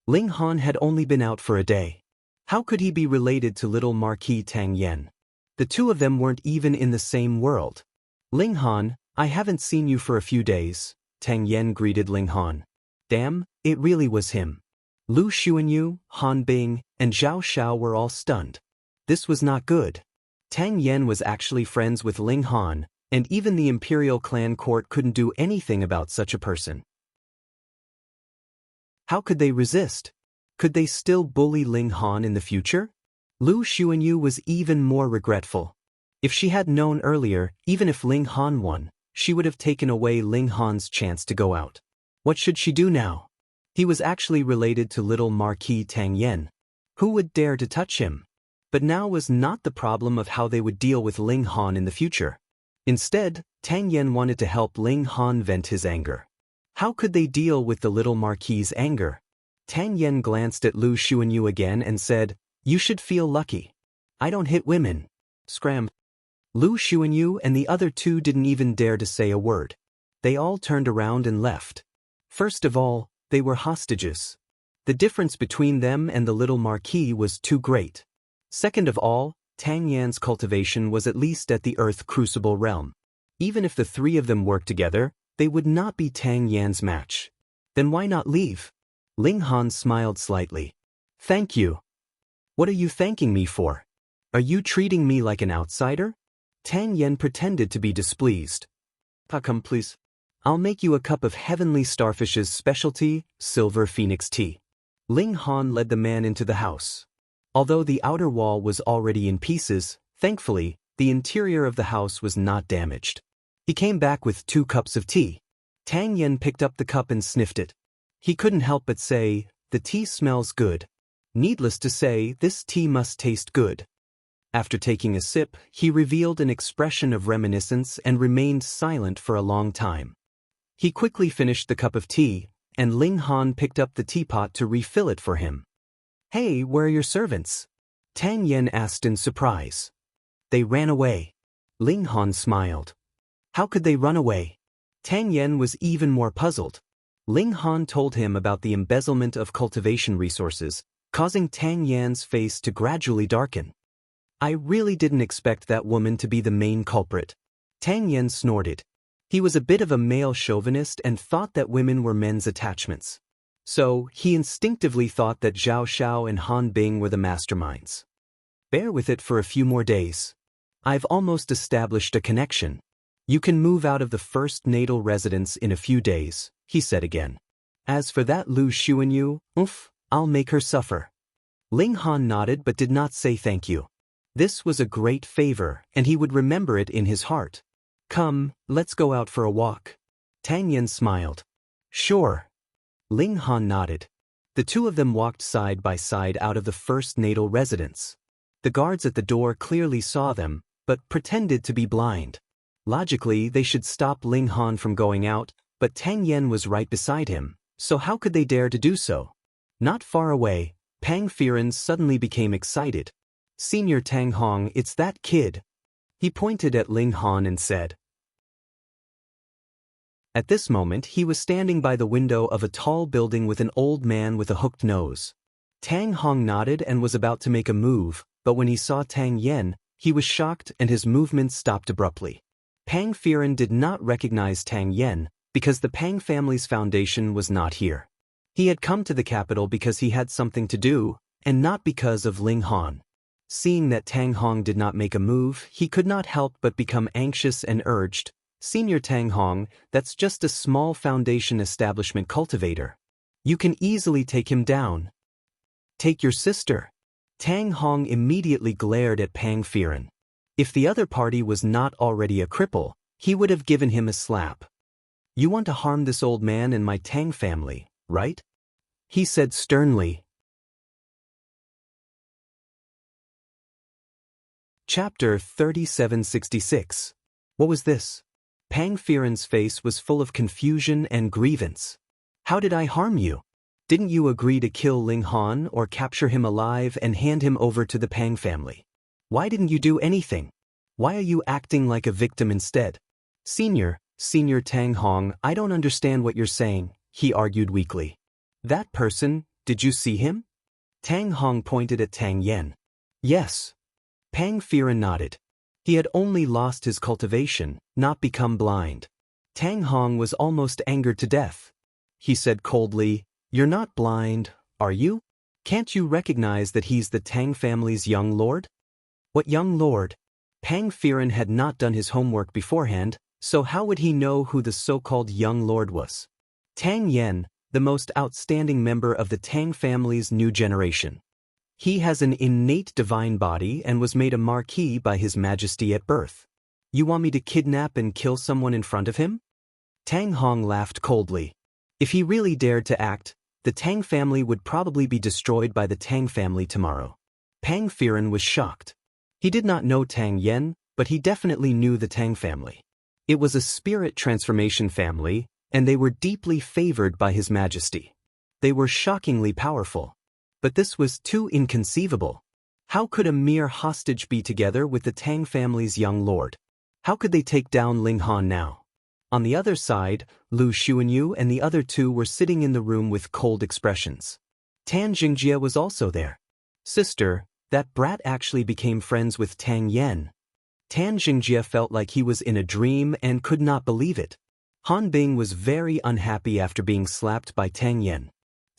Ling Han had only been out for a day. How could he be related to little Marquis Tang Yen? The two of them weren't even in the same world. Ling Han, I haven't seen you for a few days, Tang Yen greeted Ling Han. Damn, it really was him. Lu Xuanyu, Han Bing, and Zhao Xiao were all stunned. This was not good. Tang Yen was actually friends with Ling Han, and even the Imperial Clan Court couldn't do anything about such a person. How could they resist? Could they still bully Ling Han in the future? Lu Xuanyu was even more regretful. If she had known earlier, even if Ling Han won, she would have taken away Ling Han's chance to go out. What should she do now? He was actually related to little Marquis Tang Yen. Who would dare to touch him? But now was not the problem of how they would deal with Ling Han in the future. Instead, Tang Yen wanted to help Ling Han vent his anger. How could they deal with the little Marquis's anger? Tang Yen glanced at Lu Xuanyu again and said, You should feel lucky. I don't hit women. Scram. Lu Xuanyu and the other two didn't even dare to say a word. They all turned around and left. First of all, they were hostages. The difference between them and the little Marquis was too great. Second of all, Tang Yan's cultivation was at least at the Earth Crucible realm. Even if the three of them worked together, they would not be Tang Yan's match. Then why not leave? Ling Han smiled slightly. Thank you. What are you thanking me for? Are you treating me like an outsider? Tang Yen pretended to be displeased. Come please. I'll make you a cup of heavenly starfish's specialty, silver phoenix tea. Ling Han led the man into the house. Although the outer wall was already in pieces, thankfully, the interior of the house was not damaged. He came back with 2 cups of tea. Tang Yen picked up the cup and sniffed it. He couldn't help but say, the tea smells good. Needless to say, this tea must taste good. After taking a sip, he revealed an expression of reminiscence and remained silent for a long time. He quickly finished the cup of tea, and Ling Han picked up the teapot to refill it for him. Hey, where are your servants? Tang Yen asked in surprise. They ran away. Ling Han smiled. How could they run away? Tang Yen was even more puzzled. Ling Han told him about the embezzlement of cultivation resources, causing Tang Yan's face to gradually darken. I really didn't expect that woman to be the main culprit. Tang Yen snorted. He was a bit of a male chauvinist and thought that women were men's attachments. So, he instinctively thought that Zhao Xiao and Han Bing were the masterminds. Bear with it for a few more days. I've almost established a connection. You can move out of the first natal residence in a few days, he said again. As for that Lu Xuanyu, I'll make her suffer. Ling Han nodded but did not say thank you. This was a great favor, and he would remember it in his heart. Come, let's go out for a walk. Tang Yen smiled. Sure. Ling Han nodded. The two of them walked side by side out of the first natal residence. The guards at the door clearly saw them, but pretended to be blind. Logically, they should stop Ling Han from going out, but Tang Yen was right beside him, so how could they dare to do so? Not far away, Pang Firen suddenly became excited. Senior Tang Hong, it's that kid. He pointed at Ling Han and said. At this moment, he was standing by the window of a tall building with an old man with a hooked nose. Tang Hong nodded and was about to make a move, but when he saw Tang Yen, he was shocked and his movements stopped abruptly. Pang Firen did not recognize Tang Yen because the Pang family's foundation was not here. He had come to the capital because he had something to do, and not because of Ling Han. Seeing that Tang Hong did not make a move, he could not help but become anxious and urged, Senior Tang Hong, that's just a small foundation establishment cultivator. You can easily take him down. Take your sister. Tang Hong immediately glared at Pang Firen. If the other party was not already a cripple, he would have given him a slap. You want to harm this old man and my Tang family, right? He said sternly. Chapter 3766. What was this? Pang Firen's face was full of confusion and grievance. How did I harm you? Didn't you agree to kill Ling Han or capture him alive and hand him over to the Pang family? Why didn't you do anything? Why are you acting like a victim instead? Senior Tang Hong, I don't understand what you're saying, he argued weakly. That person, did you see him? Tang Hong pointed at Tang Yen. Yes. Pang Firen nodded. He had only lost his cultivation, not become blind. Tang Hong was almost angered to death. He said coldly, You're not blind, are you? Can't you recognize that he's the Tang family's young lord? What young lord? Pang Firen had not done his homework beforehand, so how would he know who the so-called young lord was? Tang Yen, the most outstanding member of the Tang family's new generation. He has an innate divine body and was made a marquis by His Majesty at birth. You want me to kidnap and kill someone in front of him? Tang Hong laughed coldly. If he really dared to act, the Tang family would probably be destroyed by the Tang family tomorrow. Pang Firen was shocked. He did not know Tang Yen, but he definitely knew the Tang family. It was a spirit transformation family, and they were deeply favored by His Majesty. They were shockingly powerful. But this was too inconceivable. How could a mere hostage be together with the Tang family's young lord? How could they take down Ling Han now? On the other side, Lu Xuanyu and the other two were sitting in the room with cold expressions. Tan Jingjie was also there. Sister, that brat actually became friends with Tang Yen. Tan Jingjie felt like he was in a dream and could not believe it. Han Bing was very unhappy after being slapped by Tang Yen.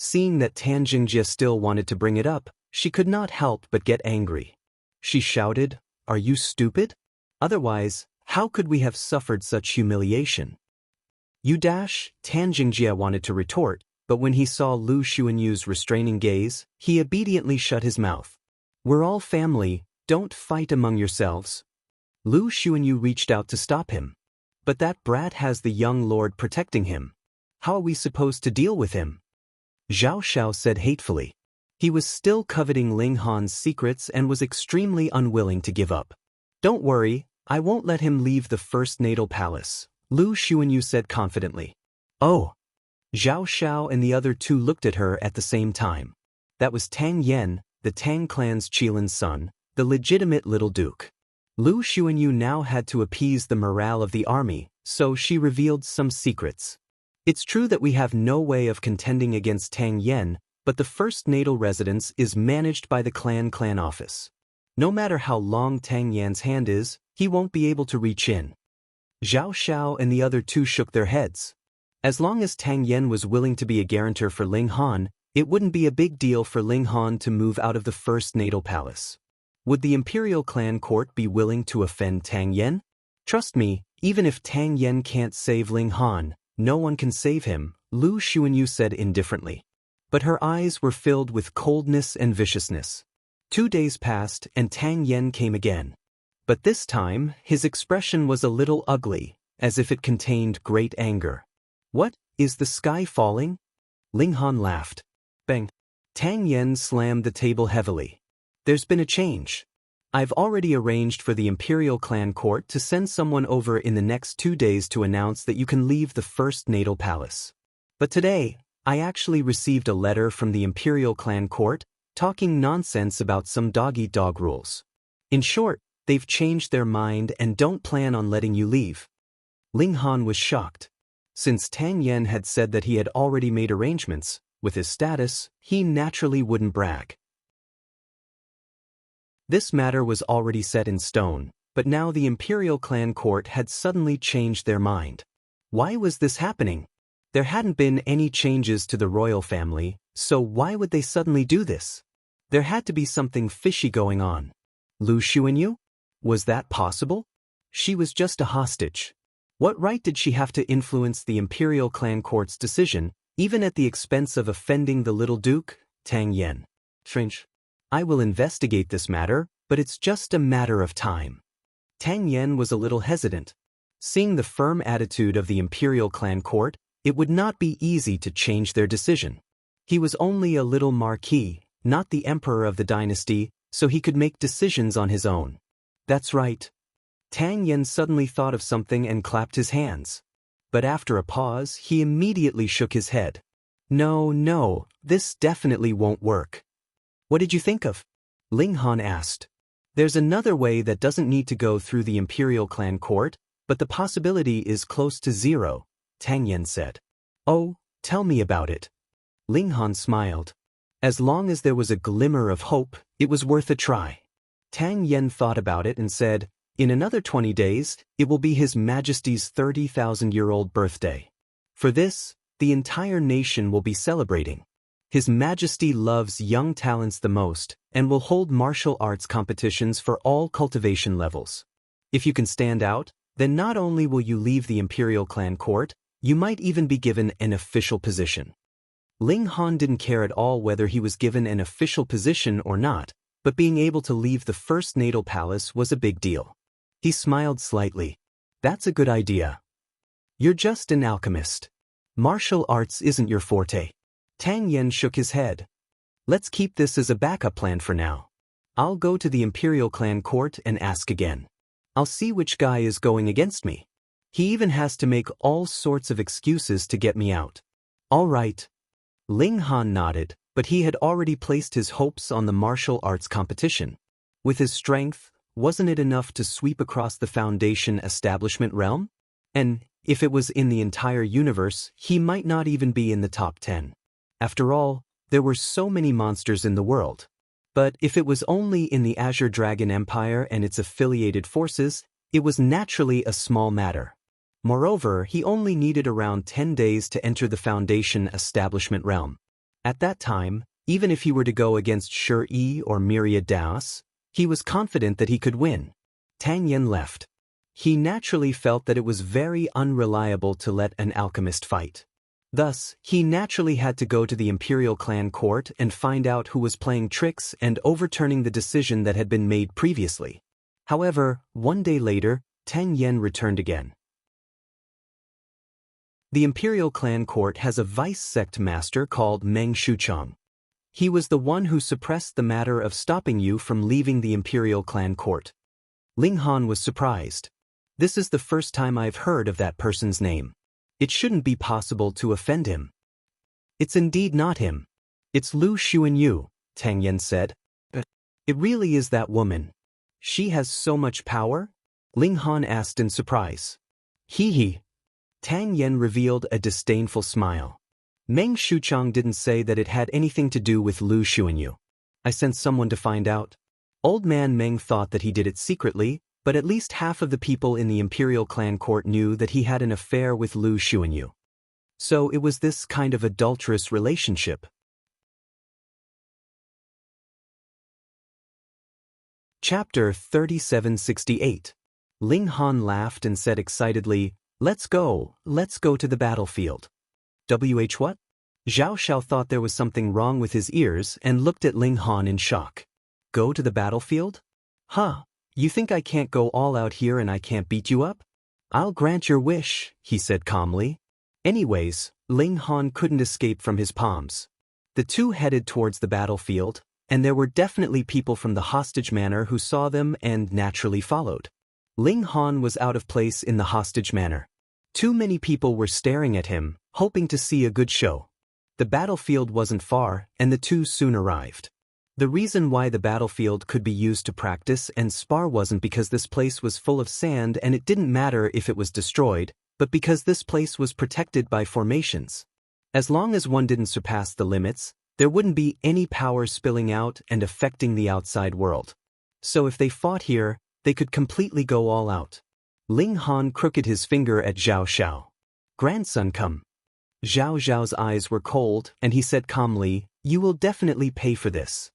Seeing that Tan Jingjie still wanted to bring it up, she could not help but get angry. She shouted, Are you stupid? Otherwise, how could we have suffered such humiliation? Tan Jingjie wanted to retort, but when he saw Lu Xuanyu's restraining gaze, he obediently shut his mouth. We're all family, don't fight among yourselves. Lu Xuanyu reached out to stop him. But that brat has the young lord protecting him. How are we supposed to deal with him? Zhao Xiao said hatefully. He was still coveting Ling Han's secrets and was extremely unwilling to give up. Don't worry, I won't let him leave the first natal palace, Lu Xuanyu said confidently. Oh. Zhao Xiao and the other two looked at her at the same time. That was Tang Yen, the Tang clan's Qilin's son, the legitimate little duke. Lu Xuanyu now had to appease the morale of the army, so she revealed some secrets. It's true that we have no way of contending against Tang Yen, but the first natal residence is managed by the clan office. No matter how long Tang Yan's hand is, he won't be able to reach in. Zhao Xiao and the other two shook their heads. As long as Tang Yen was willing to be a guarantor for Ling Han, it wouldn't be a big deal for Ling Han to move out of the first natal palace. Would the imperial clan court be willing to offend Tang Yen? Trust me, even if Tang Yen can't save Ling Han, no one can save him, Lu Xuanyu said indifferently. But her eyes were filled with coldness and viciousness. 2 days passed and Tang Yen came again. But this time, his expression was a little ugly, as if it contained great anger. What, is the sky falling? Ling Han laughed. Bang. Tang Yen slammed the table heavily. There's been a change. I've already arranged for the imperial clan court to send someone over in the next 2 days to announce that you can leave the first natal palace. But today, I actually received a letter from the imperial clan court, talking nonsense about some dog-eat-dog rules. In short, they've changed their mind and don't plan on letting you leave. Ling Han was shocked. Since Tang Yen had said that he had already made arrangements, with his status, he naturally wouldn't brag. This matter was already set in stone, but now the imperial clan court had suddenly changed their mind. Why was this happening? There hadn't been any changes to the royal family, so why would they suddenly do this? There had to be something fishy going on. Lu Xuanyu? Was that possible? She was just a hostage. What right did she have to influence the imperial clan court's decision, even at the expense of offending the little duke, Tang Yen? Strange. I will investigate this matter, but it's just a matter of time. Tang Yen was a little hesitant. Seeing the firm attitude of the imperial clan court, it would not be easy to change their decision. He was only a little marquis, not the emperor of the dynasty, so he could make decisions on his own. That's right. Tang Yen suddenly thought of something and clapped his hands. But after a pause, he immediately shook his head. No, this definitely won't work. What did you think of? Ling Han asked. There's another way that doesn't need to go through the imperial clan court, but the possibility is close to zero, Tang Yen said. Oh, tell me about it. Ling Han smiled. As long as there was a glimmer of hope, it was worth a try. Tang Yen thought about it and said, in another 20 days, it will be His Majesty's 30,000-year-old birthday. For this, the entire nation will be celebrating. His Majesty loves young talents the most and will hold martial arts competitions for all cultivation levels. If you can stand out, then not only will you leave the imperial clan court, you might even be given an official position. Ling Han didn't care at all whether he was given an official position or not, but being able to leave the first natal palace was a big deal. He smiled slightly. That's a good idea. You're just an alchemist. Martial arts isn't your forte. Tang Yen shook his head. Let's keep this as a backup plan for now. I'll go to the imperial clan court and ask again. I'll see which guy is going against me. He even has to make all sorts of excuses to get me out. All right. Ling Han nodded, but he had already placed his hopes on the martial arts competition. With his strength, wasn't it enough to sweep across the Foundation establishment realm? And, if it was in the entire universe, he might not even be in the top 10. After all, there were so many monsters in the world. But if it was only in the Azure Dragon Empire and its affiliated forces, it was naturally a small matter. Moreover, he only needed around 10 days to enter the Foundation establishment realm. At that time, even if he were to go against Shi or Myriad Daos, he was confident that he could win. Tang Yen left. He naturally felt that it was very unreliable to let an alchemist fight. Thus, he naturally had to go to the imperial clan court and find out who was playing tricks and overturning the decision that had been made previously. However, 1 day later, Tang Yen returned again. The imperial clan court has a vice sect master called Meng Shuchong. He was the one who suppressed the matter of stopping you from leaving the imperial clan court. Ling Han was surprised. This is the first time I've heard of that person's name. It shouldn't be possible to offend him. It's indeed not him. It's Lu Xuanyu, Tang Yen said. It really is that woman. She has so much power? Ling Han asked in surprise. Hee hee. Tang Yen revealed a disdainful smile. Meng Shuchang didn't say that it had anything to do with Lu Xuanyu. I sent someone to find out. Old man Meng thought that he did it secretly, but at least half of the people in the imperial clan court knew that he had an affair with Lu Xuanyu. So it was this kind of adulterous relationship. Chapter 3768. Ling Han laughed and said excitedly, let's go to the battlefield. What? Zhao Xiao thought there was something wrong with his ears and looked at Ling Han in shock. Go to the battlefield? Huh, you think I can't go all out here and I can't beat you up? I'll grant your wish, he said calmly. Anyways, Ling Han couldn't escape from his palms. The two headed towards the battlefield, and there were definitely people from the hostage manor who saw them and naturally followed. Ling Han was out of place in the hostage manor. Too many people were staring at him, hoping to see a good show. The battlefield wasn't far, and the two soon arrived. The reason why the battlefield could be used to practice and spar wasn't because this place was full of sand and it didn't matter if it was destroyed, but because this place was protected by formations. As long as one didn't surpass the limits, there wouldn't be any power spilling out and affecting the outside world. So if they fought here, they could completely go all out. Ling Han crooked his finger at Zhao Xiao. Grandson, come. Zhao Xiao's eyes were cold, and he said calmly, you will definitely pay for this.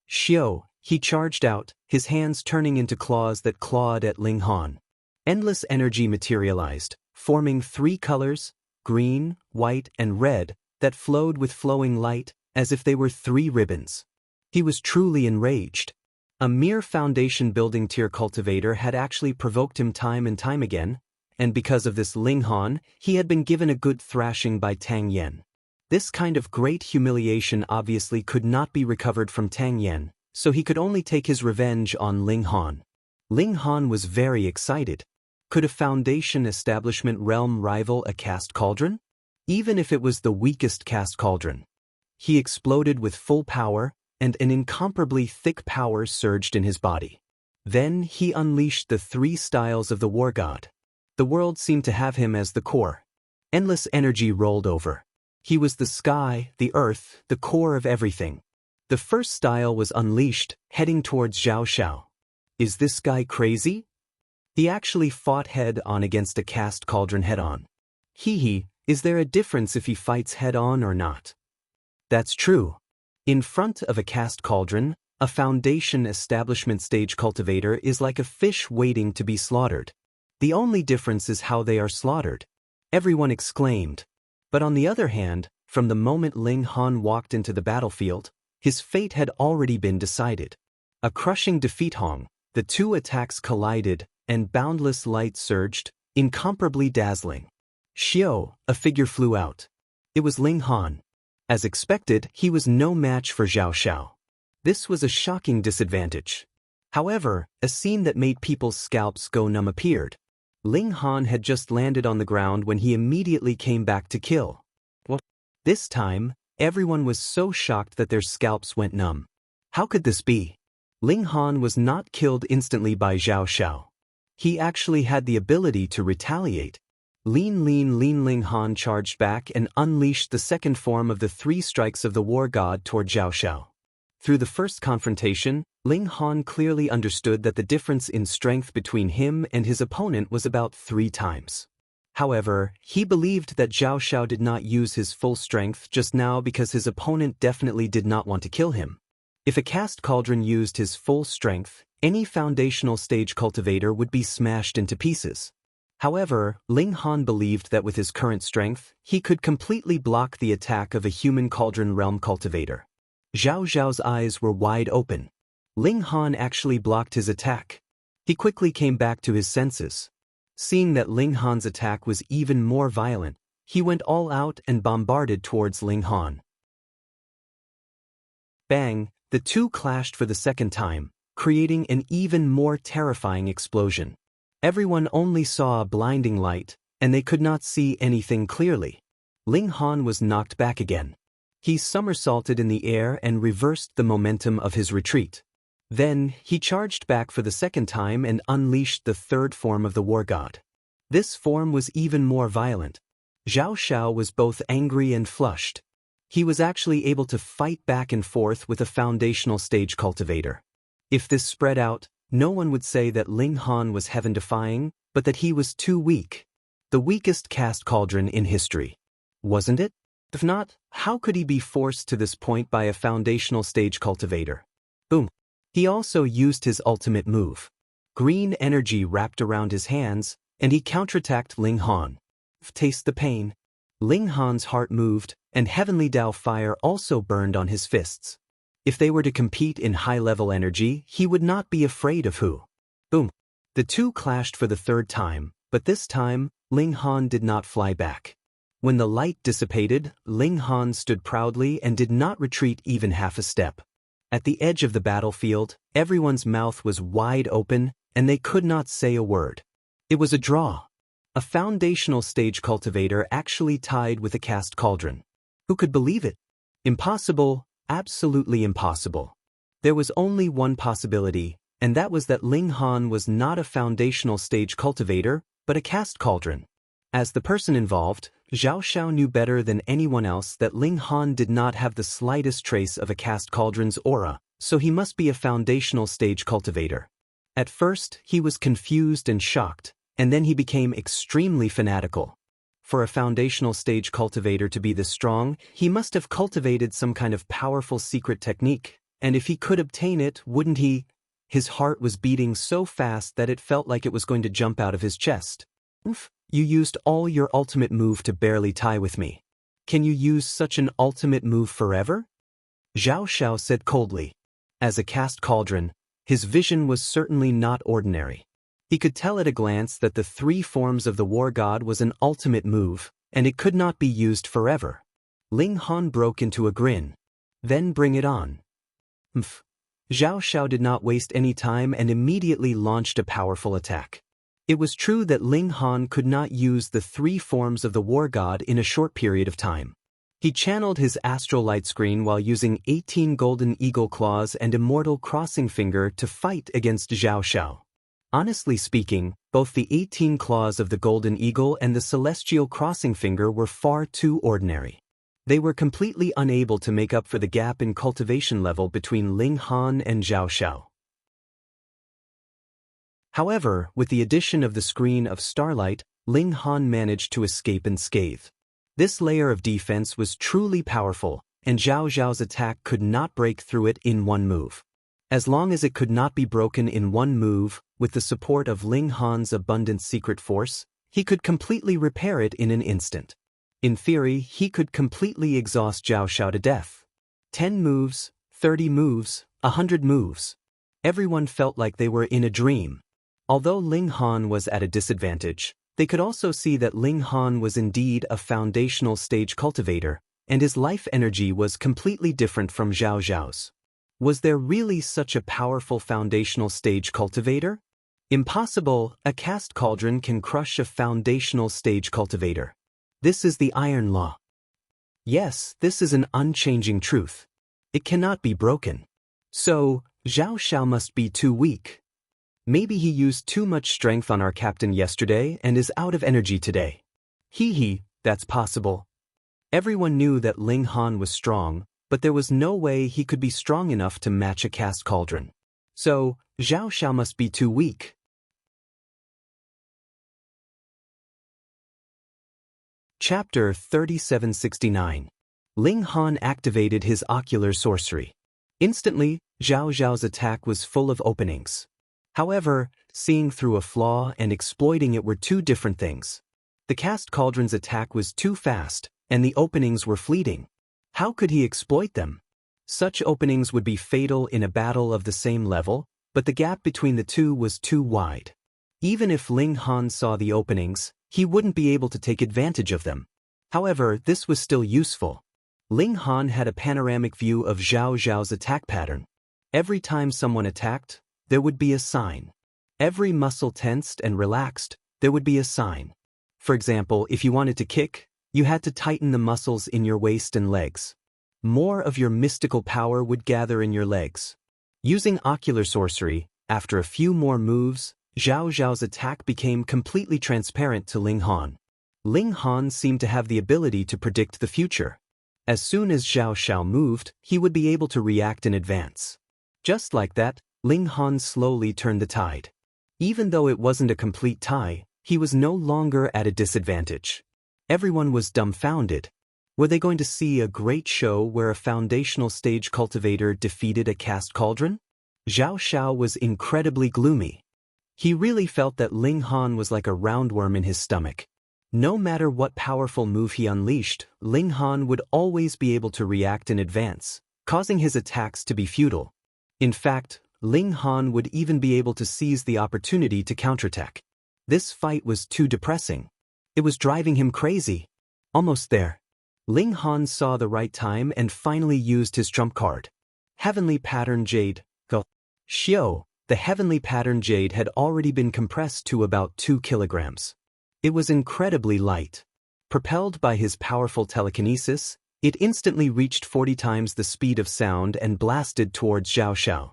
Xiao, he charged out, his hands turning into claws that clawed at Ling Han. Endless energy materialized, forming three colors, green, white, and red, that flowed with flowing light, as if they were three ribbons. He was truly enraged. A mere foundation-building tier cultivator had actually provoked him time and time again, and because of this Ling Han, he had been given a good thrashing by Tang Yen. This kind of great humiliation obviously could not be recovered from Tang Yen, so he could only take his revenge on Ling Han. Ling Han was very excited. Could a foundation establishment realm rival a caste cauldron? Even if it was the weakest caste cauldron. He exploded with full power, and an incomparably thick power surged in his body. Then he unleashed the three styles of the war god. The world seemed to have him as the core. Endless energy rolled over. He was the sky, the earth, the core of everything. The first style was unleashed, heading towards Zhao Xiao. Is this guy crazy? He actually fought head-on against a caste cauldron head-on. Hee, is there a difference if he fights head-on or not? That's true. In front of a caste cauldron, a foundation establishment stage cultivator is like a fish waiting to be slaughtered. The only difference is how they are slaughtered. Everyone exclaimed. But on the other hand, from the moment Ling Han walked into the battlefield, his fate had already been decided. A crushing defeat Hong, the two attacks collided, and boundless light surged, incomparably dazzling. Xiao, a figure flew out. It was Ling Han. As expected, he was no match for Zhao Xiao. This was a shocking disadvantage. However, a scene that made people's scalps go numb appeared. Ling Han had just landed on the ground when he immediately came back to kill. What? This time, everyone was so shocked that their scalps went numb. How could this be? Ling Han was not killed instantly by Zhao Xiao. He actually had the ability to retaliate. Lean Ling Han charged back and unleashed the second form of the three strikes of the war god toward Zhao Xiao. Through the first confrontation, Ling Han clearly understood that the difference in strength between him and his opponent was about 3 times. However, he believed that Zhao Xiao did not use his full strength just now because his opponent definitely did not want to kill him. If a caste cauldron used his full strength, any foundational stage cultivator would be smashed into pieces. However, Ling Han believed that with his current strength, he could completely block the attack of a human cauldron realm cultivator. Zhao Xiao's eyes were wide open. Ling Han actually blocked his attack. He quickly came back to his senses. Seeing that Ling Han's attack was even more violent, he went all out and bombarded towards Ling Han. Bang! The two clashed for the second time, creating an even more terrifying explosion. Everyone only saw a blinding light, and they could not see anything clearly. Ling Han was knocked back again. He somersaulted in the air and reversed the momentum of his retreat. Then, he charged back for the second time and unleashed the third form of the war god. This form was even more violent. Zhao Xiao was both angry and flushed. He was actually able to fight back and forth with a foundational stage cultivator. If this spread out, no one would say that Ling Han was heaven-defying, but that he was too weak. The weakest caste cauldron in history. Wasn't it? If not, how could he be forced to this point by a foundational stage cultivator? Boom. He also used his ultimate move. Green energy wrapped around his hands, and he counterattacked Ling Han. Taste the pain. Ling Han's heart moved, and heavenly Dao fire also burned on his fists. If they were to compete in high-level energy, he would not be afraid of who. Boom. The two clashed for the third time, but this time, Ling Han did not fly back. When the light dissipated, Ling Han stood proudly and did not retreat even half a step. At the edge of the battlefield, everyone's mouth was wide open, and they could not say a word. It was a draw. A foundational stage cultivator actually tied with a caste cauldron. Who could believe it? Impossible, absolutely impossible. There was only one possibility, and that was that Ling Han was not a foundational stage cultivator, but a caste cauldron. As the person involved, Zhao Xiao knew better than anyone else that Ling Han did not have the slightest trace of a caste cauldron's aura, so he must be a foundational stage cultivator. At first, he was confused and shocked, and then he became extremely fanatical. For a foundational stage cultivator to be this strong, he must have cultivated some kind of powerful secret technique, and if he could obtain it, wouldn't he? His heart was beating so fast that it felt like it was going to jump out of his chest. Oof. You used all your ultimate move to barely tie with me. Can you use such an ultimate move forever? Zhao Xiao said coldly. As a caste cauldron, his vision was certainly not ordinary. He could tell at a glance that the three forms of the war god was an ultimate move, and it could not be used forever. Ling Han broke into a grin. Then bring it on. Zhao Xiao did not waste any time and immediately launched a powerful attack. It was true that Ling Han could not use the three forms of the war god in a short period of time. He channeled his astral light screen while using 18 golden eagle claws and immortal crossing finger to fight against Zhao Xiao. Honestly speaking, both the 18 claws of the golden eagle and the celestial crossing finger were far too ordinary. They were completely unable to make up for the gap in cultivation level between Ling Han and Zhao Xiao. However, with the addition of the screen of starlight, Ling Han managed to escape unscathed. This layer of defense was truly powerful, and Zhao Xiao's attack could not break through it in one move. As long as it could not be broken in one move, with the support of Ling Han's abundant secret force, he could completely repair it in an instant. In theory, he could completely exhaust Zhao Xiao to death. 10 moves, 30 moves, 100 moves. Everyone felt like they were in a dream. Although Ling Han was at a disadvantage, they could also see that Ling Han was indeed a foundational stage cultivator, and his life energy was completely different from Zhao Xiao's. Was there really such a powerful foundational stage cultivator? Impossible, a caste cauldron can crush a foundational stage cultivator. This is the iron law. Yes, this is an unchanging truth. It cannot be broken. So, Zhao Xiao must be too weak. Maybe he used too much strength on our captain yesterday and is out of energy today. That's possible. Everyone knew that Ling Han was strong, but there was no way he could be strong enough to match a caste cauldron. So, Zhao Xiao must be too weak. Chapter 3769. Ling Han activated his ocular sorcery. Instantly, Zhao Xiao's attack was full of openings. However, seeing through a flaw and exploiting it were two different things. The caste cauldron's attack was too fast, and the openings were fleeting. How could he exploit them? Such openings would be fatal in a battle of the same level, but the gap between the two was too wide. Even if Ling Han saw the openings, he wouldn't be able to take advantage of them. However, this was still useful. Ling Han had a panoramic view of Zhao Xiao's attack pattern. Every time someone attacked, there would be a sign. Every muscle tensed and relaxed, there would be a sign. For example, if you wanted to kick, you had to tighten the muscles in your waist and legs. More of your mystical power would gather in your legs. Using ocular sorcery, after a few more moves, Zhao Zhao's attack became completely transparent to Ling Han. Ling Han seemed to have the ability to predict the future. As soon as Zhao Xiao moved, he would be able to react in advance. Just like that, Ling Han slowly turned the tide. Even though it wasn't a complete tie, he was no longer at a disadvantage. Everyone was dumbfounded. Were they going to see a great show where a foundational stage cultivator defeated a caste cauldron? Zhao Xiao was incredibly gloomy. He really felt that Ling Han was like a roundworm in his stomach. No matter what powerful move he unleashed, Ling Han would always be able to react in advance, causing his attacks to be futile. In fact, Ling Han would even be able to seize the opportunity to counterattack. This fight was too depressing. It was driving him crazy. Almost there. Ling Han saw the right time and finally used his trump card. Heavenly Pattern Jade. Go. Xiao, the Heavenly Pattern Jade had already been compressed to about 2 kilograms. It was incredibly light. Propelled by his powerful telekinesis, it instantly reached 40 times the speed of sound and blasted towards Zhao Xiao.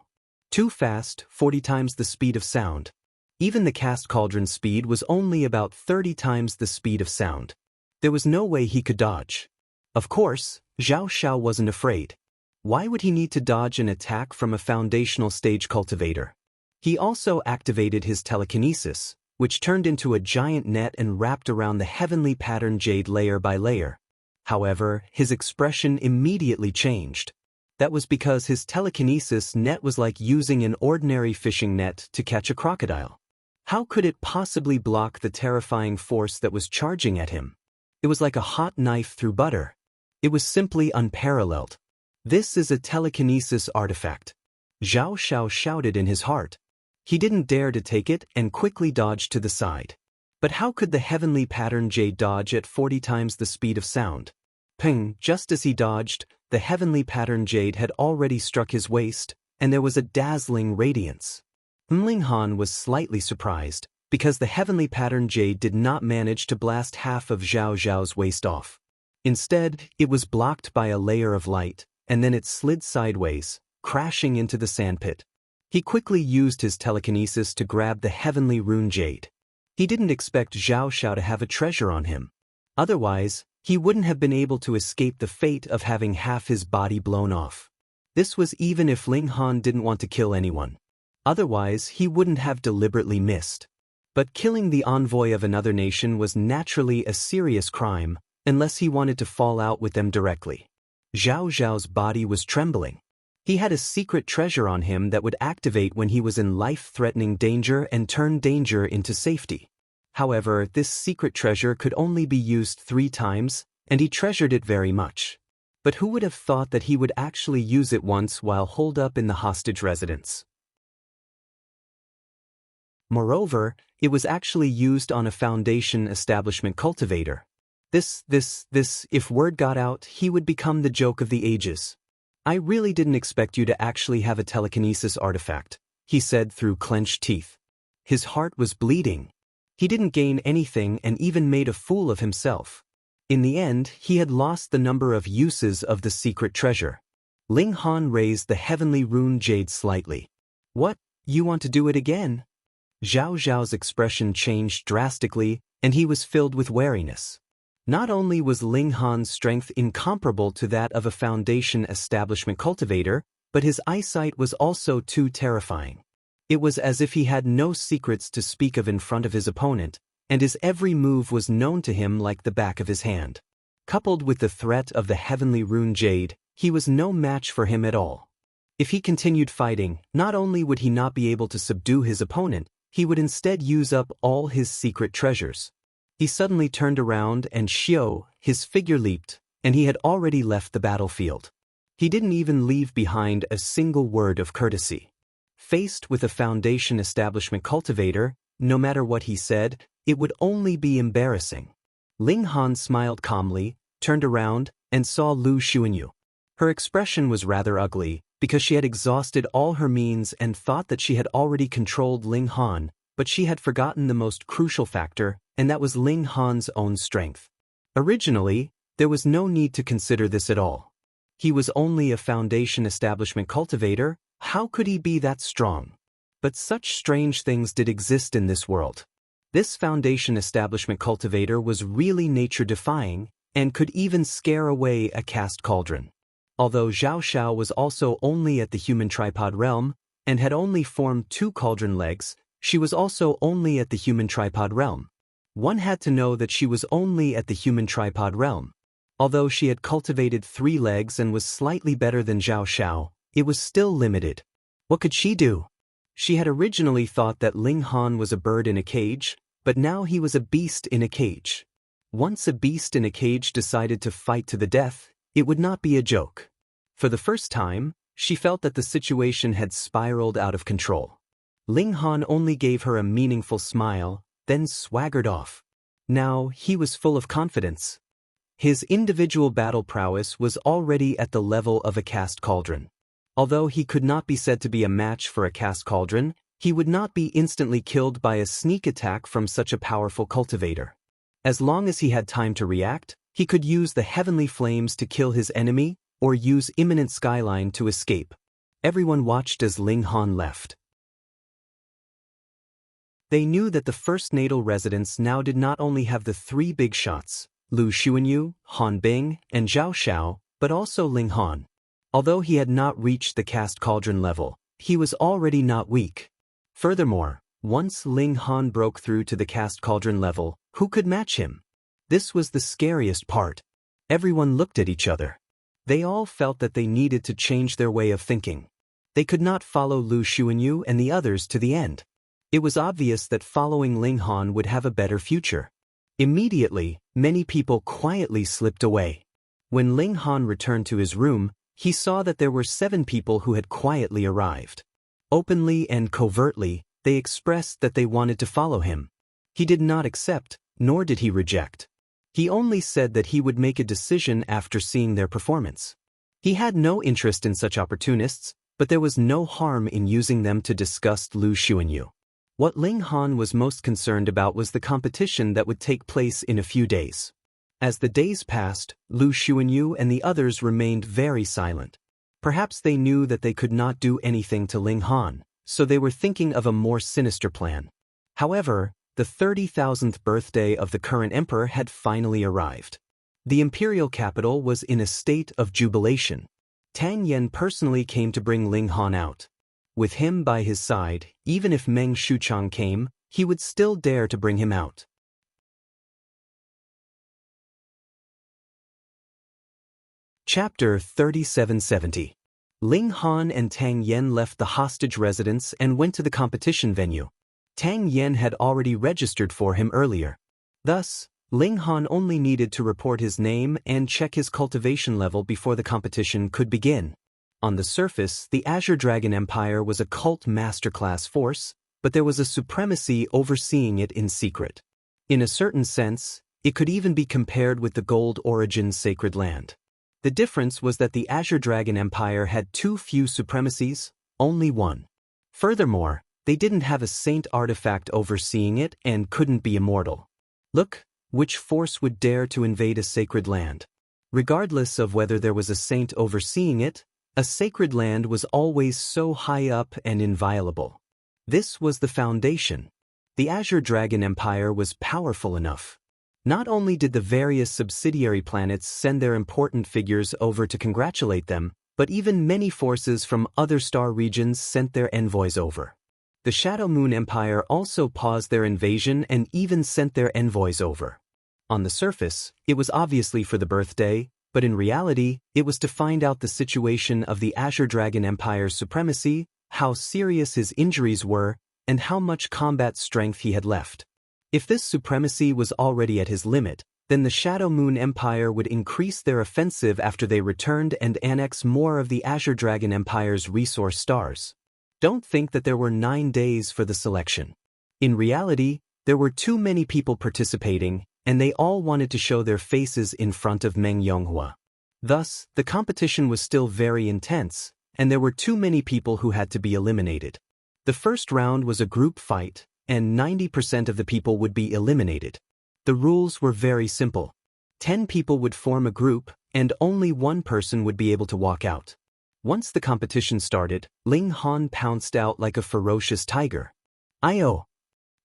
Too fast, 40 times the speed of sound. Even the caste cauldron speed was only about 30 times the speed of sound. There was no way he could dodge. Of course, Zhao Xiao wasn't afraid. Why would he need to dodge an attack from a foundational stage cultivator? He also activated his telekinesis, which turned into a giant net and wrapped around the Heavenly Pattern Jade layer by layer. However, his expression immediately changed. That was because his telekinesis net was like using an ordinary fishing net to catch a crocodile. How could it possibly block the terrifying force that was charging at him? It was like a hot knife through butter. It was simply unparalleled. This is a telekinesis artifact. Zhao Xiao shouted in his heart. He didn't dare to take it and quickly dodged to the side. But how could the Heavenly Pattern Jade dodge at 40 times the speed of sound? Ping! Just as he dodged, the Heavenly Pattern Jade had already struck his waist, and there was a dazzling radiance. Ling Han was slightly surprised, because the Heavenly Pattern Jade did not manage to blast half of Zhao Zhao's waist off. Instead, it was blocked by a layer of light, and then it slid sideways, crashing into the sandpit. He quickly used his telekinesis to grab the Heavenly Rune Jade. He didn't expect Zhao Xiao to have a treasure on him. Otherwise, he wouldn't have been able to escape the fate of having half his body blown off. This was even if Ling Han didn't want to kill anyone. Otherwise, he wouldn't have deliberately missed. But killing the envoy of another nation was naturally a serious crime, unless he wanted to fall out with them directly. Zhao Zhao's body was trembling. He had a secret treasure on him that would activate when he was in life-threatening danger and turn danger into safety. However, this secret treasure could only be used 3 times, and he treasured it very much. But who would have thought that he would actually use it once while holed up in the hostage residence? Moreover, it was actually used on a Foundation establishment cultivator. If word got out, he would become the joke of the ages. I really didn't expect you to actually have a telekinesis artifact, he said through clenched teeth. His heart was bleeding. He didn't gain anything and even made a fool of himself. In the end, he had lost the number of uses of the secret treasure. Ling Han raised the Heavenly Rune Jade slightly. What, you want to do it again? Zhao Zhao's expression changed drastically, and he was filled with wariness. Not only was Ling Han's strength incomparable to that of a Foundation establishment cultivator, but his eyesight was also too terrifying. It was as if he had no secrets to speak of in front of his opponent, and his every move was known to him like the back of his hand. Coupled with the threat of the Heavenly Rune Jade, he was no match for him at all. If he continued fighting, not only would he not be able to subdue his opponent, he would instead use up all his secret treasures. He suddenly turned around and Xiao, his figure leaped, and he had already left the battlefield. He didn't even leave behind a single word of courtesy. Faced with a Foundation establishment cultivator, no matter what he said, it would only be embarrassing. Ling Han smiled calmly, turned around, and saw Lu Xuanyu. Her expression was rather ugly, because she had exhausted all her means and thought that she had already controlled Ling Han, but she had forgotten the most crucial factor, and that was Ling Han's own strength. Originally, there was no need to consider this at all. He was only a Foundation establishment cultivator. How could he be that strong? But such strange things did exist in this world. This foundation establishment cultivator was really nature-defying and could even scare away a caste cauldron. Although Zhao Xiao was also only at the human tripod realm and had only formed 2 cauldron legs, she was also only at the human tripod realm. One had to know that she was only at the human tripod realm. Although she had cultivated 3 legs and was slightly better than Zhao Xiao, it was still limited. What could she do? She had originally thought that Ling Han was a bird in a cage, but now he was a beast in a cage. Once a beast in a cage decided to fight to the death, it would not be a joke. For the first time, she felt that the situation had spiraled out of control. Ling Han only gave her a meaningful smile, then swaggered off. Now he was full of confidence. His individual battle prowess was already at the level of a caste cauldron. Although he could not be said to be a match for a caste cauldron, he would not be instantly killed by a sneak attack from such a powerful cultivator. As long as he had time to react, he could use the heavenly flames to kill his enemy or use imminent skyline to escape. Everyone watched as Ling Han left. They knew that the first natal residents now did not only have the 3 big shots, Lu Xuanyu, Han Bing, and Zhao Xiao, but also Ling Han. Although he had not reached the caste cauldron level, he was already not weak. Furthermore, once Ling Han broke through to the caste cauldron level, who could match him? This was the scariest part. Everyone looked at each other. They all felt that they needed to change their way of thinking. They could not follow Lu Xuanyu and the others to the end. It was obvious that following Ling Han would have a better future. Immediately, many people quietly slipped away. When Ling Han returned to his room, he saw that there were 7 people who had quietly arrived. Openly and covertly, they expressed that they wanted to follow him. He did not accept, nor did he reject. He only said that he would make a decision after seeing their performance. He had no interest in such opportunists, but there was no harm in using them to discuss Lu Xuanyu. What Ling Han was most concerned about was the competition that would take place in a few days. As the days passed, Lu Xuanyu and the others remained very silent. Perhaps they knew that they could not do anything to Ling Han, so they were thinking of a more sinister plan. However, the 30,000th birthday of the current emperor had finally arrived. The imperial capital was in a state of jubilation. Tang Yan personally came to bring Ling Han out. With him by his side, even if Meng Shuchang came, he would still dare to bring him out. Chapter 3770. Ling Han and Tang Yan left the hostage residence and went to the competition venue. Tang Yan had already registered for him earlier. Thus, Ling Han only needed to report his name and check his cultivation level before the competition could begin. On the surface, the Azure Dragon Empire was a cult masterclass force, but there was a supremacy overseeing it in secret. In a certain sense, it could even be compared with the Gold Origin Sacred Land. The difference was that the Azure Dragon Empire had too few supremacies, only one. Furthermore, they didn't have a saint artifact overseeing it and couldn't be immortal. Look, which force would dare to invade a sacred land? Regardless of whether there was a saint overseeing it, a sacred land was always so high up and inviolable. This was the foundation. The Azure Dragon Empire was powerful enough. Not only did the various subsidiary planets send their important figures over to congratulate them, but even many forces from other star regions sent their envoys over. The Shadow Moon Empire also paused their invasion and even sent their envoys over. On the surface, it was obviously for the birthday, but in reality, it was to find out the situation of the Azure Dragon Empire's supremacy, how serious his injuries were, and how much combat strength he had left. If this supremacy was already at his limit, then the Shadow Moon Empire would increase their offensive after they returned and annex more of the Azure Dragon Empire's resource stars. Don't think that there were 9 days for the selection. In reality, there were too many people participating, and they all wanted to show their faces in front of Meng Yonghua. Thus, the competition was still very intense, and there were too many people who had to be eliminated. The first round was a group fight, and 90% of the people would be eliminated. The rules were very simple. 10 people would form a group, and only one person would be able to walk out. Once the competition started, Ling Han pounced out like a ferocious tiger. "Io!"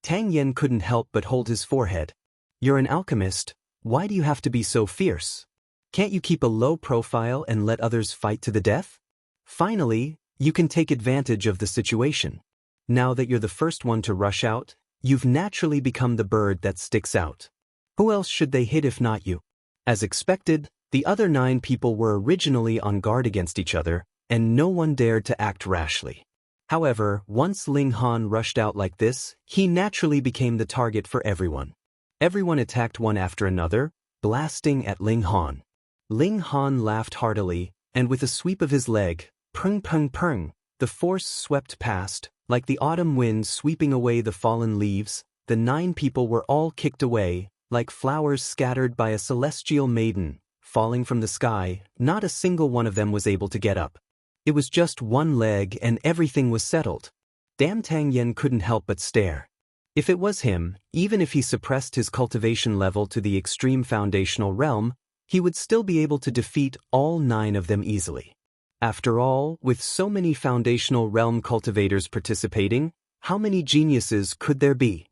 Tang Yen couldn't help but hold his forehead. "You're an alchemist, why do you have to be so fierce? Can't you keep a low profile and let others fight to the death? Finally, you can take advantage of the situation. Now that you're the first one to rush out, you've naturally become the bird that sticks out. Who else should they hit if not you?" As expected, the other 9 people were originally on guard against each other, and no one dared to act rashly. However, once Ling Han rushed out like this, he naturally became the target for everyone. Everyone attacked one after another, blasting at Ling Han. Ling Han laughed heartily, and with a sweep of his leg, prung prung prung, the force swept past, like the autumn wind sweeping away the fallen leaves. The 9 people were all kicked away, like flowers scattered by a celestial maiden, falling from the sky. Not a single one of them was able to get up. It was just one leg and everything was settled. Damn, Tang Yen couldn't help but stare. If it was him, even if he suppressed his cultivation level to the extreme foundational realm, he would still be able to defeat all 9 of them easily. After all, with so many foundational realm cultivators participating, how many geniuses could there be?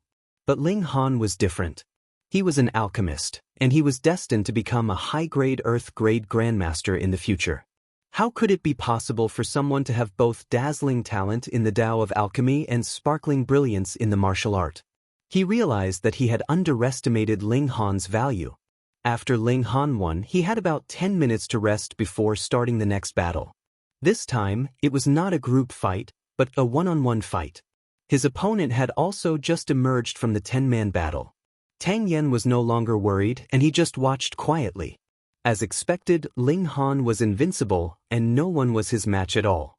But Ling Han was different. He was an alchemist, and he was destined to become a high-grade Earth-grade grandmaster in the future. How could it be possible for someone to have both dazzling talent in the Tao of alchemy and sparkling brilliance in the martial art? He realized that he had underestimated Ling Han's value. After Ling Han won, he had about 10 minutes to rest before starting the next battle. This time, it was not a group fight, but a one-on-one fight. His opponent had also just emerged from the 10-man battle. Tang Yen was no longer worried, and he just watched quietly. As expected, Ling Han was invincible, and no one was his match at all.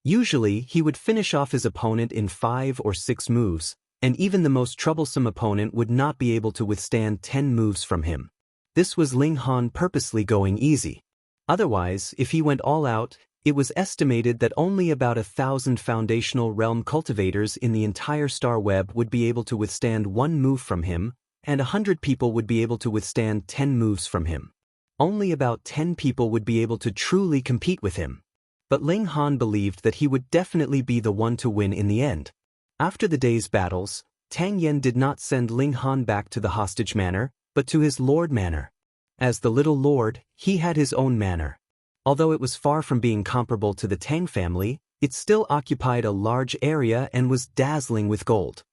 Usually, he would finish off his opponent in 5 or 6 moves, and even the most troublesome opponent would not be able to withstand 10 moves from him. This was Ling Han purposely going easy. Otherwise, if he went all out, it was estimated that only about 1,000 foundational realm cultivators in the entire star web would be able to withstand 1 move from him, and 100 people would be able to withstand 10 moves from him. Only about 10 people would be able to truly compete with him. But Ling Han believed that he would definitely be the one to win in the end. After the day's battles, Tang Yen did not send Ling Han back to the hostage manor, but to his lord manor. As the little lord, he had his own manor. Although it was far from being comparable to the Tang family, it still occupied a large area and was dazzling with gold.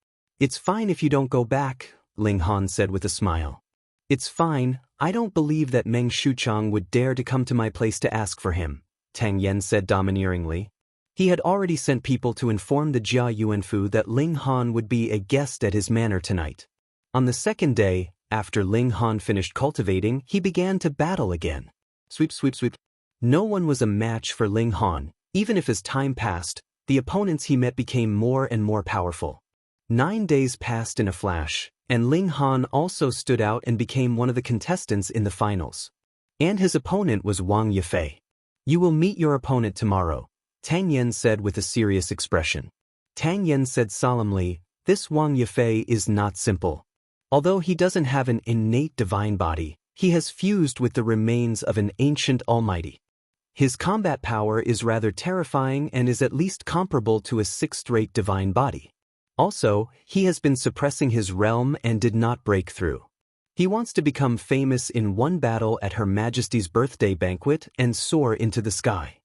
"It's fine if you don't go back," Ling Han said with a smile. "It's fine, I don't believe that Meng Shuchang would dare to come to my place to ask for him," Tang Yen said domineeringly. He had already sent people to inform the Jia Yuanfu that Ling Han would be a guest at his manor tonight. On the second day, after Ling Han finished cultivating, he began to battle again. Sweep, sweep, sweep. No one was a match for Ling Han. Even if as time passed, the opponents he met became more and more powerful. 9 days passed in a flash, and Ling Han also stood out and became one of the contestants in the finals. And his opponent was Wang Yifei. "You will meet your opponent tomorrow," Tang Yen said with a serious expression. Tang Yen said solemnly, "This Wang Yifei is not simple. Although he doesn't have an innate divine body, he has fused with the remains of an ancient almighty. His combat power is rather terrifying and is at least comparable to a 6th-rate divine body. Also, he has been suppressing his realm and did not break through. He wants to become famous in one battle at Her Majesty's birthday banquet and soar into the sky."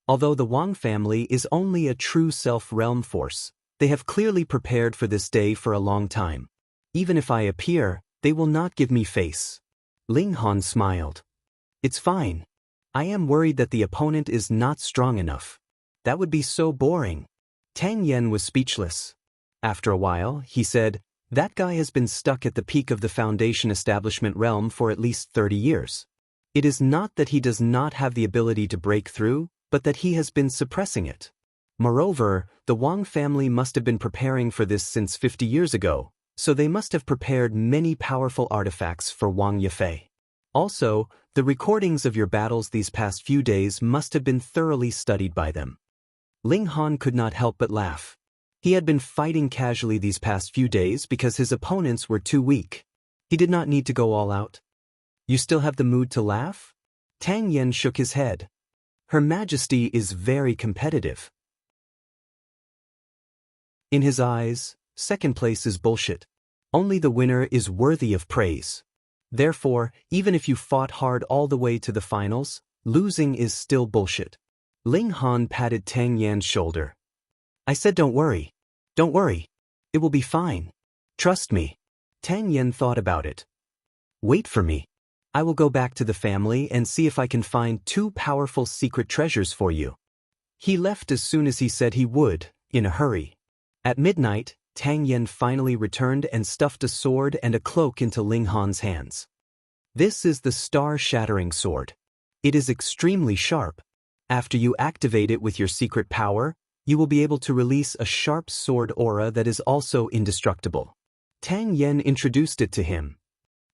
Although the Wang family is only a true self-realm force, they have clearly prepared for this day for a long time. Even if I appear, they will not give me face. Ling Han smiled. "It's fine. I am worried that the opponent is not strong enough. That would be so boring." Tang Yen was speechless. After a while, he said, "That guy has been stuck at the peak of the Foundation establishment realm for at least 30 years. It is not that he does not have the ability to break through, but that he has been suppressing it. Moreover, the Wang family must have been preparing for this since 50 years ago, so they must have prepared many powerful artifacts for Wang Yifei. Also, the recordings of your battles these past few days must have been thoroughly studied by them." Ling Han could not help but laugh. He had been fighting casually these past few days because his opponents were too weak. He did not need to go all out. "You still have the mood to laugh?" Tang Yen shook his head. Her Majesty is very competitive. In his eyes, second place is bullshit. Only the winner is worthy of praise. Therefore, even if you fought hard all the way to the finals, losing is still bullshit. Ling Han patted Tang Yan's shoulder. I said don't worry. Don't worry. It will be fine. Trust me. Tang Yan thought about it. Wait for me. I will go back to the family and see if I can find 2 powerful secret treasures for you. He left as soon as he said he would, in a hurry. At midnight, Tang Yan finally returned and stuffed a sword and a cloak into Ling Han's hands. This is the star-shattering sword. It is extremely sharp. After you activate it with your secret power, you will be able to release a sharp sword aura that is also indestructible. Tang Yan introduced it to him.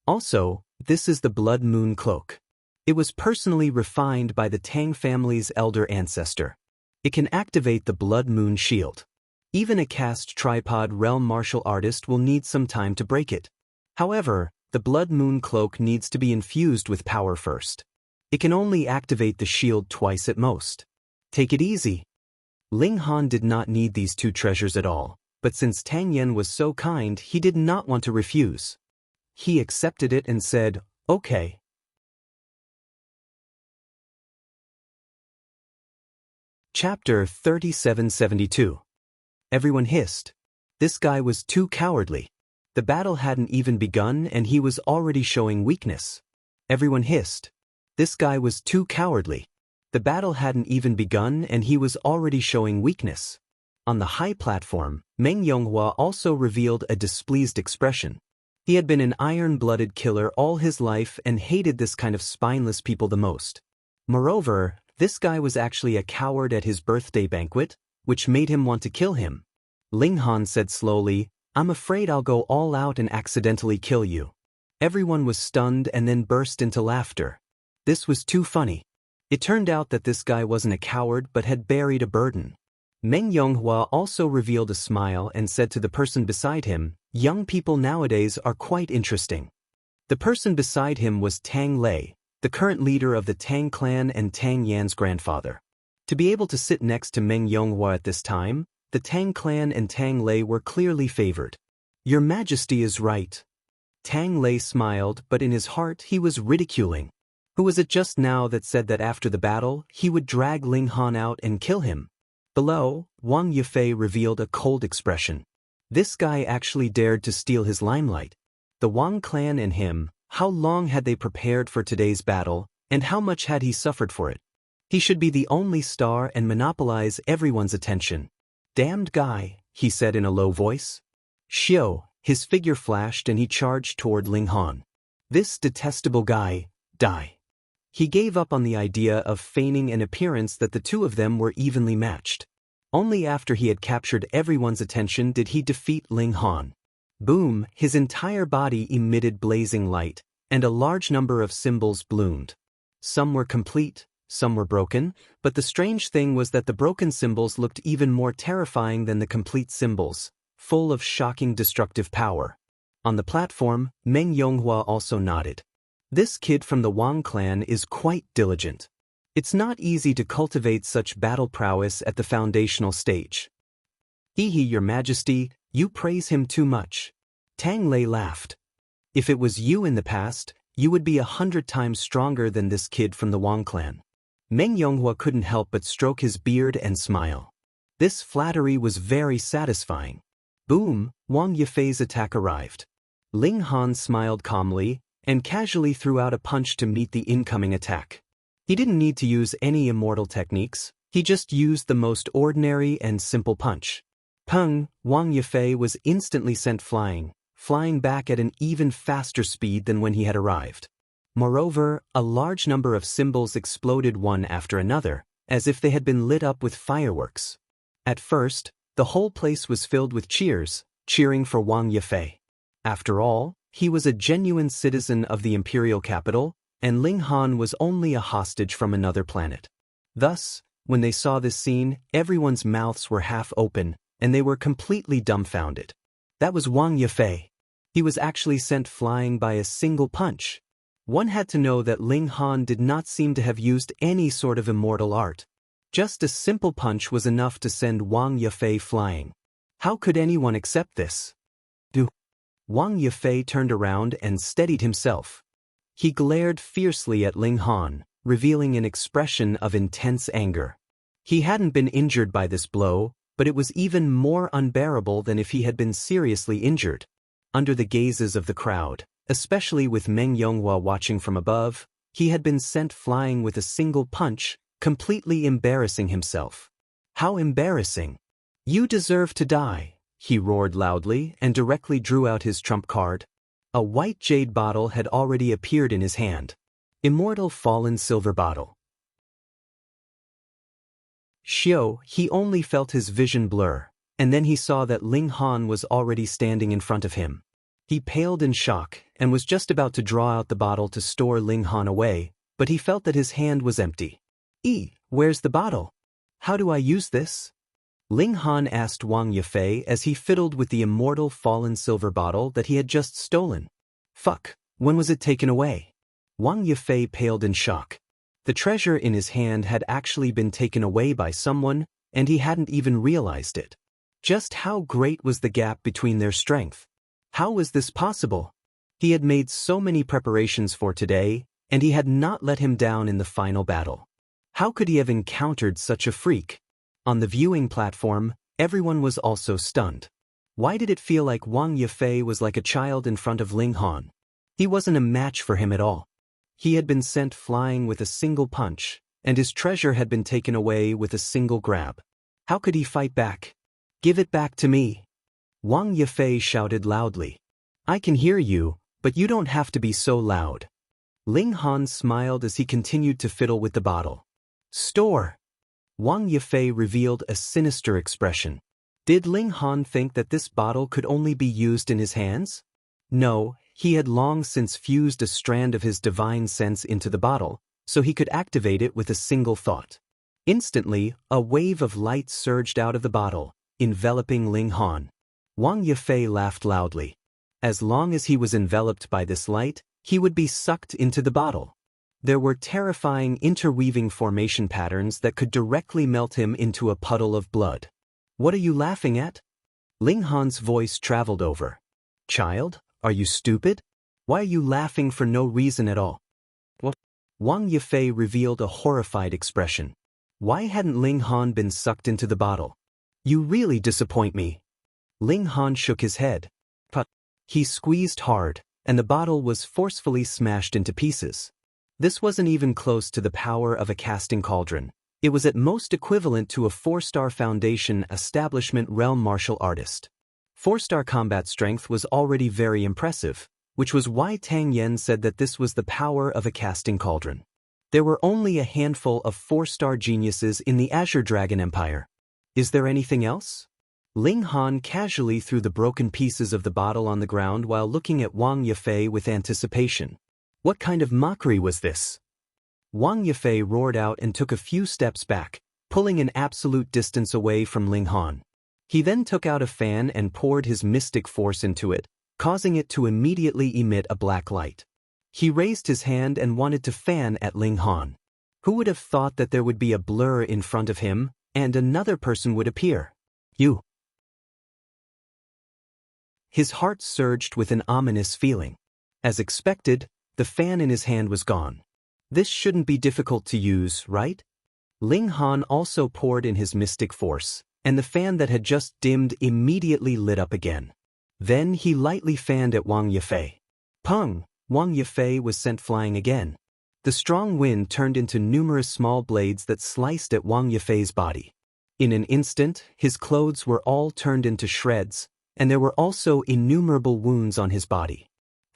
Also, this is the Blood Moon Cloak. It was personally refined by the Tang family's elder ancestor. It can activate the Blood Moon Shield. Even a cast tripod realm martial artist will need some time to break it. However, the Blood Moon Cloak needs to be infused with power first. It can only activate the shield twice at most. Take it easy. Ling Han did not need these 2 treasures at all, but since Tang Yan was so kind, he did not want to refuse. He accepted it and said, okay. Chapter 3772. Everyone hissed. This guy was too cowardly. The battle hadn't even begun and he was already showing weakness. Everyone hissed. This guy was too cowardly. The battle hadn't even begun and he was already showing weakness. On the high platform, Meng Yonghua also revealed a displeased expression. He had been an iron-blooded killer all his life and hated this kind of spineless people the most. Moreover, this guy was actually a coward at his birthday banquet, which made him want to kill him. Ling Han said slowly, I'm afraid I'll go all out and accidentally kill you. Everyone was stunned and then burst into laughter. This was too funny. It turned out that this guy wasn't a coward but had buried a burden. Meng Yonghua also revealed a smile and said to the person beside him, young people nowadays are quite interesting. The person beside him was Tang Lei, the current leader of the Tang clan and Tang Yan's grandfather. To be able to sit next to Meng Yonghua at this time, the Tang clan and Tang Lei were clearly favored. Your Majesty is right. Tang Lei smiled, but in his heart he was ridiculing. Who was it just now that said that after the battle, he would drag Ling Han out and kill him? Below, Wang Yifei revealed a cold expression. This guy actually dared to steal his limelight. The Wang clan and him, how long had they prepared for today's battle, and how much had he suffered for it? He should be the only star and monopolize everyone's attention. Damned guy, he said in a low voice. Xiao, his figure flashed and he charged toward Ling Han. This detestable guy, die. He gave up on the idea of feigning an appearance that the 2 of them were evenly matched. Only after he had captured everyone's attention did he defeat Ling Han. Boom, his entire body emitted blazing light, and a large number of symbols bloomed. Some were complete, some were broken, but the strange thing was that the broken symbols looked even more terrifying than the complete symbols, full of shocking destructive power. On the platform, Meng Yonghua also nodded. This kid from the Wang clan is quite diligent. It's not easy to cultivate such battle prowess at the foundational stage. Your Majesty, you praise him too much. Tang Lei laughed. If it was you in the past, you would be 100 times stronger than this kid from the Wang clan. Meng Yonghua couldn't help but stroke his beard and smile. This flattery was very satisfying. Boom, Wang Yifei's attack arrived. Ling Han smiled calmly and casually threw out a punch to meet the incoming attack. He didn't need to use any immortal techniques, he just used the most ordinary and simple punch. Pung, Wang Yifei was instantly sent flying back at an even faster speed than when he had arrived. Moreover, a large number of symbols exploded one after another, as if they had been lit up with fireworks. At first, the whole place was filled with cheers, cheering for Wang Yifei. After all, he was a genuine citizen of the imperial capital, and Ling Han was only a hostage from another planet. Thus, when they saw this scene, everyone's mouths were half open, and they were completely dumbfounded. That was Wang Yifei. He was actually sent flying by a single punch. One had to know that Ling Han did not seem to have used any sort of immortal art. Just a simple punch was enough to send Wang Yafei flying. How could anyone accept this? Wang Yafei turned around and steadied himself. He glared fiercely at Ling Han, revealing an expression of intense anger. He hadn't been injured by this blow, but it was even more unbearable than if he had been seriously injured. Under the gazes of the crowd, especially with Meng Yonghua watching from above, he had been sent flying with a single punch, completely embarrassing himself. How embarrassing! You deserve to die, he roared loudly and directly drew out his trump card. A white jade bottle had already appeared in his hand. Immortal fallen silver bottle. He only felt his vision blur, and then he saw that Ling Han was already standing in front of him. He paled in shock and was just about to draw out the bottle to store Ling Han away, but he felt that his hand was empty. Where's the bottle? How do I use this? Ling Han asked Wang Yafei as he fiddled with the immortal fallen silver bottle that he had just stolen. Fuck, when was it taken away? Wang Yafei paled in shock. The treasure in his hand had actually been taken away by someone, and he hadn't even realized it. Just how great was the gap between their strength? How was this possible? He had made so many preparations for today, and he had not let him down in the final battle. How could he have encountered such a freak? On the viewing platform, everyone was also stunned. Why did it feel like Wang Yafei was like a child in front of Ling Han? He wasn't a match for him at all. He had been sent flying with a single punch, and his treasure had been taken away with a single grab. How could he fight back? Give it back to me! Wang Yafei shouted loudly. I can hear you, but you don't have to be so loud. Ling Han smiled as he continued to fiddle with the bottle. Store! Wang Yafei revealed a sinister expression. Did Ling Han think that this bottle could only be used in his hands? No, he had long since fused a strand of his divine sense into the bottle, so he could activate it with a single thought. Instantly, a wave of light surged out of the bottle, enveloping Ling Han. Wang Yafei laughed loudly. As long as he was enveloped by this light, he would be sucked into the bottle. There were terrifying interweaving formation patterns that could directly melt him into a puddle of blood. What are you laughing at? Ling Han's voice traveled over. Child, are you stupid? Why are you laughing for no reason at all? What? Wang Yafei revealed a horrified expression. Why hadn't Ling Han been sucked into the bottle? You really disappoint me. Ling Han shook his head. But he squeezed hard, and the bottle was forcefully smashed into pieces. This wasn't even close to the power of a casting cauldron. It was at most equivalent to a 4-star Foundation establishment realm martial artist. 4-star combat strength was already very impressive, which was why Tang Yen said that this was the power of a casting cauldron. There were only a handful of 4-star geniuses in the Azure Dragon Empire. Is there anything else? Ling Han casually threw the broken pieces of the bottle on the ground while looking at Wang Yafei with anticipation. What kind of mockery was this? Wang Yafei roared out and took a few steps back, pulling an absolute distance away from Ling Han. He then took out a fan and poured his mystic force into it, causing it to immediately emit a black light. He raised his hand and wanted to fan at Ling Han. Who would have thought that there would be a blur in front of him, and another person would appear? You. His heart surged with an ominous feeling. As expected, the fan in his hand was gone. This shouldn't be difficult to use, right? Ling Han also poured in his mystic force, and the fan that had just dimmed immediately lit up again. Then he lightly fanned at Wang Yafei. Pung! Wang Yafei was sent flying again. The strong wind turned into numerous small blades that sliced at Wang Yafei's body. In an instant, his clothes were all turned into shreds, and there were also innumerable wounds on his body.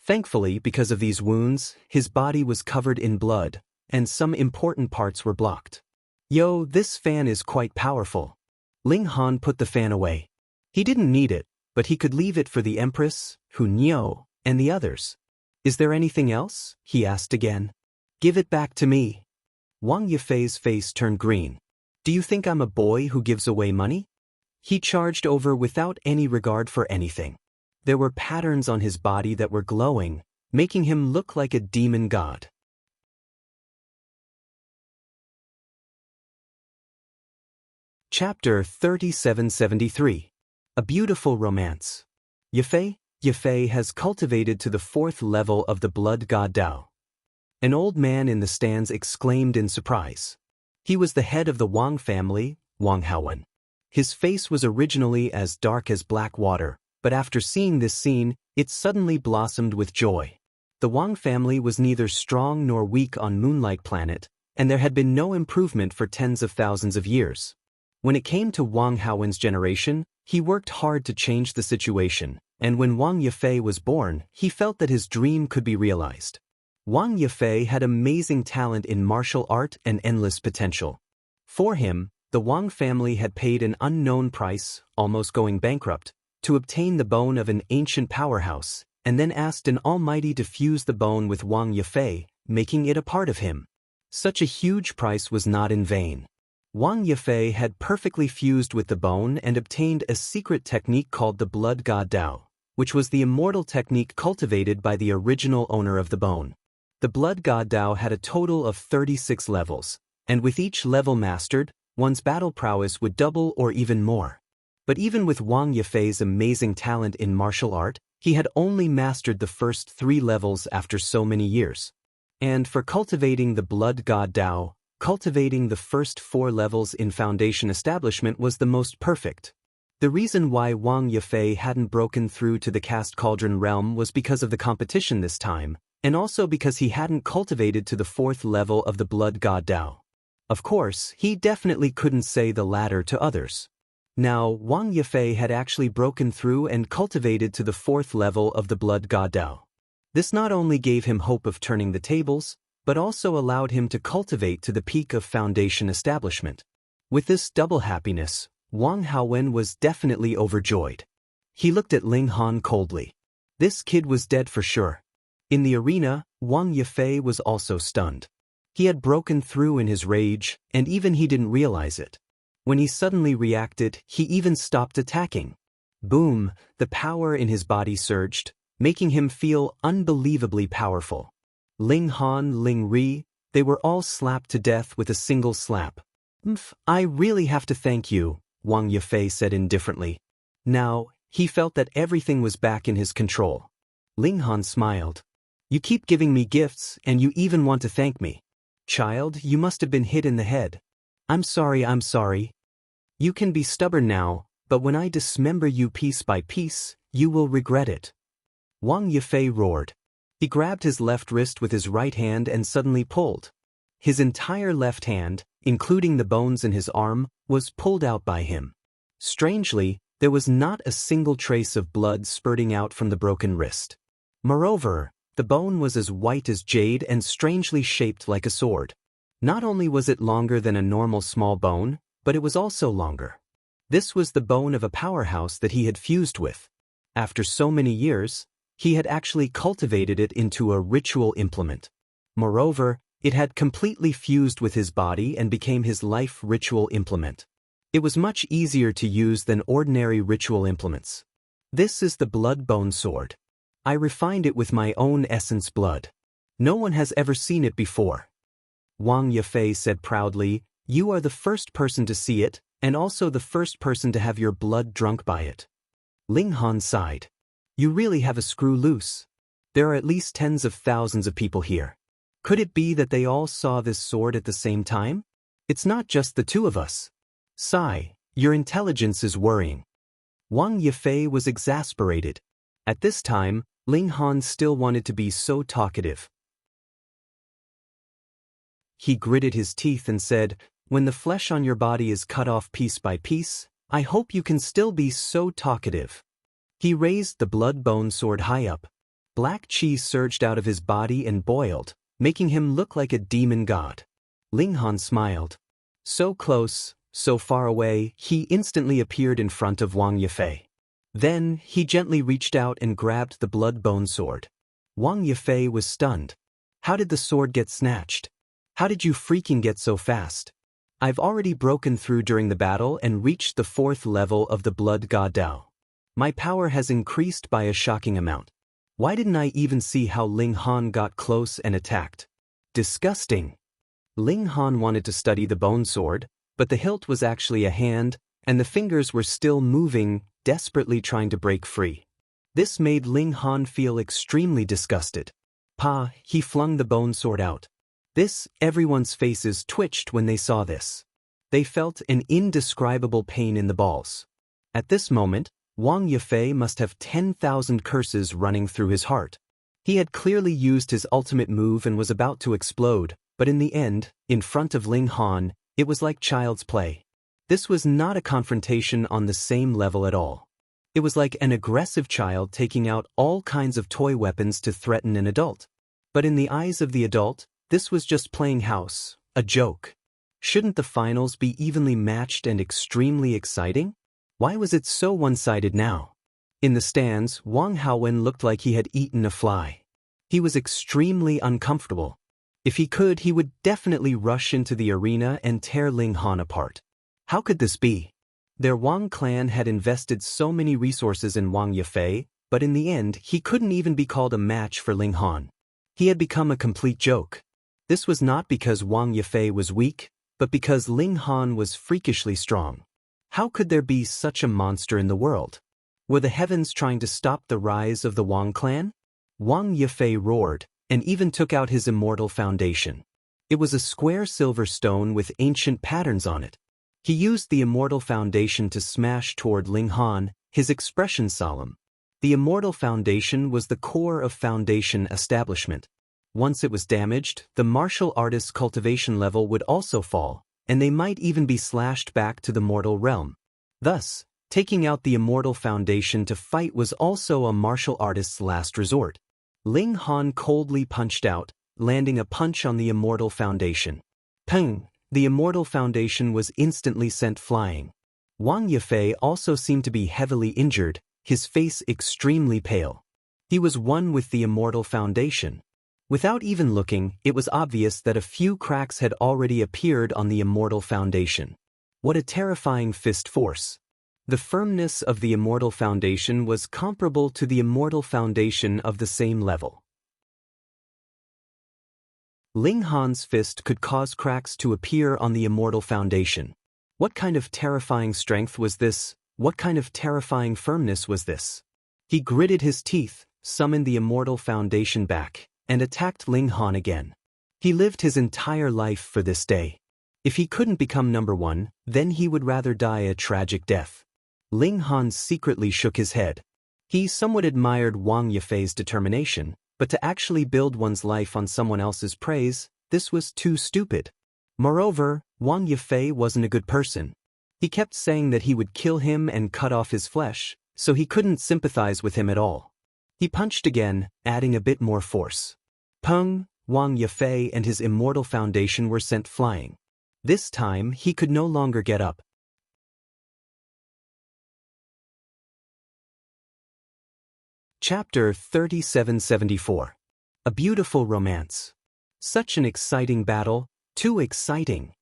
Thankfully, because of these wounds, his body was covered in blood, and some important parts were blocked. Yo, this fan is quite powerful. Ling Han put the fan away. He didn't need it, but he could leave it for the Empress, Hun Yo, and the others. Is there anything else? He asked again. Give it back to me. Wang Yafei's face turned green. Do you think I'm a boy who gives away money? He charged over without any regard for anything. There were patterns on his body that were glowing, making him look like a demon god. Chapter 3773. A Beautiful Romance. Yefei has cultivated to the 4th level of the blood god Dao. An old man in the stands exclaimed in surprise. He was the head of the Wang family, Wang Haowen. His face was originally as dark as black water, but after seeing this scene, it suddenly blossomed with joy. The Wang family was neither strong nor weak on Moonlight Planet, and there had been no improvement for tens of thousands of years. When it came to Wang Haowen's generation, he worked hard to change the situation, and when Wang Yefei was born, he felt that his dream could be realized. Wang Yefei had amazing talent in martial art and endless potential. For him, the Wang family had paid an unknown price, almost going bankrupt, to obtain the bone of an ancient powerhouse, and then asked an almighty to fuse the bone with Wang Yefei, making it a part of him. Such a huge price was not in vain. Wang Yefei had perfectly fused with the bone and obtained a secret technique called the Blood God Dao, which was the immortal technique cultivated by the original owner of the bone. The Blood God Dao had a total of 36 levels, and with each level mastered, one's battle prowess would double or even more. But even with Wang Yefei's amazing talent in martial art, he had only mastered the first 3 levels after so many years. And for cultivating the Blood God Dao, cultivating the first 4 levels in Foundation Establishment was the most perfect. The reason why Wang Yefei hadn't broken through to the Cast Cauldron realm was because of the competition this time, and also because he hadn't cultivated to the 4th level of the Blood God Dao. Of course, he definitely couldn't say the latter to others. Now, Wang Yefei had actually broken through and cultivated to the 4th level of the Blood God Dao. This not only gave him hope of turning the tables, but also allowed him to cultivate to the peak of Foundation Establishment. With this double happiness, Wang Haowen was definitely overjoyed. He looked at Ling Han coldly. This kid was dead for sure. In the arena, Wang Yefei was also stunned. He had broken through in his rage, and even he didn't realize it. When he suddenly reacted, he even stopped attacking. Boom, the power in his body surged, making him feel unbelievably powerful. Ling Han, Ling Ri, they were all slapped to death with a single slap. I really have to thank you, Wang Yefei said indifferently. Now, he felt that everything was back in his control. Ling Han smiled. You keep giving me gifts, and you even want to thank me. Child, you must have been hit in the head. I'm sorry. You can be stubborn now, but when I dismember you piece by piece, you will regret it. Wang Yefei roared. He grabbed his left wrist with his right hand and suddenly pulled. His entire left hand, including the bones in his arm, was pulled out by him. Strangely, there was not a single trace of blood spurting out from the broken wrist. Moreover, the bone was as white as jade and strangely shaped like a sword. Not only was it longer than a normal small bone, but it was also longer. This was the bone of a powerhouse that he had fused with. After so many years, he had actually cultivated it into a ritual implement. Moreover, it had completely fused with his body and became his life ritual implement. It was much easier to use than ordinary ritual implements. This is the Blood Bone Sword. I refined it with my own essence blood. No one has ever seen it before. Wang Yefei said proudly, you are the first person to see it, and also the first person to have your blood drunk by it. Ling Han sighed. You really have a screw loose. There are at least tens of thousands of people here. Could it be that they all saw this sword at the same time? It's not just the 2 of us. Sigh, your intelligence is worrying. Wang Yefei was exasperated. At this time, Ling Han still wanted to be so talkative. He gritted his teeth and said, when the flesh on your body is cut off piece by piece, I hope you can still be so talkative. He raised the blood bone sword high up. Black chi surged out of his body and boiled, making him look like a demon god. Ling Han smiled. So close, so far away, he instantly appeared in front of Wang Yefei. Then, he gently reached out and grabbed the blood bone sword. Wang Yefei was stunned. How did the sword get snatched? How did you freaking get so fast? I've already broken through during the battle and reached the 4th level of the Blood God Dao. My power has increased by a shocking amount. Why didn't I even see how Ling Han got close and attacked? Disgusting. Ling Han wanted to study the bone sword, but the hilt was actually a hand, and the fingers were still moving, desperately trying to break free. This made Ling Han feel extremely disgusted. He flung the bone sword out. Everyone's faces twitched when they saw this. They felt an indescribable pain in the balls. At this moment, Wang Yifei must have 10,000 curses running through his heart. He had clearly used his ultimate move and was about to explode, but in the end, in front of Ling Han, it was like child's play. This was not a confrontation on the same level at all. It was like an aggressive child taking out all kinds of toy weapons to threaten an adult. But in the eyes of the adult, this was just playing house, a joke. Shouldn't the finals be evenly matched and extremely exciting? Why was it so one-sided now? In the stands, Wang Haowen looked like he had eaten a fly. He was extremely uncomfortable. If he could, he would definitely rush into the arena and tear Ling Han apart. How could this be? Their Wang clan had invested so many resources in Wang Yifei, but in the end, he couldn't even be called a match for Ling Han. He had become a complete joke. This was not because Wang Yifei was weak, but because Ling Han was freakishly strong. How could there be such a monster in the world? Were the heavens trying to stop the rise of the Wang clan? Wang Yifei roared, and even took out his immortal foundation. It was a square silver stone with ancient patterns on it. He used the immortal foundation to smash toward Ling Han, his expression solemn. The immortal foundation was the core of foundation establishment. Once it was damaged, the martial artist's cultivation level would also fall, and they might even be slashed back to the mortal realm. Thus, taking out the immortal foundation to fight was also a martial artist's last resort. Ling Han coldly punched out, landing a punch on the immortal foundation. Peng! The immortal foundation was instantly sent flying. Wang Yifei also seemed to be heavily injured, his face extremely pale. He was one with the immortal foundation. Without even looking, it was obvious that a few cracks had already appeared on the immortal foundation. What a terrifying fist force. The firmness of the immortal foundation was comparable to the immortal foundation of the same level. Ling Han's fist could cause cracks to appear on the immortal foundation. What kind of terrifying strength was this? What kind of terrifying firmness was this? He gritted his teeth, summoned the immortal foundation back, and attacked Ling Han again. He lived his entire life for this day. If he couldn't become number one, then he would rather die a tragic death. Ling Han secretly shook his head. He somewhat admired Wang Yifei's determination, but to actually build one's life on someone else's praise, this was too stupid. Moreover, Wang Yifei wasn't a good person. He kept saying that he would kill him and cut off his flesh, so he couldn't sympathize with him at all. He punched again, adding a bit more force. Peng! Wang Yifei and his immortal foundation were sent flying. This time, he could no longer get up. Chapter 3774. A Beautiful Romance. Such an exciting battle, too exciting.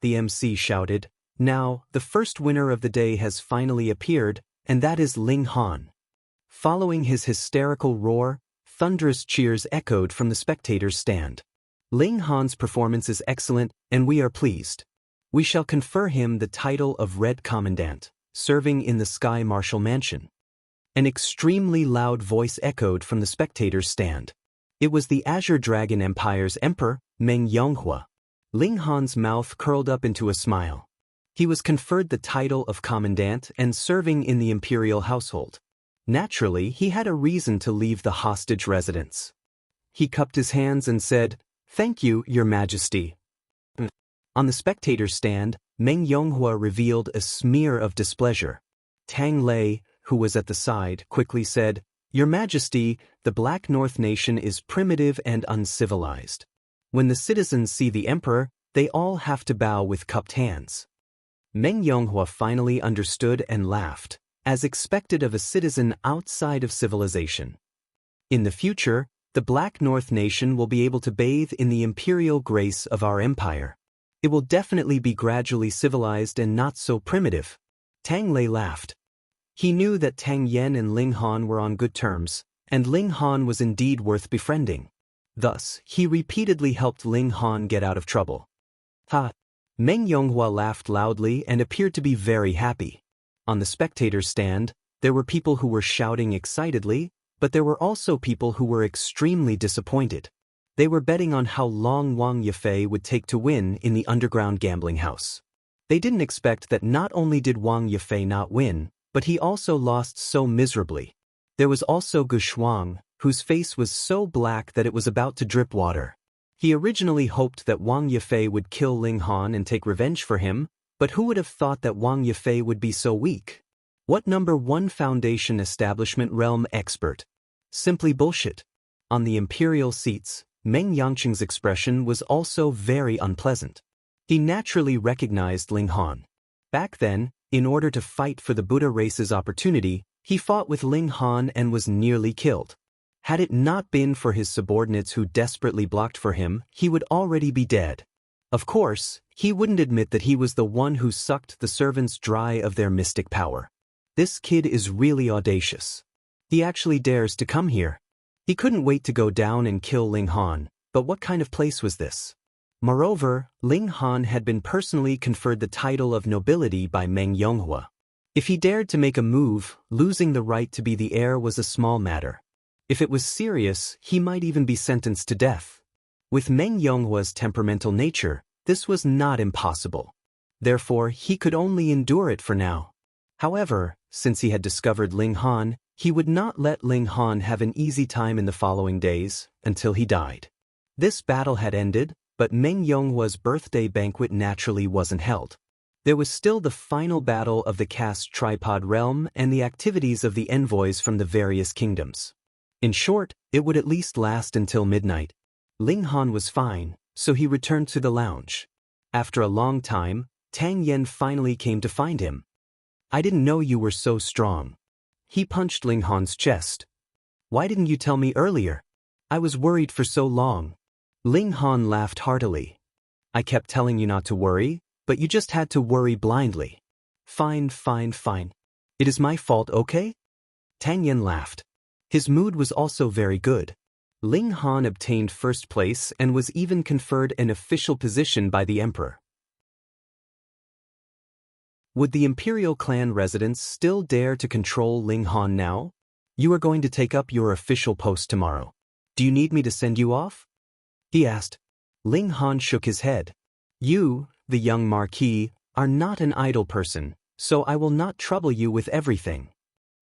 The MC shouted. Now, the first winner of the day has finally appeared, and that is Ling Han. Following his hysterical roar, thunderous cheers echoed from the spectators' stand. Ling Han's performance is excellent, and we are pleased. We shall confer him the title of Red Commandant, serving in the Sky Marshal Mansion. An extremely loud voice echoed from the spectators' stand. It was the Azure Dragon Empire's Emperor, Meng Yonghua. Ling Han's mouth curled up into a smile. He was conferred the title of Commandant and serving in the imperial household. Naturally, he had a reason to leave the hostage residence. He cupped his hands and said, "Thank you, Your Majesty." On the spectators' stand, Meng Yonghua revealed a smear of displeasure. Tang Lei, who was at the side, quickly said, "Your Majesty, the Black North Nation is primitive and uncivilized. When the citizens see the Emperor, they all have to bow with cupped hands." Meng Yonghua finally understood and laughed, as expected of a citizen outside of civilization. In the future, the Black North Nation will be able to bathe in the imperial grace of our empire. It will definitely be gradually civilized and not so primitive. Tang Lei laughed. He knew that Tang Yen and Ling Han were on good terms, and Ling Han was indeed worth befriending. Thus, he repeatedly helped Ling Han get out of trouble. Ha! Meng Yonghua laughed loudly and appeared to be very happy. On the spectators' stand, there were people who were shouting excitedly, but there were also people who were extremely disappointed. They were betting on how long Wang Yifei would take to win in the underground gambling house. They didn't expect that not only did Wang Yifei not win, but he also lost so miserably. There was also Gu Shuang, whose face was so black that it was about to drip water. He originally hoped that Wang Yifei would kill Ling Han and take revenge for him, but who would have thought that Wang Yifei would be so weak? What number 1 Foundation Establishment Realm expert? Simply bullshit. On the imperial seats, Meng Yangqing's expression was also very unpleasant. He naturally recognized Ling Han. Back then, in order to fight for the Buddha race's opportunity, he fought with Ling Han and was nearly killed. Had it not been for his subordinates who desperately blocked for him, he would already be dead. Of course, he wouldn't admit that he was the one who sucked the servants dry of their mystic power. This kid is really audacious. He actually dares to come here. He couldn't wait to go down and kill Ling Han, but what kind of place was this? Moreover, Ling Han had been personally conferred the title of nobility by Meng Yonghua. If he dared to make a move, losing the right to be the heir was a small matter. If it was serious, he might even be sentenced to death. With Meng Yonghua's temperamental nature, this was not impossible. Therefore, he could only endure it for now. However, since he had discovered Ling Han, he would not let Ling Han have an easy time in the following days, until he died. This battle had ended, but Meng Yonghua's birthday banquet naturally wasn't held. There was still the final battle of the caste tripod realm and the activities of the envoys from the various kingdoms. In short, it would at least last until midnight. Ling Han was fine, so he returned to the lounge. After a long time, Tang Yen finally came to find him. "I didn't know you were so strong." He punched Ling Han's chest. "Why didn't you tell me earlier? I was worried for so long." Ling Han laughed heartily. "I kept telling you not to worry, but you just had to worry blindly." Fine. It is my fault, okay?" Tang Yen laughed. His mood was also very good. Ling Han obtained first place and was even conferred an official position by the emperor. Would the imperial clan residents still dare to control Ling Han now? "You are going to take up your official post tomorrow. Do you need me to send you off?" he asked. Ling Han shook his head. "You, the young marquis, are not an idle person, so I will not trouble you with everything."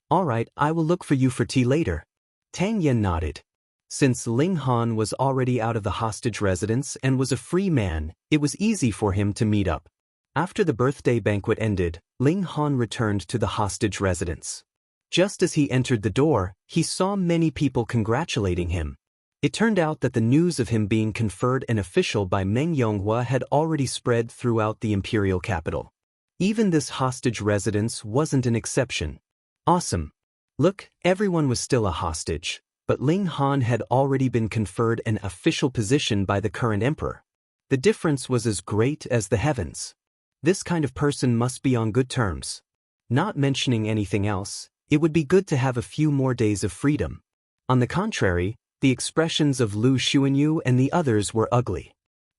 "All right, I will look for you for tea later." Tang Yen nodded. Since Ling Han was already out of the hostage residence and was a free man, it was easy for him to meet up. After the birthday banquet ended, Ling Han returned to the hostage residence. Just as he entered the door, he saw many people congratulating him. It turned out that the news of him being conferred an official by Meng Yonghua had already spread throughout the imperial capital. Even this hostage residence wasn't an exception. Awesome. Look, everyone was still a hostage, but Ling Han had already been conferred an official position by the current emperor. The difference was as great as the heavens. This kind of person must be on good terms. Not mentioning anything else, it would be good to have a few more days of freedom. On the contrary, the expressions of Lu Xuanyu and the others were ugly.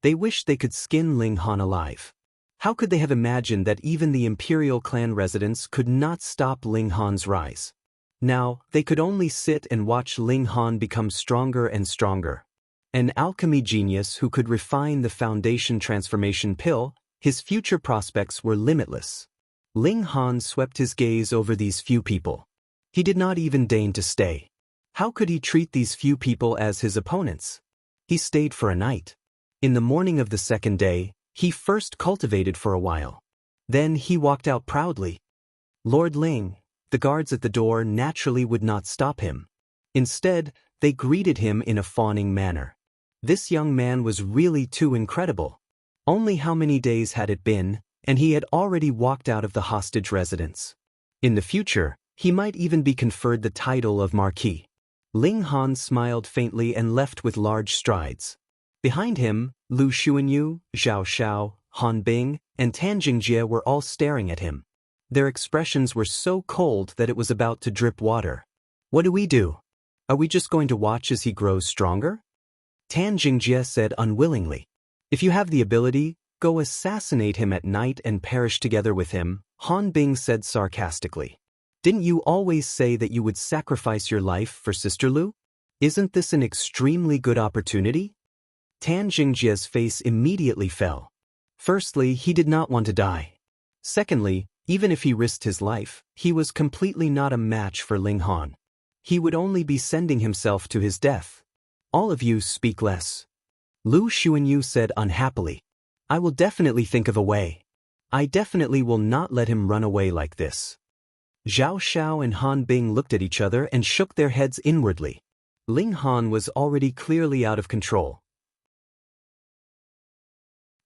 They wished they could skin Ling Han alive. How could they have imagined that even the imperial clan residents could not stop Ling Han's rise? Now, they could only sit and watch Ling Han become stronger and stronger. An alchemy genius who could refine the foundation transformation pill, his future prospects were limitless. Ling Han swept his gaze over these few people. He did not even deign to stay. How could he treat these few people as his opponents? He stayed for a night. In the morning of the second day, he first cultivated for a while. Then he walked out proudly. Lord Ling, the guards at the door naturally would not stop him. Instead, they greeted him in a fawning manner. This young man was really too incredible. Only how many days had it been, and he had already walked out of the hostage residence. In the future, he might even be conferred the title of Marquis. Ling Han smiled faintly and left with large strides. Behind him, Lu Xuanyu, Zhao Xiao, Han Bing, and Tan Jingjie were all staring at him. Their expressions were so cold that it was about to drip water. "What do we do?" Are we just going to watch as he grows stronger? Tan Jingjie said unwillingly. If you have the ability, go assassinate him at night and perish together with him, Han Bing said sarcastically. Didn't you always say that you would sacrifice your life for Sister Lu? Isn't this an extremely good opportunity? Tan Jingjie's face immediately fell. Firstly, he did not want to die. Secondly, even if he risked his life, he was completely not a match for Ling Han. He would only be sending himself to his death. All of you speak less. Lu Xuanyu said unhappily. I will definitely think of a way. I definitely will not let him run away like this. Zhao Xiao and Han Bing looked at each other and shook their heads inwardly. Ling Han was already clearly out of control.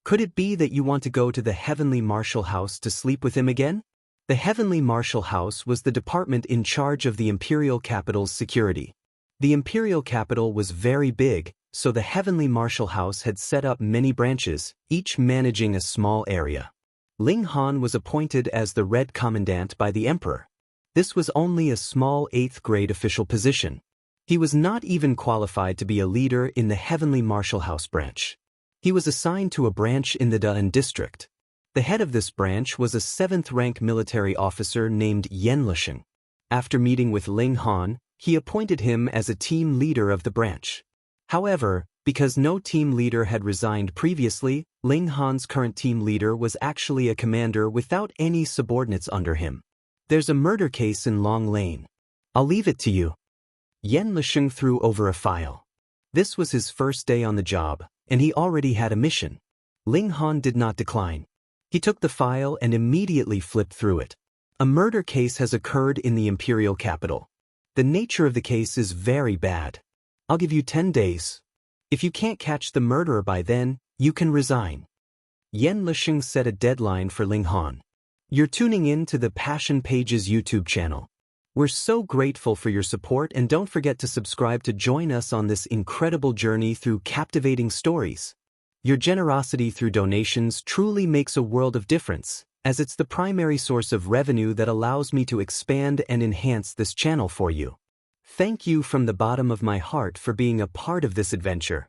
Could it be that you want to go to the Heavenly Marshal House to sleep with him again? The Heavenly Marshal House was the department in charge of the Imperial Capital's security. The Imperial Capital was very big, so the Heavenly Marshal House had set up many branches, each managing a small area. Ling Han was appointed as the Red Commandant by the Emperor. This was only a small 8th grade official position. He was not even qualified to be a leader in the Heavenly Marshal House branch. He was assigned to a branch in the Da'an district. The head of this branch was a 7th-rank military officer named Yan Lisheng. After meeting with Ling Han, he appointed him as a team leader of the branch. However, because no team leader had resigned previously, Ling Han's current team leader was actually a commander without any subordinates under him. There's a murder case in Long Lane. I'll leave it to you. Yan Lisheng threw over a file. This was his first day on the job, and he already had a mission. Ling Han did not decline. He took the file and immediately flipped through it. A murder case has occurred in the Imperial Capital. The nature of the case is very bad. I'll give you 10 days. If you can't catch the murderer by then, you can resign. Yan Lisheng set a deadline for Ling Han. You're tuning in to the Passion Pages YouTube channel. We're so grateful for your support, and don't forget to subscribe to join us on this incredible journey through captivating stories. Your generosity through donations truly makes a world of difference, as it's the primary source of revenue that allows me to expand and enhance this channel for you. Thank you from the bottom of my heart for being a part of this adventure.